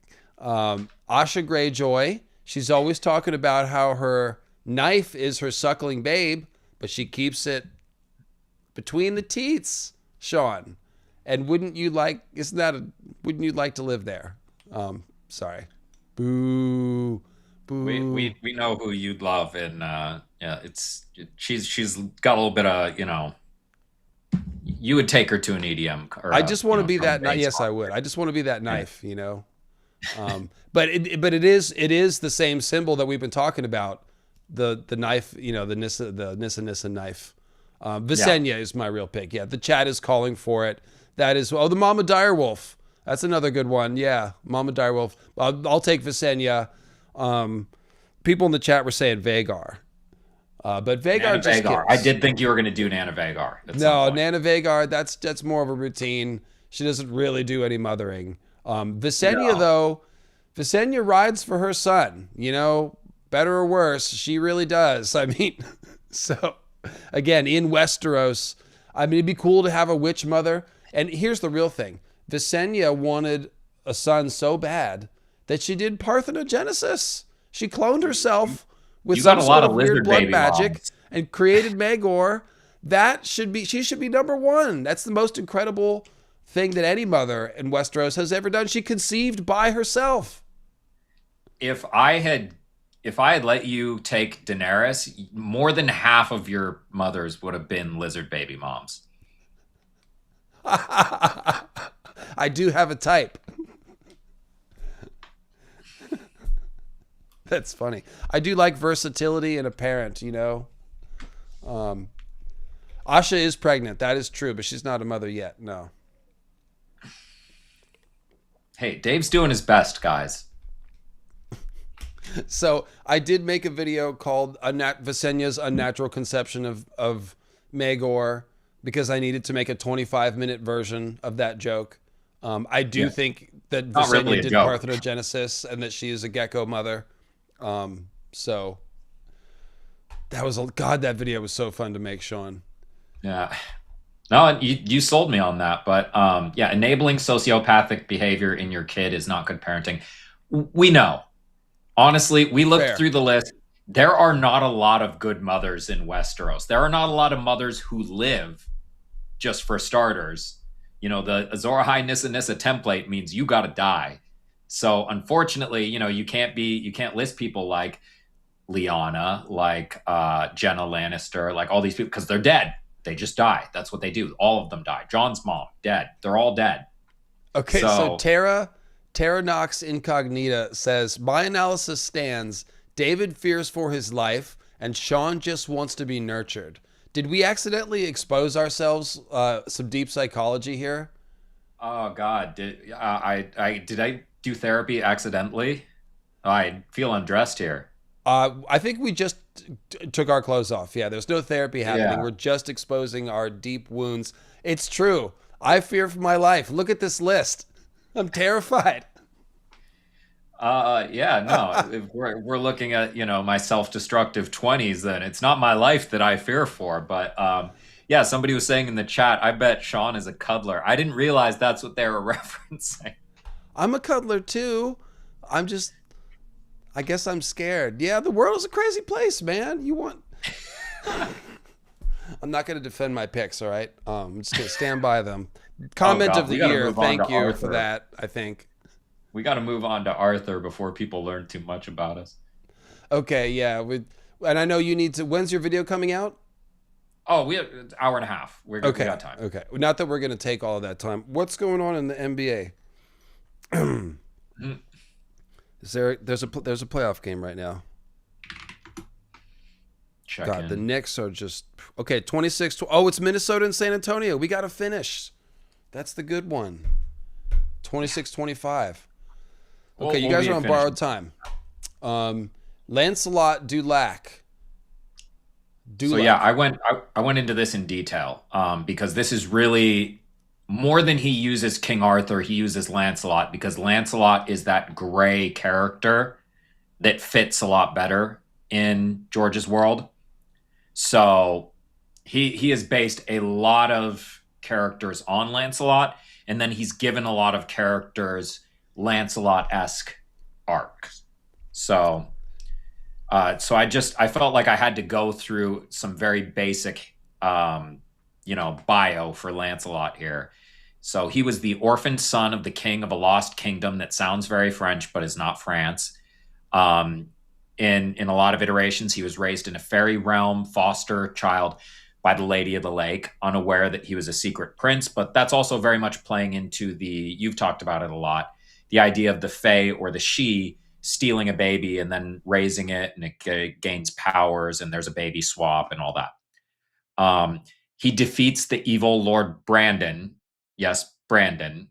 Asha Greyjoy. She's always talking about how her knife is her suckling babe, but she keeps it between the teats, Sean. And wouldn't you like to live there? Sorry. Boo. Boo. We know who you'd love, and she's got a little bit of, you would take her to an EDM. I just want to be that knife. Yes, I would. I just want to be that knife, But it is the same symbol that we've been talking about. The knife, the Nissa knife. Visenya is my real pick. Yeah, the chat is calling for it. That is the Mama Direwolf. That's another good one. Yeah, Mama Direwolf. I'll take Visenya. People in the chat were saying Vhagar. But Vhagar just kills. I did think you were going to do Nana Vhagar. No, Nana Vhagar, that's more of a routine. She doesn't really do any mothering. Visenya, though, Visenya rides for her son. Better or worse, she really does. I mean, so, again, in Westeros, it'd be cool to have a witch mother. And here's the real thing. Visenya wanted a son so bad that she did parthenogenesis. She cloned herself with some sort of weird blood magic and created Maegor. She should be number one. That's the most incredible thing that any mother in Westeros has ever done. She conceived by herself. If I had let you take Daenerys, more than half of your mothers would have been lizard baby moms. I do have a type. That's funny. I do like versatility in a parent, Asha is pregnant. That is true, but she's not a mother yet. No. Hey, Dave's doing his best, guys. So I did make a video called Visenya's Unnatural Conception of Maegor because I needed to make a 25-minute version of that joke. I do think that Visenya did parthenogenesis and that she is a gecko mother. So that video was so fun to make, Sean. Yeah. No, you sold me on that. But enabling sociopathic behavior in your kid is not good parenting. We know. Honestly, we looked through the list. There are not a lot of good mothers in Westeros. There are not a lot of mothers who live, just for starters. The Azor Ahai Nissa template means you got to die. So unfortunately, you can't list people like Lyanna, like Jenna Lannister, like all these people, because they're dead. They just die. That's what they do. All of them die. Jon's mom, dead. They're all dead. Okay, so Terra Nox Incognita says, my analysis stands. David fears for his life and Sean just wants to be nurtured. Did we accidentally expose ourselves some deep psychology here? Oh God, did I do therapy accidentally? I feel undressed here. I think we just took our clothes off. Yeah, there's no therapy happening. Yeah. We're just exposing our deep wounds. It's true. I fear for my life. Look at this list. I'm terrified. Yeah, no. If we're looking at, my self-destructive 20s, then it's not my life that I fear for. But yeah, somebody was saying in the chat, I bet Sean is a cuddler. I didn't realize that's what they were referencing. I'm a cuddler too. I'm just, I guess I'm scared. Yeah, the world is a crazy place, man. I'm not going to defend my picks, all right? I'm just going to stand by them. Comment God, of the we gotta year. move on Thank to you for Arthur. that, I think. We got to move on to Arthur before people learn too much about us. Okay, yeah. And I know you need to, when's your video coming out? Oh, we have an hour and a half. We're good. Okay. We got time. Okay. Not that we're going to take all of that time. What's going on in the NBA? There's a playoff game right now. Check God, in. the Knicks are just okay. 26. Oh, it's Minnesota and San Antonio. We got to finish. That's the good one. 26-25. Okay, you guys are on borrowed time. Lancelot Dulac. So yeah, I went into this in detail because this is really more than he uses King Arthur, he uses Lancelot because Lancelot is that gray character that fits a lot better in George's world. So he has based a lot of characters on Lancelot, and then he's given a lot of characters Lancelot-esque arcs. So I felt like I had to go through some very basic bio for Lancelot here. So he was the orphaned son of the king of a lost kingdom that sounds very French but is not France. In a lot of iterations, he was raised in a fairy realm, foster child by the Lady of the Lake, unaware that he was a secret prince. But that's also very much playing into you've talked about it a lot, the idea of the Fae or the She stealing a baby and then raising it, and it gains powers, and there's a baby swap and all that. He defeats the evil Lord Brandon, yes, Brandon,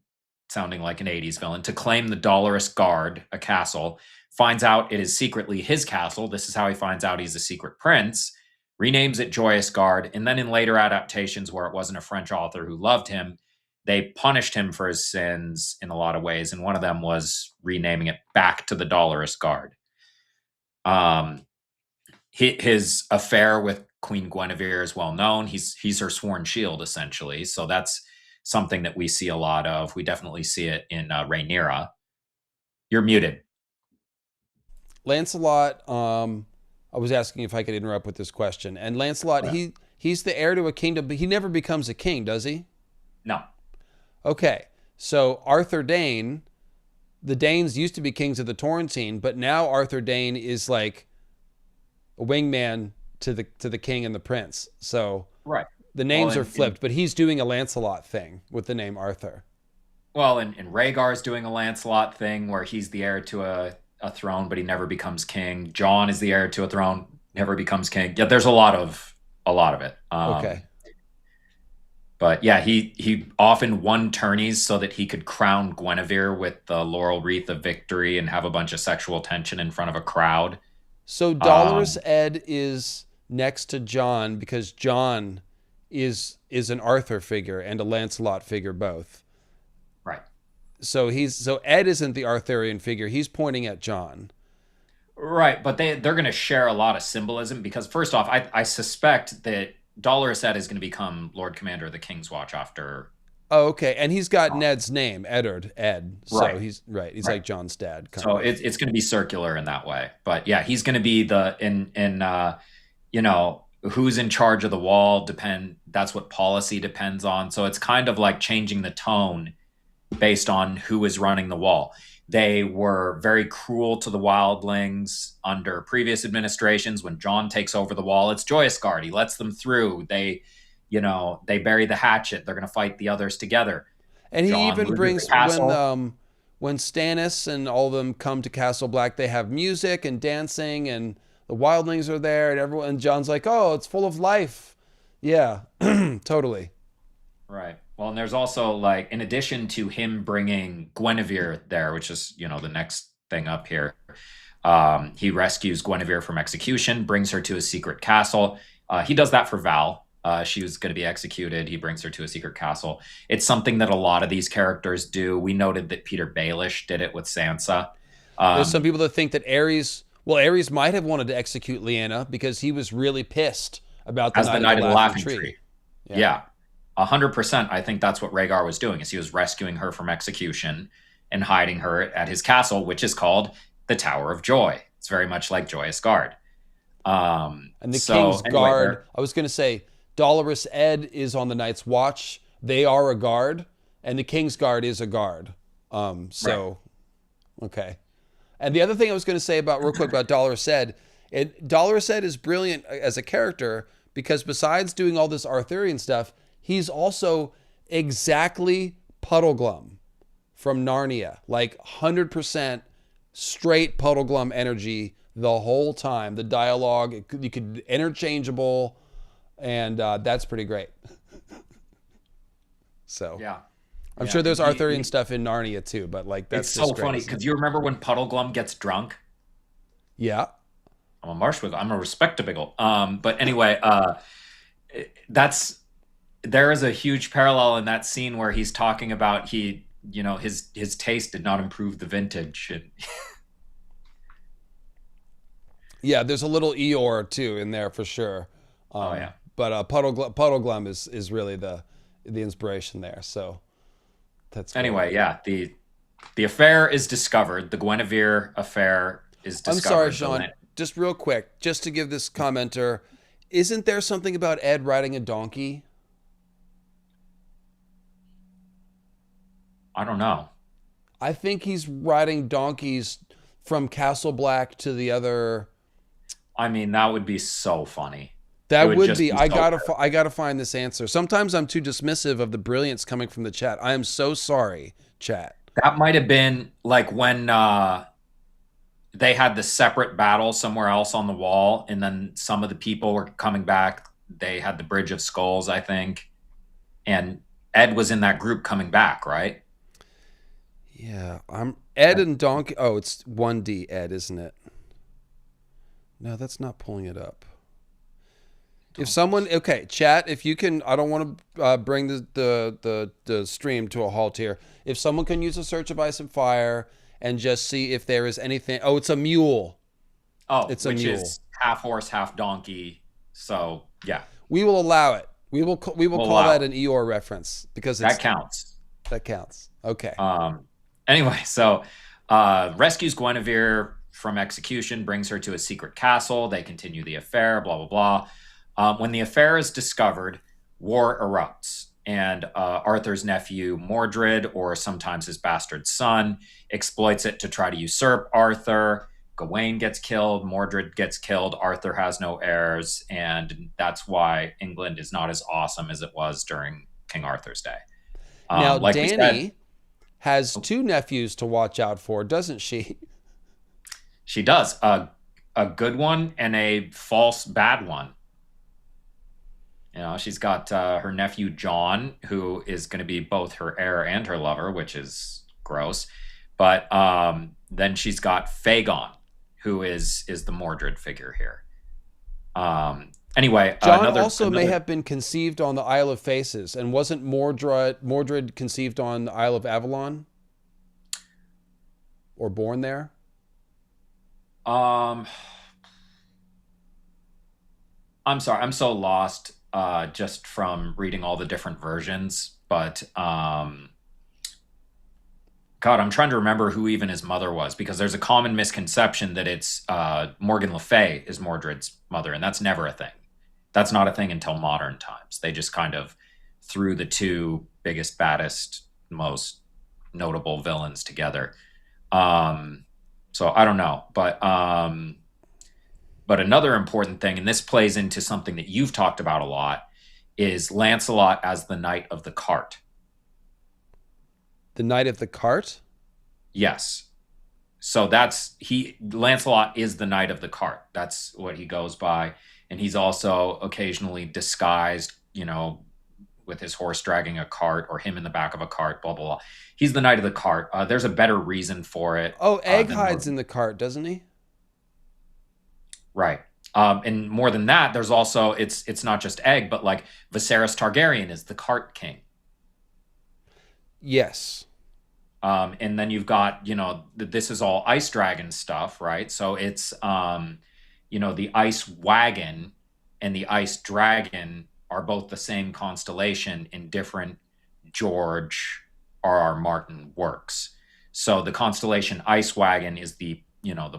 sounding like an 80s villain, to claim the Dolorous Guard, a castle, finds out it is secretly his castle. This is how he finds out he's a secret prince, renames it Joyous Guard, and then in later adaptations where it wasn't a French author who loved him, they punished him for his sins in a lot of ways, and one of them was renaming it back to the Dolorous Guard. His affair with Queen Guinevere is well known. He's her sworn shield, essentially. So that's something that we see a lot of. We definitely see it in Rhaenyra. You're muted. Lancelot, I was asking if I could interrupt with this question. And Lancelot, he's the heir to a kingdom, but he never becomes a king, does he? No. Okay. So Arthur Dayne, the Danes used to be kings of the Torrentine, but now Arthur Dayne is like a wingman to the king and the prince. So right. The names are flipped, but he's doing a Lancelot thing with the name Arthur. Well, and Rhaegar's doing a Lancelot thing where he's the heir to a throne, but he never becomes king. Jon is the heir to a throne, never becomes king. Yeah, there's a lot of it. Okay. But yeah, he often won tourneys so that he could crown Guinevere with the laurel wreath of victory and have a bunch of sexual tension in front of a crowd. So Dolorous Ed is next to Jon because Jon is an Arthur figure and a Lancelot figure both. Right. So Ed isn't the Arthurian figure. He's pointing at Jon. Right, but they're going to share a lot of symbolism because first off, I suspect that Dolorous Ed is going to become Lord Commander of the King's Watch after. Oh, okay. And he's got Ned's name, Ed. So right. He's right. He's like Jon's dad. So it's going to be circular in that way. But yeah, he's going to be who's in charge of the wall that's what policy depends on. So it's kind of like changing the tone based on who is running the wall. They were very cruel to the wildlings under previous administrations. When Jon takes over the wall, it's Joyous Guard. He lets them through. They bury the hatchet. They're going to fight the others together. And he even brings when Stannis and all of them come to Castle Black, they have music and dancing and the wildlings are there, and everyone. And John's like, "Oh, it's full of life." Yeah, totally. Right. Well, and there's also like, in addition to him bringing Guinevere there, which is, the next thing up here, he rescues Guinevere from execution, brings her to a secret castle. He does that for Val. She was going to be executed. He brings her to a secret castle. It's something that a lot of these characters do. We noted that Peter Baelish did it with Sansa. There's some people that think that Ares might have wanted to execute Lyanna because he was really pissed about the Night of the Laughing Tree. Tree. Yeah. 100%. I think that's what Rhaegar was doing, is he was rescuing her from execution and hiding her at his castle, which is called the Tower of Joy. It's very much like Joyous Guard. And the King's Guard, I was going to say, Dolorous Ed is on the Night's Watch. They are a guard, and the King's Guard is a guard. Okay. And the other thing I was going to say real quick about Dolorous Ed, Dolorous Ed is brilliant as a character because besides doing all this Arthurian stuff, he's also exactly Puddleglum from Narnia, like 100% straight Puddleglum energy the whole time. The dialogue, you could interchangeable, and that's pretty great. So yeah, I'm sure there's Arthurian stuff in Narnia too, but like that's it's so funny because you remember when Puddleglum gets drunk? Yeah, I'm a Marshwiggle. I'm a respectable. But anyway, there is a huge parallel in that scene where he's talking about his taste did not improve the vintage. Yeah, there's a little Eeyore too in there for sure. But Puddleglum is really the inspiration there. So that's anyway. cool. Yeah, the affair is discovered. The Guinevere affair is discovered. I'm sorry, Sean. Just real quick, just to give this commenter, isn't there something about Ed riding a donkey? I don't know. I think he's riding donkeys from Castle Black to the other. I mean, that would be so funny. That would be. I gotta find this answer. Sometimes I'm too dismissive of the brilliance coming from the chat. I am so sorry, chat. That might have been like when they had the separate battle somewhere else on the wall, and then some of the people were coming back. They had the Bridge of Skulls, I think, and Ed was in that group coming back, right? Yeah, I'm Ed and Donkey. Oh, it's 1D Ed, isn't it? No, that's not pulling it up. If someone, chat, if you can, I don't want to bring the stream to a halt here. If someone can use a search of Ice and Fire and just see if there is anything. Oh, it's a mule. Oh, it's a mule. Is half horse, half donkey. So yeah, we will allow it. We will call that an Eeyore reference because that counts. That counts. Okay. Anyway, so rescues Guinevere from execution, brings her to a secret castle. They continue the affair. Blah blah blah. When the affair is discovered, war erupts, and Arthur's nephew Mordred, or sometimes his bastard son, exploits it to try to usurp Arthur. Gawain gets killed, Mordred gets killed, Arthur has no heirs, and that's why England is not as awesome as it was during King Arthur's day. Now, like Dany has two nephews to watch out for, doesn't she? She does. A good one and a false bad one. She's got her nephew John, who is going to be both her heir and her lover, which is gross. But then she's got Fagon, who is the Mordred figure here. Anyway, John also may have been conceived on the Isle of Faces, and wasn't Mordred conceived on the Isle of Avalon, or born there? I'm sorry, I'm so lost just from reading all the different versions, but God, I'm trying to remember who even his mother was, because there's a common misconception that it's Morgan Le Fay is Mordred's mother, and that's never a thing. That's not a thing until modern times. They just kind of threw the two biggest, baddest, most notable villains together. So I don't know, but another important thing, and this plays into something that you've talked about a lot, is Lancelot as the Knight of the Cart. The Knight of the Cart? Yes. So Lancelot is the knight of the cart. That's what he goes by. And he's also occasionally disguised, with his horse dragging a cart or him in the back of a cart, blah, blah, blah. He's the knight of the cart. There's a better reason for it. Oh, Egg hides in the cart, doesn't he? Right. And more than that, there's also, it's not just Egg, but like Viserys Targaryen is the cart king. Yes. And then you've got, this is all ice dragon stuff, right? So it's, the ice wagon and the ice dragon are both the same constellation in different George R.R. Martin works. So the constellation Ice Wagon is the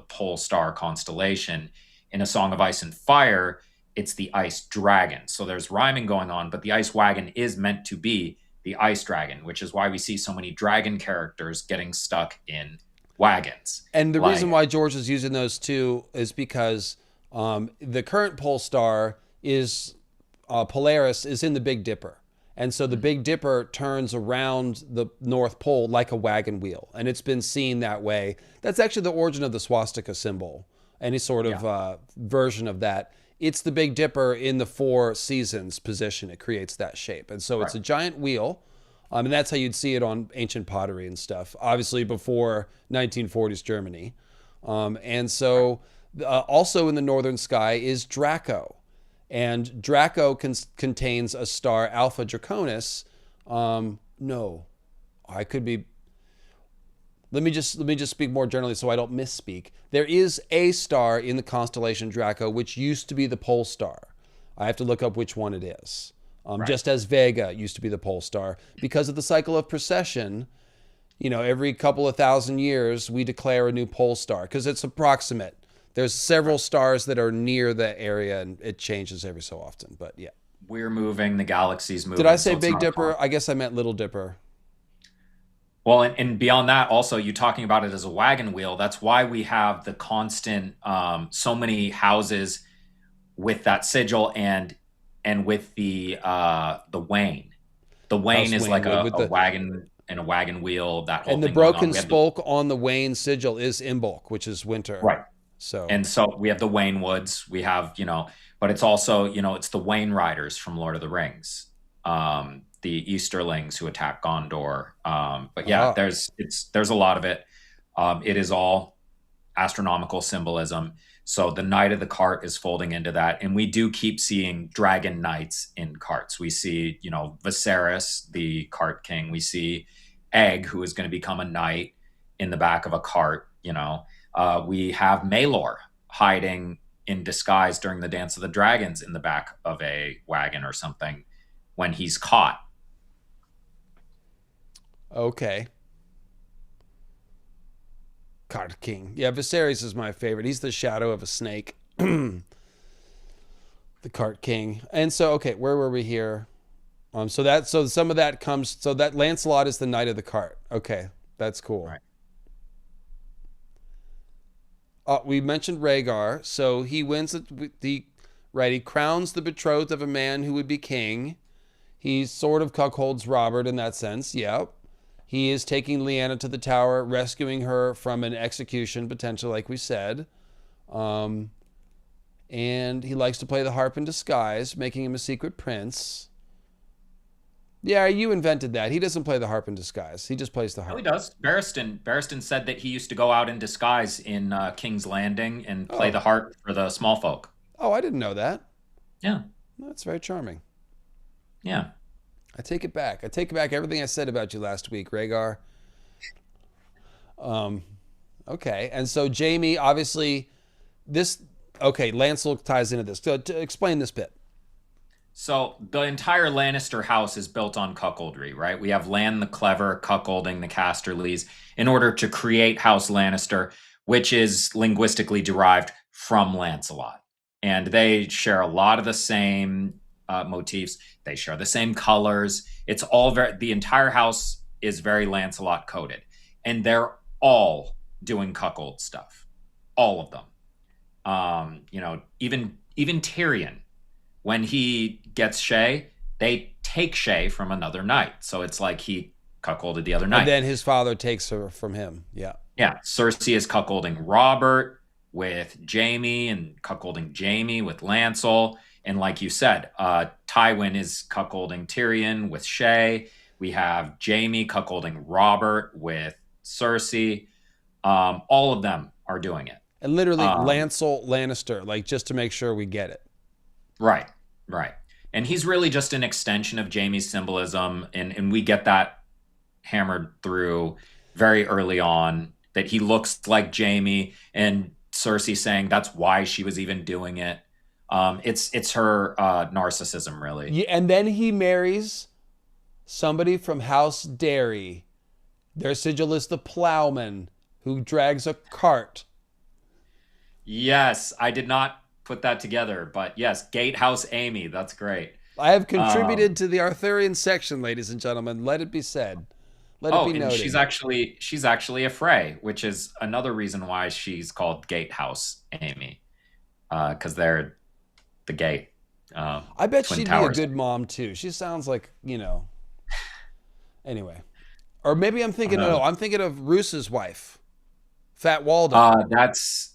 pole star constellation. In A Song of Ice and Fire, it's the ice dragon. So there's rhyming going on, but the ice wagon is meant to be the ice dragon, which is why we see so many dragon characters getting stuck in wagons. And the reason why George is using those two is because the current pole star is Polaris is in the Big Dipper. And so the Big Dipper turns around the North Pole like a wagon wheel. And it's been seen that way. That's actually the origin of the swastika symbol. Any sort of version of that. It's the Big Dipper in the four seasons position. It creates that shape. And so it's a giant wheel. And that's how you'd see it on ancient pottery and stuff. Obviously before 1940s Germany. And so also in the northern sky is Draco. And Draco contains a star, Alpha Draconis. No, I could be. Let me just speak more generally so I don't misspeak. There is a star in the constellation Draco, which used to be the pole star. I have to look up which one it is. Just as Vega used to be the pole star. Because of the cycle of precession, every couple of thousand years, we declare a new pole star because it's approximate. There's several stars that are near the area, and it changes every so often. But yeah, we're moving. The galaxy's moving. Did I say Big Dipper? I guess I meant Little Dipper. Well, and beyond that, also you talking about it as a wagon wheel. That's why we have the constant, so many houses with that sigil and with the Wain. The Wain is like a wagon and a wagon wheel. That whole and the thing broken spoke on the Wain sigil is Imbolc, which is winter. Right. So we have the Wain Woods. We have but it's also it's the Wain Riders from Lord of the Rings. The Easterlings who attack Gondor. But yeah, there's a lot of it. It is all astronomical symbolism. So the Knight of the Cart is folding into that. And we do keep seeing dragon knights in carts. We see, Viserys, the cart king. We see Egg, who is going to become a knight in the back of a cart. We have Maelor hiding in disguise during the Dance of the Dragons in the back of a wagon or something when he's caught. Okay. Cart King. Yeah, Viserys is my favorite. He's the shadow of a snake. The Cart King. And so, okay, where were we here? So some of that comes, so that Lancelot is the Knight of the Cart. Okay, that's cool. Right. We mentioned Rhaegar. So he wins he crowns the betrothed of a man who would be king. He sort of cuckolds Robert in that sense. Yep. He is taking Lyanna to the tower, rescuing her from an execution, potentially, like we said. And he likes to play the harp in disguise, making him a secret prince. Yeah, you invented that. He doesn't play the harp in disguise. He just plays the harp. Oh, he does. Barristan said that he used to go out in disguise in King's Landing and play the harp for the small folk. Oh, I didn't know that. Yeah. That's very charming. Yeah. I take it back. I take back everything I said about you last week, Rhaegar. Okay. And so Jaime, obviously, Lancelot ties into this. To explain this bit. So the entire Lannister house is built on cuckoldry, right? We have Lan the Clever cuckolding the Casterlys in order to create House Lannister, which is linguistically derived from Lancelot. And they share a lot of the same motifs. They share the same colors. It's all the entire house is very Lancelot coded. And they're all doing cuckold stuff. All of them. Even Tyrion, when he gets Shay, they take Shay from another knight. So it's like he cuckolded the other night. And then his father takes her from him. Yeah. Yeah. Cersei is cuckolding Robert with Jaime and cuckolding Jaime with Lancel. And like you said, Tywin is cuckolding Tyrion with Shay. We have Jaime cuckolding Robert with Cersei. All of them are doing it. And literally Lancel Lannister, like just to make sure we get it. Right. And he's really just an extension of Jaime's symbolism. And we get that hammered through very early on, that he looks like Jaime, and Cersei saying that's why she was even doing it. It's her narcissism, really. Yeah, and then he marries somebody from House Derry. Their sigil is the plowman who drags a cart. Yes, I did not put that together, but yes, Gatehouse Amy. That's great. I have contributed to the Arthurian section, ladies and gentlemen. Let it be said. Let it be noted. She's actually a Frey, which is another reason why she's called Gatehouse Amy, because they're the gate. I bet she'd towers. be a good mom too. She sounds like, Anyway, or maybe I'm thinking of Roos's wife, Fat Walda. That's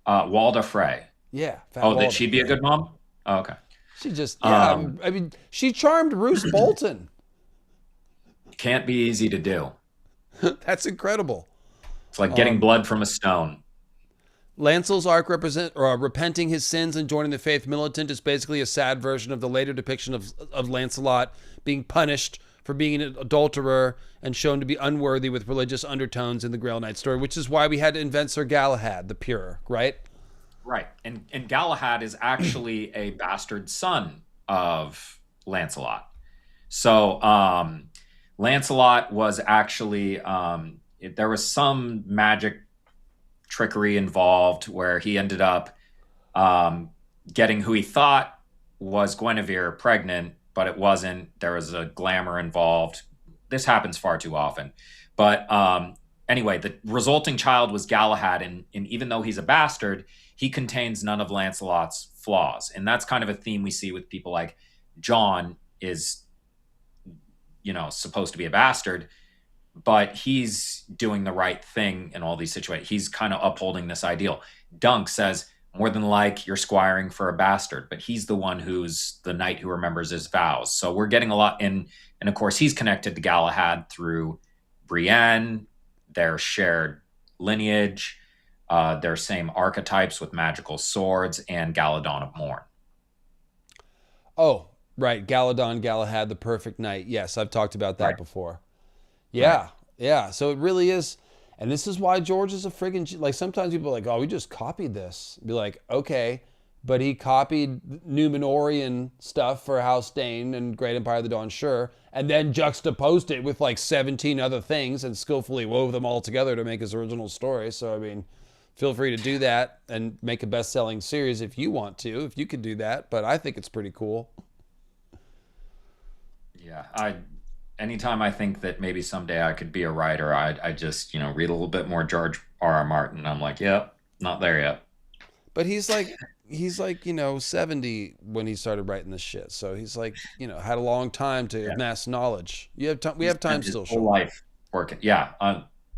Walda Frey. Yeah. That she'd be a good mom? Oh, okay. She just, I mean, she charmed Roose Bolton. Can't be easy to do. That's incredible. It's like getting blood from a stone. Lancel's arc repenting his sins and joining the faith militant is basically a sad version of the later depiction of Lancelot being punished for being an adulterer and shown to be unworthy with religious undertones in the Grail Knight story, which is why we had to invent Sir Galahad, the Pure, right? Right. And Galahad is actually a bastard son of Lancelot. So Lancelot was actually, there was some magic trickery involved where he ended up getting who he thought was Guinevere pregnant, but it wasn't. There was a glamour involved. This happens far too often. But anyway, the resulting child was Galahad, and even though he's a bastard, he contains none of Lancelot's flaws. And that's kind of a theme we see with people like Jon is, supposed to be a bastard, but he's doing the right thing in all these situations. He's kind of upholding this ideal. Dunk says, more than like you're squiring for a bastard, but he's the one who's the knight who remembers his vows. So we're getting a lot in. And of course, he's connected to Galahad through Brienne, their shared lineage, their same archetypes with magical swords, and Galadon of Morn. Oh, right. Galadon, Galahad, the perfect knight. Yes, I've talked about that before. Yeah, right. Yeah. So it really is. And this is why George is a friggin', like sometimes people are like, oh, we just copied this. Be like, okay, but he copied Numenorian stuff for House Dayne and Great Empire of the Dawn, sure, and then juxtaposed it with like 17 other things and skillfully wove them all together to make his original story. So, I mean, feel free to do that and make a best-selling series if you want to, if you could do that, but I think it's pretty cool. Yeah, anytime I think that maybe someday I could be a writer, I just, read a little bit more George R.R. Martin. I'm like, yep, not there yet. But he's like, 70 when he started writing this shit. So he's like, had a long time to amass knowledge. We have time still. Whole life working. Yeah.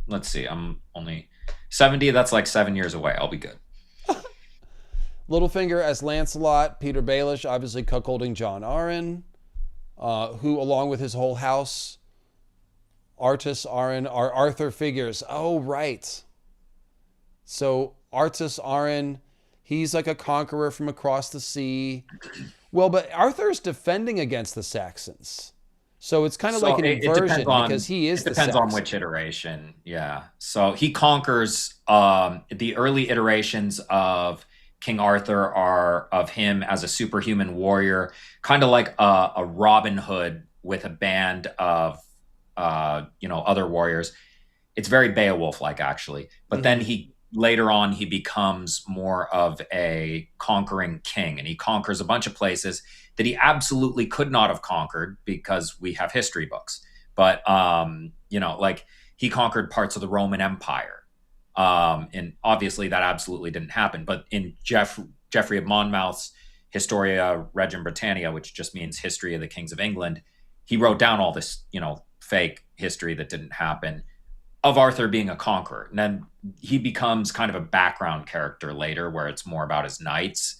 Let's see. I'm only 70. That's like 7 years away. I'll be good. Littlefinger as Lancelot, Peter Baelish, obviously cuckolding Jon Arryn. Who, along with his whole house, Artus, Arryn, are Arthur figures. Oh, right. So Artus, Arryn, he's like a conqueror from across the sea. Well, but Arthur's defending against the Saxons. So it's kind of like an inversion because he is the Saxon. It depends on which iteration. Yeah. So he conquers the early iterations of King Arthur are of him as a superhuman warrior, kind of like a Robin Hood with a band of, other warriors. It's very Beowulf-like, actually. But then later on, he becomes more of a conquering king, and he conquers a bunch of places that he absolutely could not have conquered because we have history books. But, he conquered parts of the Roman Empire. And obviously that absolutely didn't happen. But in Geoffrey of Monmouth's Historia Regum Britannia, which just means History of the Kings of England, he wrote down all this, fake history that didn't happen, of Arthur being a conqueror. And then he becomes kind of a background character later, where it's more about his knights.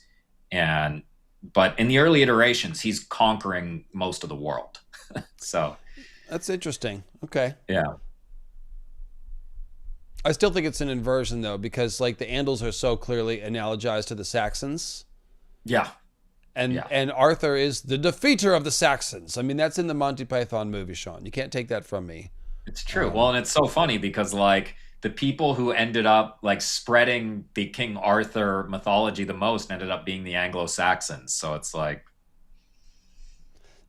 But in the early iterations, he's conquering most of the world. So That's interesting. Okay. yeah, I still think it's an inversion though, because like the Andals are so clearly analogized to the Saxons. yeah, And Arthur is the defeater of the Saxons. I mean, that's in the Monty Python movie, Sean. You can't take that from me. it's true. Well, and it's so funny because like the people who ended up like spreading the King Arthur mythology the most ended up being the Anglo-Saxons. So it's like,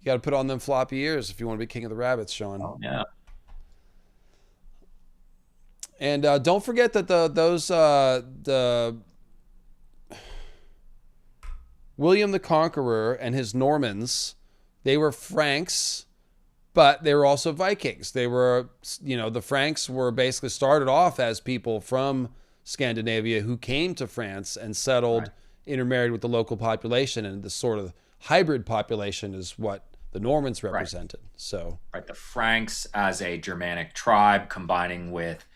You got to put on them floppy ears if you want to be king of the rabbits, Sean. oh, yeah. And don't forget that the William the Conqueror and his Normans, they were Franks, but they were also Vikings. They were, the Franks were basically started off as people from Scandinavia who came to France and settled, Right. intermarried with the local population, and this sort of hybrid population is what the Normans represented. So, Right, the Franks as a Germanic tribe combining with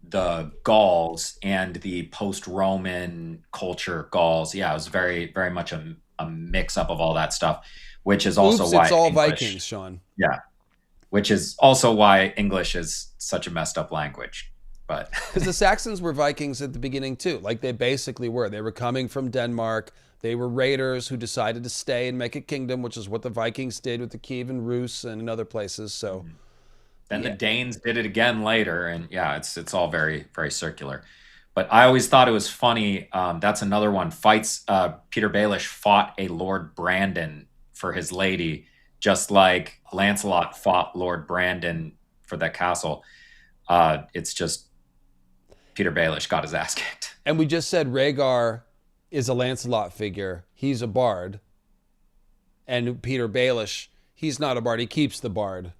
the Gauls and the post-Roman culture Gauls. Yeah, it was very, very much a mix-up of all that stuff, which is also oops, why it's all English, Vikings, Sean. yeah, which is also why English is such a messed up language. But Because the Saxons were Vikings at the beginning too. Like they basically were. They were coming from Denmark. They were raiders who decided to stay and make a kingdom, which is what the Vikings did with the Kievan Rus and in other places. So then yeah. the Danes did it again later, and yeah, it's all very, very circular. But I always thought it was funny. That's another one. Peter Baelish fought a Lord Brandon for his lady, just like Lancelot fought Lord Brandon for that castle. It's just Peter Baelish got his ass kicked. And we just said Rhaegar is a Lancelot figure. He's a bard. And Peter Baelish, he's not a bard. He keeps the bard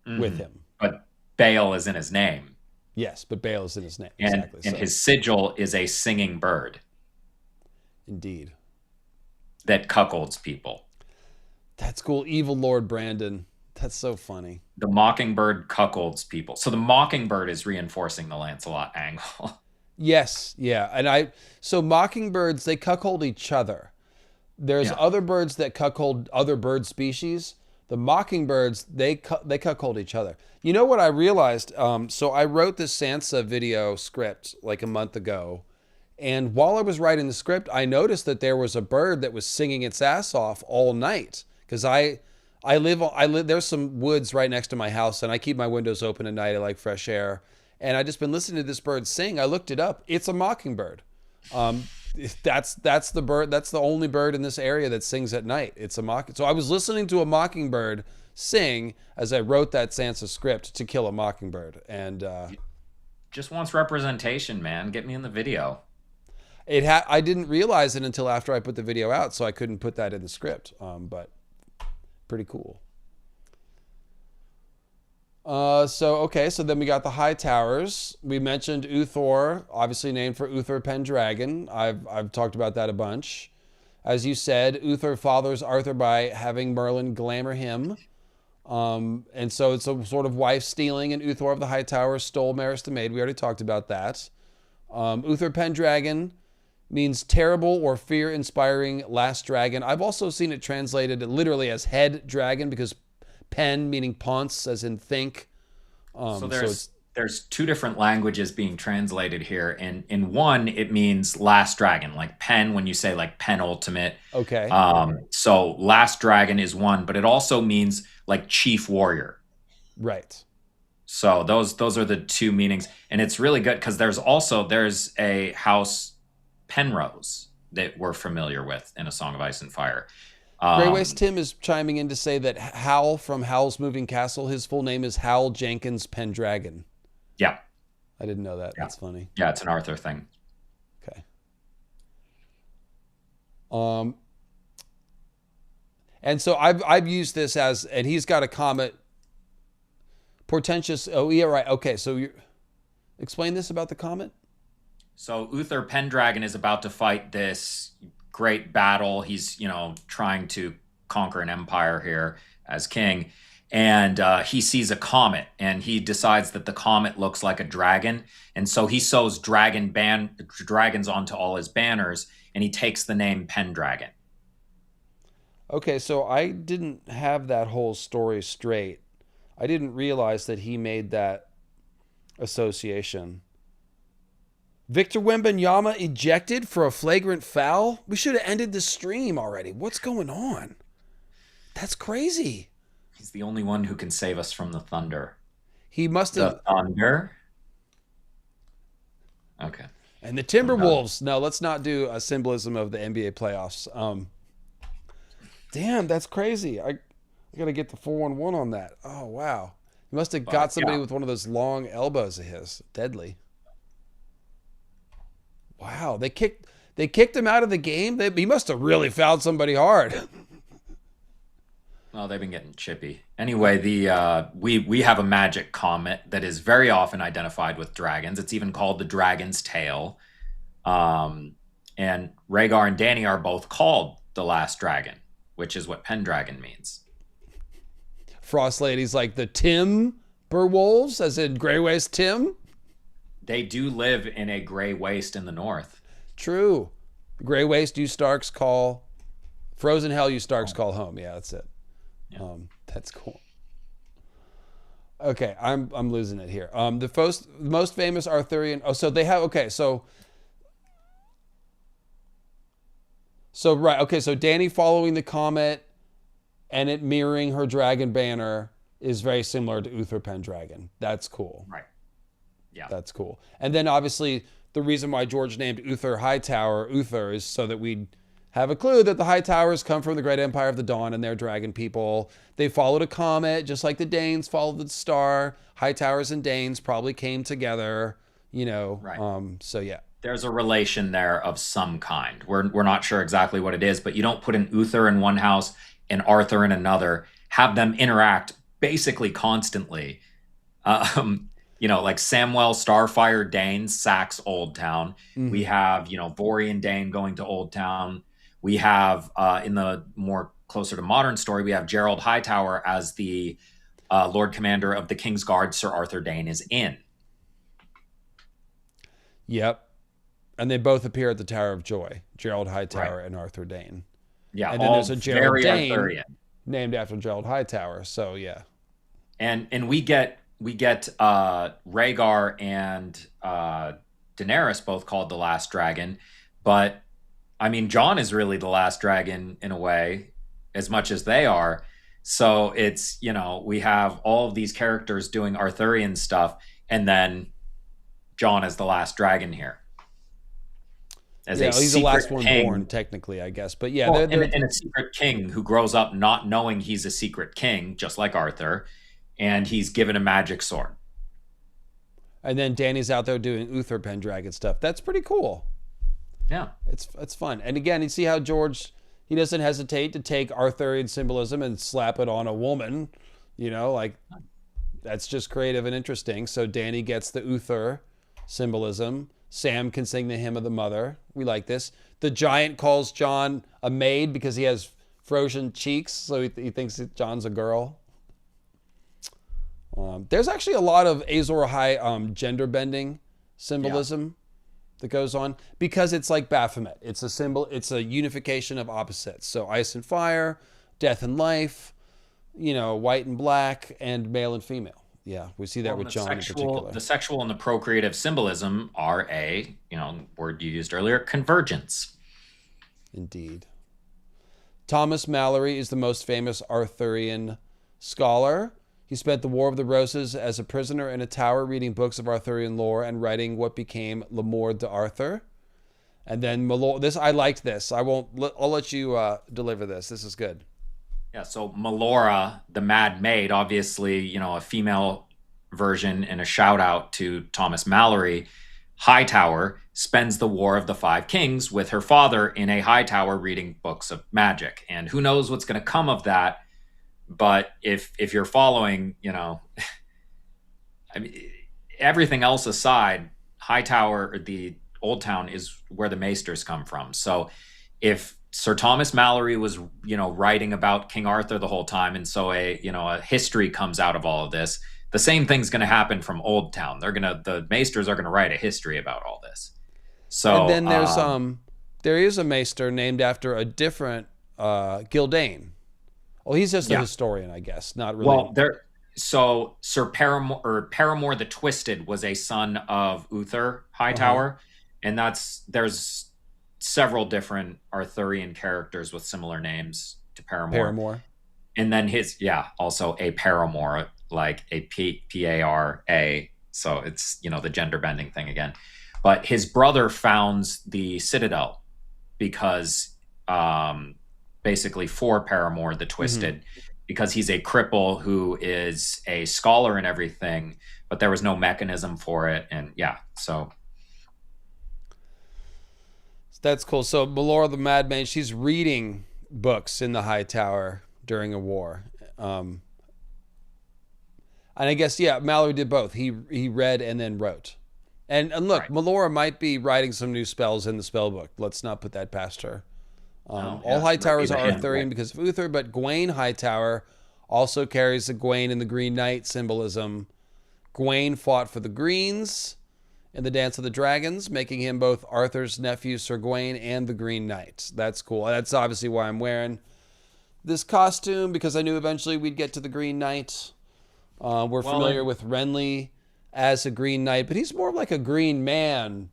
with him. But Bael is in his name. Yes, but Bael is in his name. And, Exactly. and So, his sigil is a singing bird indeed. that cuckolds people. That's cool. Evil Lord Brandon. That's so funny. The mockingbird cuckolds people. So the mockingbird is reinforcing the Lancelot angle. Yes, yeah. And so mockingbirds, they cuckold each other. There's Yeah. other birds that cuckold other bird species. The mockingbirds, they cuckold each other. You know what I realized? So I wrote this Sansa video script like a month ago. And while I was writing the script, I noticed that there was a bird that was singing its ass off all night. Because I live, there's some woods right next to my house, and I keep my windows open at night. I like fresh air. And I just been listening to this bird sing. I looked it up. It's a mockingbird. That's the bird. That's the only bird in this area that sings at night. It's a mock. So I was listening to a mockingbird sing as I wrote that Sansa script to kill a mockingbird, and Just wants representation, man. Get me in the video. I didn't realize it until after I put the video out, so I couldn't put that in the script. But pretty cool. So then we got the High Towers. We mentioned Uthor, obviously named for Uther Pendragon. I've talked about that a bunch. As you said, Uther fathers Arthur by having Merlin glamour him. And so it's a sort of wife stealing, and Uthor of the High Tower stole Maris the Maid. We already talked about that. Uther Pendragon means terrible or fear-inspiring last dragon. I've also seen it translated literally as head dragon, because pen meaning ponce, as in think. So there's two different languages being translated here. And in one, it means last dragon, like pen when you say like penultimate. Okay. So last dragon is one, but it also means like chief warrior. Right. So those are the two meanings. And it's really good because there's a house Penrose that we're familiar with in A Song of Ice and Fire. Grey Waste Tim is chiming in to say that Hal from Howl's Moving Castle, his full name is Hal Jenkins Pendragon. Yeah. I didn't know that. Yeah. That's funny. Yeah, it's an Arthur thing. Okay. And so I've used this as, and he's got a comet, portentous. Oh yeah, right. Okay, so you explain this about the comet. So Uther Pendragon is about to fight this great battle. He's, trying to conquer an empire here as king. and he sees a comet, and he decides that the comet looks like a dragon, and so he sews dragons onto all his banners, and he takes the name Pendragon. Okay, so I didn't have that whole story straight. I didn't realize that he made that association. Victor Wembanyama ejected for a flagrant foul? We should have ended the stream already. What's going on? That's crazy. He's the only one who can save us from the thunder. He must have. The thunder? Okay. And the Timberwolves. No, let's not do a symbolism of the NBA playoffs. Damn, that's crazy. I got to get the 411 on that. Oh, wow. He must have got somebody with one of those long elbows of his. Deadly. Wow, they kicked him out of the game. He must have really fouled somebody hard. Well, they've been getting chippy. Anyway, we have a magic comet that is very often identified with dragons. It's even called the dragon's tail. And Rhaegar and Dany are both called the last dragon, which is what Pendragon means. Frost Lady's like the Timberwolves, as in Grey Waste Tim. They do live in a gray waste in the north. True. Grey Waste, you Starks call. Frozen Hell, you Starks call home. Yeah, that's it. Yeah. That's cool. Okay, I'm losing it here. The most famous Arthurian. Oh, so they have. Okay, so right. Okay, so Dany following the comet and it mirroring her dragon banner is very similar to Uther Pendragon. That's cool. Right. Yeah. That's cool. And then obviously the reason why George named Uther Hightower Uther is so that we'd have a clue that the Hightowers come from the great empire of the Dawn and they're dragon people. They followed a comet, just like the Danes followed the star. Hightowers and Danes probably came together, you know. Right. So yeah. There's a relation there of some kind. We're not sure exactly what it is, but you don't put an Uther in one house and Arthur in another, have them interact basically constantly. You know, like Samwell Starfire Dane sacks Old Town. Mm-hmm. We have, you know, Vorian Dane going to Old Town. We have, in the more closer to modern story, we have Gerald Hightower as the Lord Commander of the King's Guard Sir Arthur Dane is in. Yep. And they both appear at the Tower of Joy, Gerald Hightower and Arthur Dane. Yeah, and then there's a Gerald Dane Arthurian, named after Gerald Hightower. So yeah. And we get Rhaegar and Daenerys both called the last dragon, but I mean Jon is really the last dragon in a way, as much as they are. So it's, you know, we have all of these characters doing Arthurian stuff, and then Jon is the last dragon here. He's the last one born, technically, I guess. But yeah, well, and a secret king who grows up not knowing he's a secret king, just like Arthur, and he's given a magic sword. And then Dany's out there doing Uther Pendragon stuff. That's pretty cool. Yeah, it's fun. And again, you see how George, he doesn't hesitate to take Arthurian symbolism and slap it on a woman. You know, like that's just creative and interesting. So Dany gets the Uther symbolism. Sam can sing the hymn of the mother. We like this. The giant calls Jon a maid because he has frozen cheeks, so he thinks that Jon's a girl. There's actually a lot of Azor Ahai gender bending symbolism that goes on because it's like Baphomet. It's a symbol. It's a unification of opposites. So ice and fire, death and life, you know, white and black, and male and female. Yeah, we see that with Jon in particular. The sexual and the procreative symbolism are a, you know, word you used earlier, convergence. Indeed. Thomas Malory is the most famous Arthurian scholar. He spent the War of the Roses as a prisoner in a tower reading books of Arthurian lore and writing what became Le Morte d'Arthur. And then I liked this. I'll let you deliver this. This is good. Yeah, so Melora, the Mad Maid, obviously, you know, a female version, and a shout out to Thomas Malory. Hightower spends the War of the Five Kings with her father in a high tower reading books of magic. And who knows what's going to come of that. But if you're following, you know, I mean, everything else aside, Hightower, or the Old Town, is where the Maesters come from. So if Sir Thomas Malory was, writing about King Arthur the whole time, and so a history comes out of all of this. The same thing's going to happen from Old Town. The Maesters are going to write a history about all this. So, and then there is a Maester named after a different Dayne. Well, he's just a historian, I guess, not really. Well, so Sir Paramore the Twisted was a son of Uther Hightower, and there's several different Arthurian characters with similar names to Paramore. And then also a paramour, like a P-A-R-A. So it's, the gender bending thing again. But his brother founds the Citadel because basically for Paramore the Twisted, because he's a cripple who is a scholar and everything, but there was no mechanism for it. And so that's cool. So Melora the Mad Mage, she's reading books in the High Tower during a war. And I guess, Malory did both. He read and then wrote. And look, right. Melora might be writing some new spells in the spell book. Let's not put that past her. All High Towers are Arthurian because of Uther, but Gawain Hightower also carries the Gawain and the Green Knight symbolism. Gawain fought for the Greens in the Dance of the Dragons, making him both Arthur's nephew, Sir Gawain, and the Green Knight. That's cool. That's obviously why I'm wearing this costume, because I knew eventually we'd get to the Green Knight. We're familiar with Renly as a Green Knight, but he's more like a Green Man.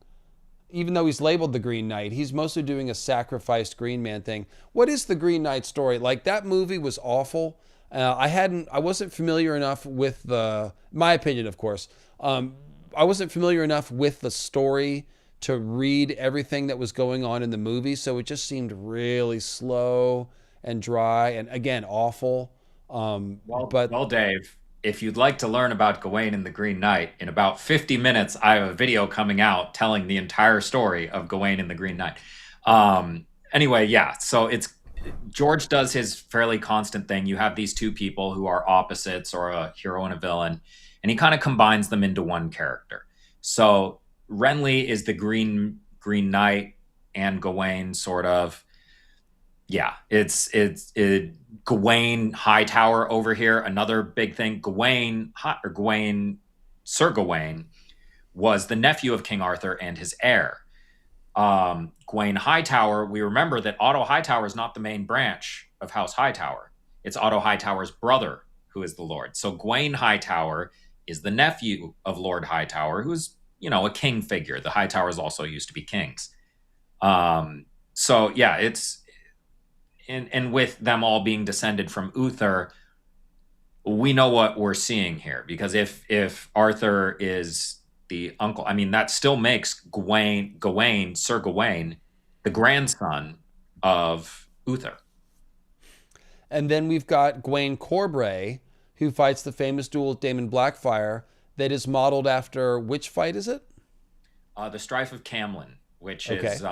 Even though he's labeled the Green Knight, he's mostly doing a sacrificed Green Man thing. What is the Green Knight story? Like, that movie was awful. I wasn't familiar enough with my opinion, of course. I wasn't familiar enough with the story to read everything that was going on in the movie, so it just seemed really slow and dry, and again, awful. Well, Dave, if you'd like to learn about Gawain and the Green Knight, in about 50 minutes, I have a video coming out telling the entire story of Gawain and the Green Knight. Anyway, so George does his fairly constant thing. You have these two people who are opposites, or a hero and a villain, and he kind of combines them into one character. So Renly is the Green Knight, and Gawain sort of, it's Gawain Hightower over here. Another big thing, Sir Gawain was the nephew of King Arthur and his heir. Gawain Hightower, we remember that Otto Hightower is not the main branch of House Hightower. It's Otto Hightower's brother who is the Lord. So Gawain Hightower is the nephew of Lord Hightower, who's, a king figure. The Hightowers also used to be kings. It's... And with them all being descended from Uther, we know what we're seeing here. Because if Arthur is the uncle, that still makes Sir Gawain, the grandson of Uther. And then we've got Gawain Corbray, who fights the famous duel with Daemon Blackfire, that is modeled after which fight is it? The Strife of Camlin, which is...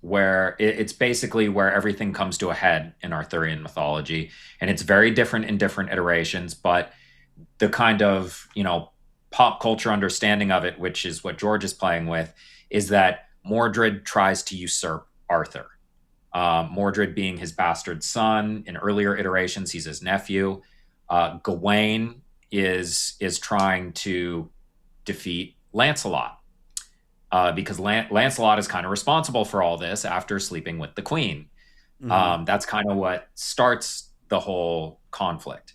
where it's basically where everything comes to a head in Arthurian mythology. And it's very different in different iterations, but the kind of, pop culture understanding of it, which is what George is playing with, is that Mordred tries to usurp Arthur. Mordred being his bastard son. In earlier iterations, he's his nephew. Gawain is trying to defeat Lancelot. Because Lancelot is kind of responsible for all this after sleeping with the queen. That's kind of what starts the whole conflict.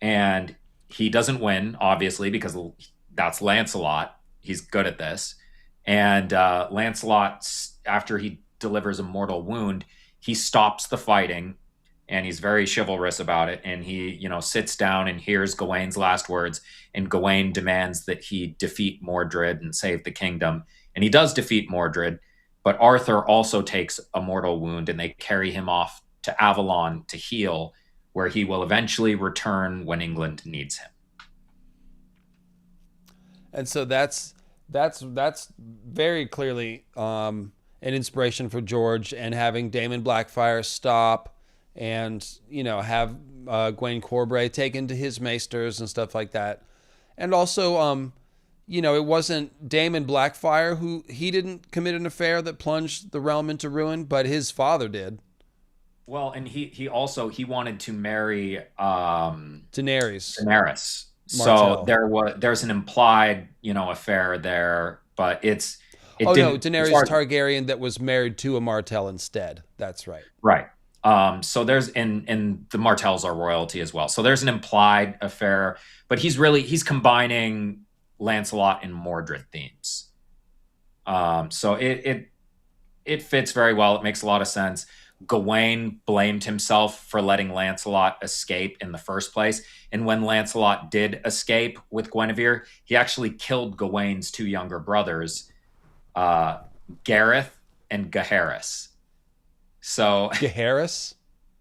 And he doesn't win, obviously, because that's Lancelot. He's good at this. And Lancelot, after he delivers a mortal wound, he stops the fighting, and he's very chivalrous about it. And he, sits down and hears Gawain's last words, and Gawain demands that he defeat Mordred and save the kingdom. And he does defeat Mordred, but Arthur also takes a mortal wound, and they carry him off to Avalon to heal, where he will eventually return when England needs him. And so that's very clearly an inspiration for George, and having Daemon Blackfire stop and, have Gawain Corbray taken to his maesters and stuff like that. And also, it wasn't Daemon Blackfire who he didn't commit an affair that plunged the realm into ruin, but his father did. Well, and he also he wanted to marry Daenerys Daenerys. So Martell. there's an implied, affair there, but it Oh no, didn't as Daenerys far as Targaryen that was married to a Martell instead. That's right. right. So there's and the Martells are royalty as well. So there's an implied affair, but he's combining Lancelot and Mordred themes. So it fits very well. It makes a lot of sense. Gawain blamed himself for letting Lancelot escape in the first place. And when Lancelot did escape with Guinevere, he actually killed Gawain's two younger brothers, Gareth and Gaheris. So, Jaehaerys?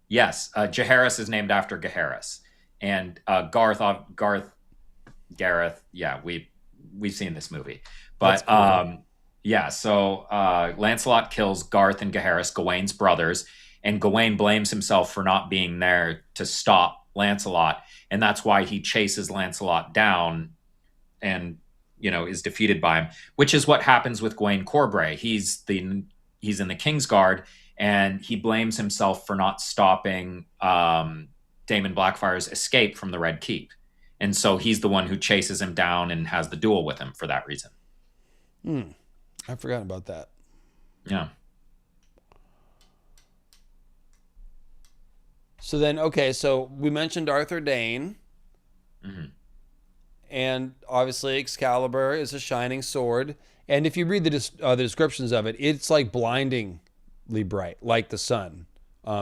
yes, Jaehaerys is named after Gaheris. And Gareth, yeah, we've seen this movie. But Cool. yeah, so Lancelot kills Garth and Gaheris, Gawain's brothers, and Gawain blames himself for not being there to stop Lancelot, and that's why he chases Lancelot down and is defeated by him, which is what happens with Gawain Corbray. He's in the Kingsguard, and he blames himself for not stopping Daemon Blackfire's escape from the Red Keep. And so he's the one who chases him down and has the duel with him for that reason. I forgot about that. Yeah. So then, okay, so we mentioned Arthur Dayne, and obviously Excalibur is a shining sword. And if you read the descriptions of it, it's like blindingly bright, like the sun.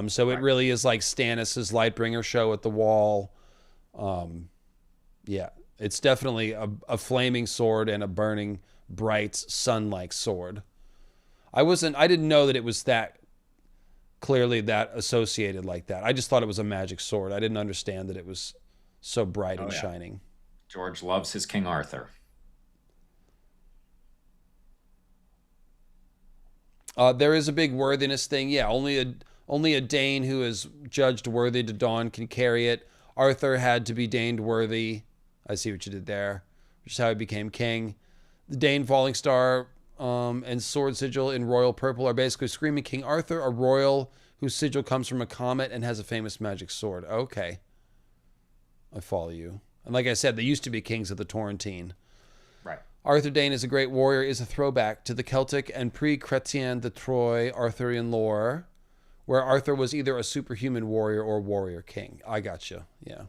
So it really is like Stannis' Lightbringer show at the wall. Yeah, it's definitely a flaming sword and a burning, bright, sun-like sword. I didn't know that it was that clearly that associated like that. I just thought it was a magic sword. I didn't understand that it was so bright and shining. George loves his King Arthur. There is a big worthiness thing. Yeah, only a Dane who is judged worthy to don can carry it. Arthur had to be Daned worthy. I see what you did there, which is how he became king. The Dane Falling Star and Sword Sigil in royal purple are basically screaming King Arthur, a royal whose sigil comes from a comet and has a famous magic sword. Okay. I follow you. And like I said, they used to be kings of the Torrentine. Right. Arthur Dayne is a great warrior is a throwback to the Celtic and pre-Chrétien de Troyes Arthurian lore, where Arthur was either a superhuman warrior or warrior king. I gotcha. Yeah.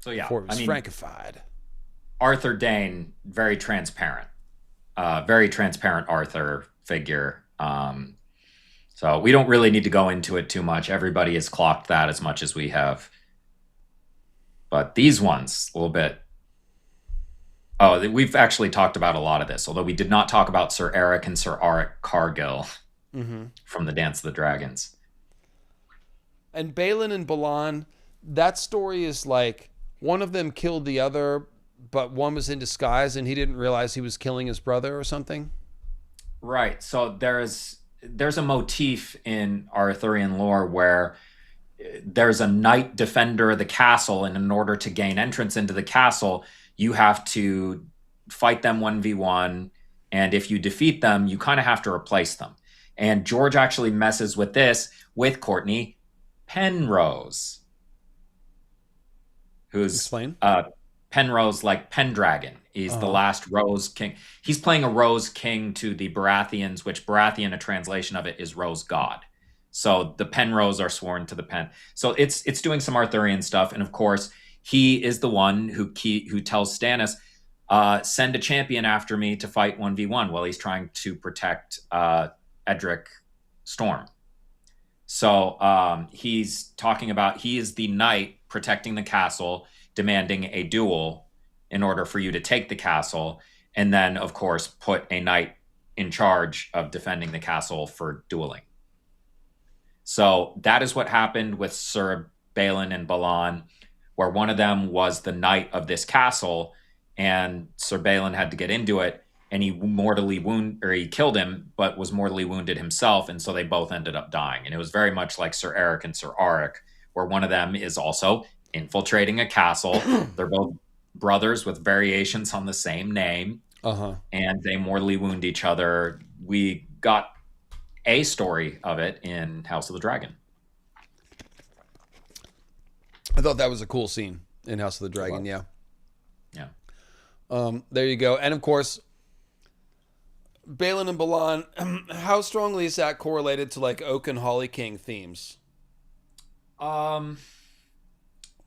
So yeah, Before it was Frankified. Arthur Dayne, very transparent Arthur figure. So we don't really need to go into it too much. Everybody has clocked that as much as we have. But these ones, a little bit. Oh, we've actually talked about a lot of this, although we did not talk about Sir Eric and Sir Auric Cargill from the Dance of the Dragons. And Balin and Balan, that story is like one of them killed the other, but one was in disguise and he didn't realize he was killing his brother or something. Right. So there's a motif in Arthurian lore where there's a knight defender of the castle, and in order to gain entrance into the castle, you have to fight them 1v1, and if you defeat them, you kind of have to replace them. And George actually messes with this with Courtney Penrose, who's Explain. Penrose, like Pendragon. He's the last Rose King. He's playing a Rose King to the Baratheons, which Baratheon, a translation of it, is Rose God. So the Penrose are sworn to the Pen. So it's doing some Arthurian stuff, and of course, he is the one who tells Stannis, send a champion after me to fight 1v1 while he's trying to protect Edric Storm. So he's talking about he is the knight protecting the castle, demanding a duel in order for you to take the castle, and then, of course, put a knight in charge of defending the castle for dueling. So that is what happened with Sir Balin and Balan, where one of them was the knight of this castle, and Sir Balin had to get into it, and he killed him, but was mortally wounded himself, and so they both ended up dying. And it was very much like Sir Eric and Sir Auric, where one of them is also infiltrating a castle. They're brothers with variations on the same name, Uh-huh. and they mortally wound each other. We got a story of it in House of the Dragon. I thought that was a cool scene in House of the Dragon. Yeah. Yeah. There you go. And of course, Balin and Balan, how strongly is that correlated to like Oak and Holly King themes? Um,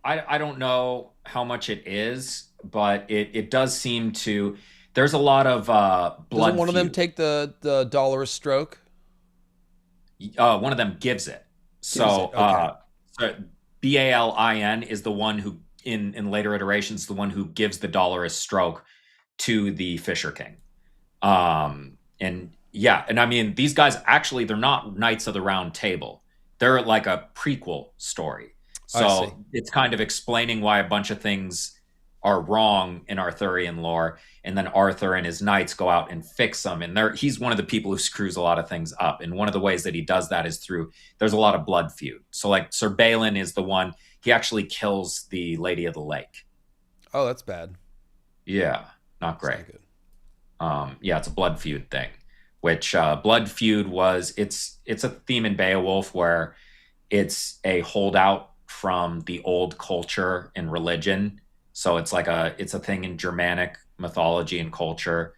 I don't know how much it is, but it does seem to. There's a lot of blood. Doesn't one of them feud. take the dolorous stroke? One of them gives it. So, Okay. so Balin is the one who, in later iterations, the one who gives the dolorous stroke to the Fisher King. And yeah, and I mean, these guys actually, they're not Knights of the Round Table. They're like a prequel story. I see. So it's kind of explaining why a bunch of things are wrong in Arthurian lore, and then Arthur and his knights go out and fix them. And he's one of the people who screws a lot of things up. And one of the ways that he does that is through there's a lot of blood feud. So like Sir Balin is the one, he actually kills the Lady of the Lake. Oh, that's bad. Yeah, not That's great. not good. Yeah, it's a blood feud thing, which blood feud was it's a theme in Beowulf where it's a holdout from the old culture and religion. So it's a thing in Germanic mythology and culture,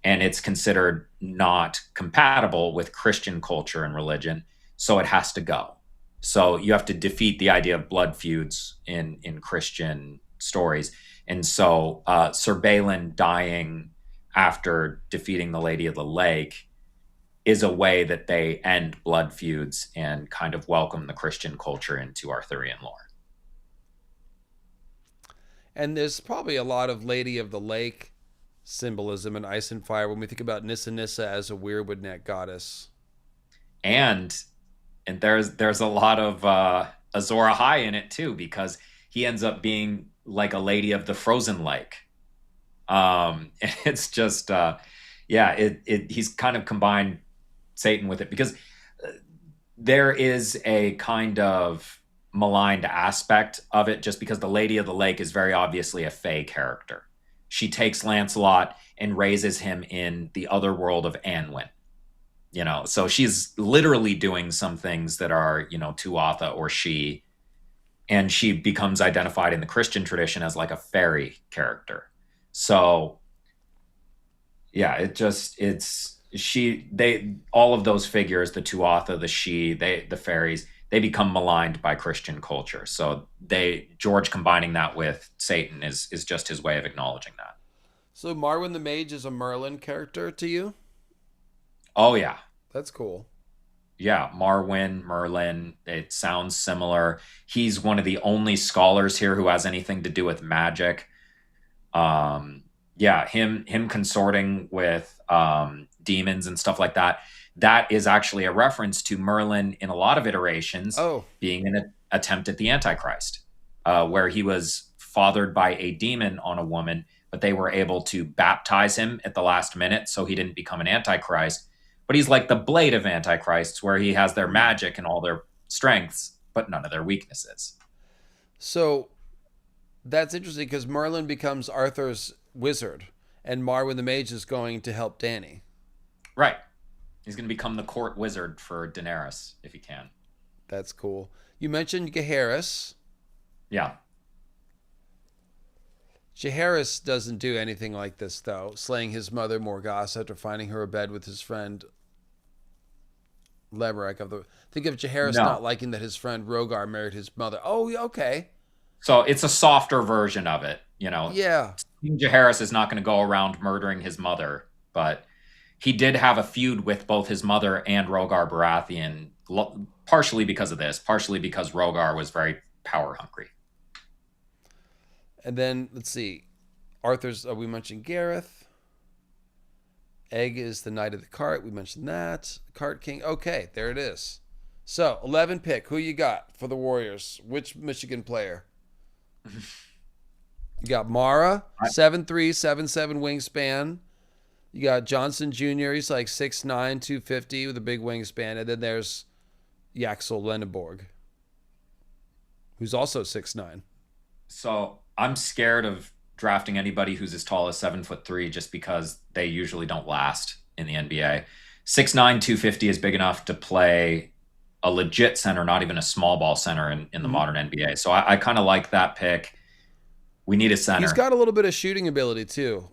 and it's considered not compatible with Christian culture and religion, so it has to go. So you have to defeat the idea of blood feuds in Christian stories, and so Sir Balin dying after defeating the Lady of the Lake is a way that they end blood feuds and kind of welcome the Christian culture into Arthurian lore. And there's probably a lot of Lady of the Lake symbolism in Ice and Fire when we think about Nissa Nissa as a weirwood net goddess. And there's a lot of Azor Ahai in it too, because he ends up being like a lady of the frozen lake. It's just yeah, he's kind of combined Satan with it because there is a kind of maligned aspect of it just because the Lady of the Lake is very obviously a fey character. She takes Lancelot and raises him in the other world of Anwin. So she's literally doing some things that are, Tuatha or she, and she becomes identified in the Christian tradition as like a fairy character. So yeah, all of those figures, the Tuatha, the she, the fairies, they become maligned by Christian culture. So George combining that with Satan is just his way of acknowledging that. So Marwyn the Mage is a Merlin character to you? Oh yeah. That's cool. Yeah, Marwyn, Merlin, it sounds similar. He's one of the only scholars here who has anything to do with magic. Yeah, him consorting with demons and stuff like that. That is actually a reference to Merlin in a lot of iterations being an attempt at the Antichrist, where he was fathered by a demon on a woman, but they were able to baptize him at the last minute so he didn't become an Antichrist. But he's like the blade of Antichrists, where he has their magic and all their strengths, but none of their weaknesses. So that's interesting because Merlin becomes Arthur's wizard, and Marwyn the Mage is going to help Dany. Right. He's going to become the court wizard for Daenerys if he can. That's cool. You mentioned Jaehaerys. Yeah. Jaehaerys doesn't do anything like this, though, slaying his mother Morgause after finding her abed with his friend Lemerek. Think of Jaehaerys not liking that his friend Rogar married his mother. Oh, okay. So it's a softer version of it, Yeah. King Jaehaerys is not going to go around murdering his mother, but he did have a feud with both his mother and Rogar Baratheon, partially because of this, partially because Rogar was very power hungry. And then, let's see. We mentioned Gareth. Egg is the Knight of the Cart. We mentioned that. Cart King. Okay, there it is. So, 11 pick. Who you got for the Warriors? Which Michigan player? You got Mara, 7'3", 7'7" wingspan. You got Johnson Jr., he's like 6'9", 250 with a big wingspan. And then there's Yaxel Lenneborg, who's also 6'9". So I'm scared of drafting anybody who's as tall as 7'3" just because they usually don't last in the NBA. 6'9", 250 is big enough to play a legit center, not even a small ball center in the modern NBA. So I kind of like that pick. We need a center. He's got a little bit of shooting ability too.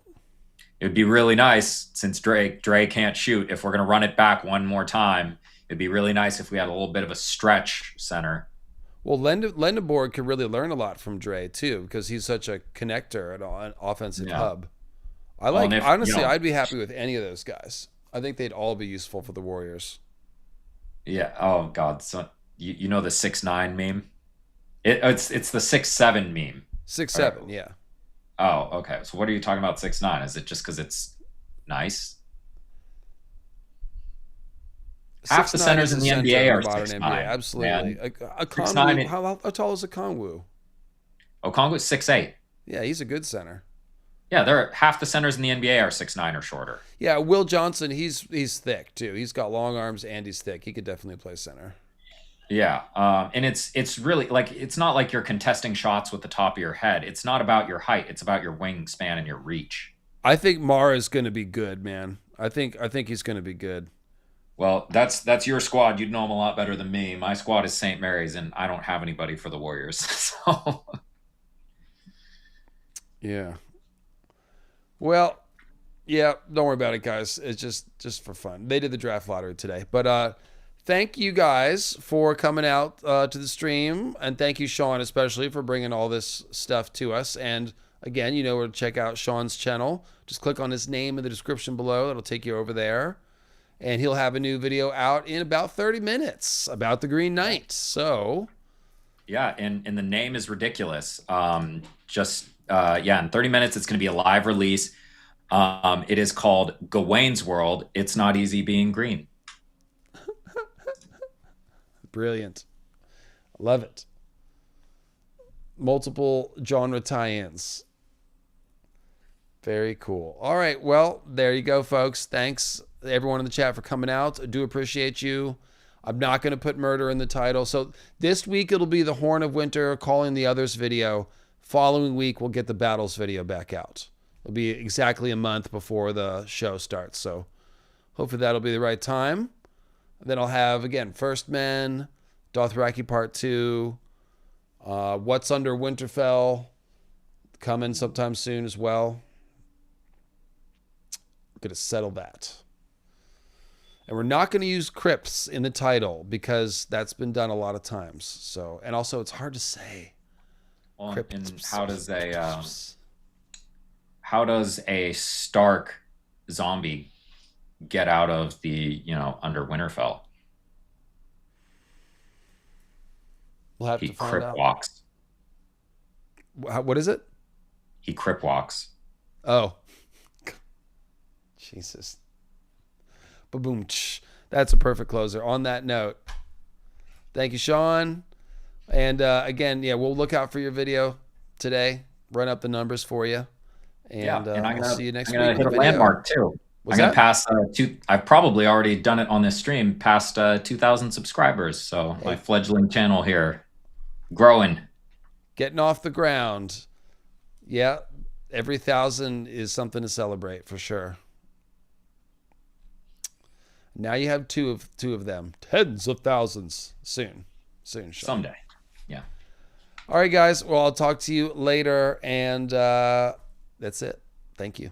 It would be really nice, since Dre can't shoot, if we're going to run it back one more time, it'd be really nice if we had a little bit of a stretch center. Well, Lendeborg could really learn a lot from Dre too, because he's such a connector and an offensive hub. Honestly, I'd be happy with any of those guys. I think they'd all be useful for the Warriors. Yeah. Oh God. So you know the 6'9" meme? It's the 6'7" meme. 6'7", right? Yeah. Oh, okay. So what are you talking about 6'9"? Is it just because it's nice? Half the centers in the NBA are 6'9". Absolutely. A Kongwu, how tall is a Kongwu? Oh, Kongwu's 6'8". Yeah, he's a good center. Yeah, half the centers in the NBA are 6'9" or shorter. Yeah, Will Johnson, he's thick too. He's got long arms and he's thick. He could definitely play center. Yeah, and it's really like, it's not like you're contesting shots with the top of your head. It's not about your height. It's about your wingspan and your reach. I think Mara's going to be good, man. I think he's going to be good. Well, that's your squad. You'd know him a lot better than me. My squad is St. Mary's, and I don't have anybody for the Warriors. So yeah. Well, yeah, don't worry about it, guys. It's just for fun. They did the draft lottery today. But thank you guys for coming out to the stream. And thank you, Sean, especially for bringing all this stuff to us. And again, you know where to check out Sean's channel. Just click on his name in the description below. It'll take you over there. And he'll have a new video out in about 30 minutes about the Green Knight. So, yeah, and the name is ridiculous. In 30 minutes, it's going to be a live release. It is called Gawain's World. It's Not Easy Being Green. Brilliant. Love it. Multiple genre tie-ins. Very cool. All right. Well, there you go, folks. Thanks, everyone in the chat, for coming out. I do appreciate you. I'm not going to put murder in the title. So this week, it'll be the Horn of Winter calling the others video. Following week, we'll get the battles video back out. It'll be exactly a month before the show starts. So hopefully that'll be the right time. Then I'll have, again, First Men, Dothraki Part 2, What's Under Winterfell coming sometime soon as well. We're going to settle that. And we're not going to use crypts in the title because that's been done a lot of times. So, and also it's hard to say. Well, and how does a Stark zombie get out of the, under Winterfell? We'll have to find out. He crypt walks. What is it? He crypt walks. Oh. Jesus. Ba-boom. That's a perfect closer. On that note, thank you, Sean. And again, we'll look out for your video today. Run up the numbers for you. And we'll see you next week. I'm going to hit a landmark too. I'm going to pass I've probably already done it on this stream, past 2,000 subscribers. So my fledgling channel here, growing. Getting off the ground. Yeah, every 1,000 is something to celebrate for sure. Now you have two of them. Tens of thousands. Soon, Sean. Someday. Yeah. All right, guys. Well, I'll talk to you later. And that's it. Thank you.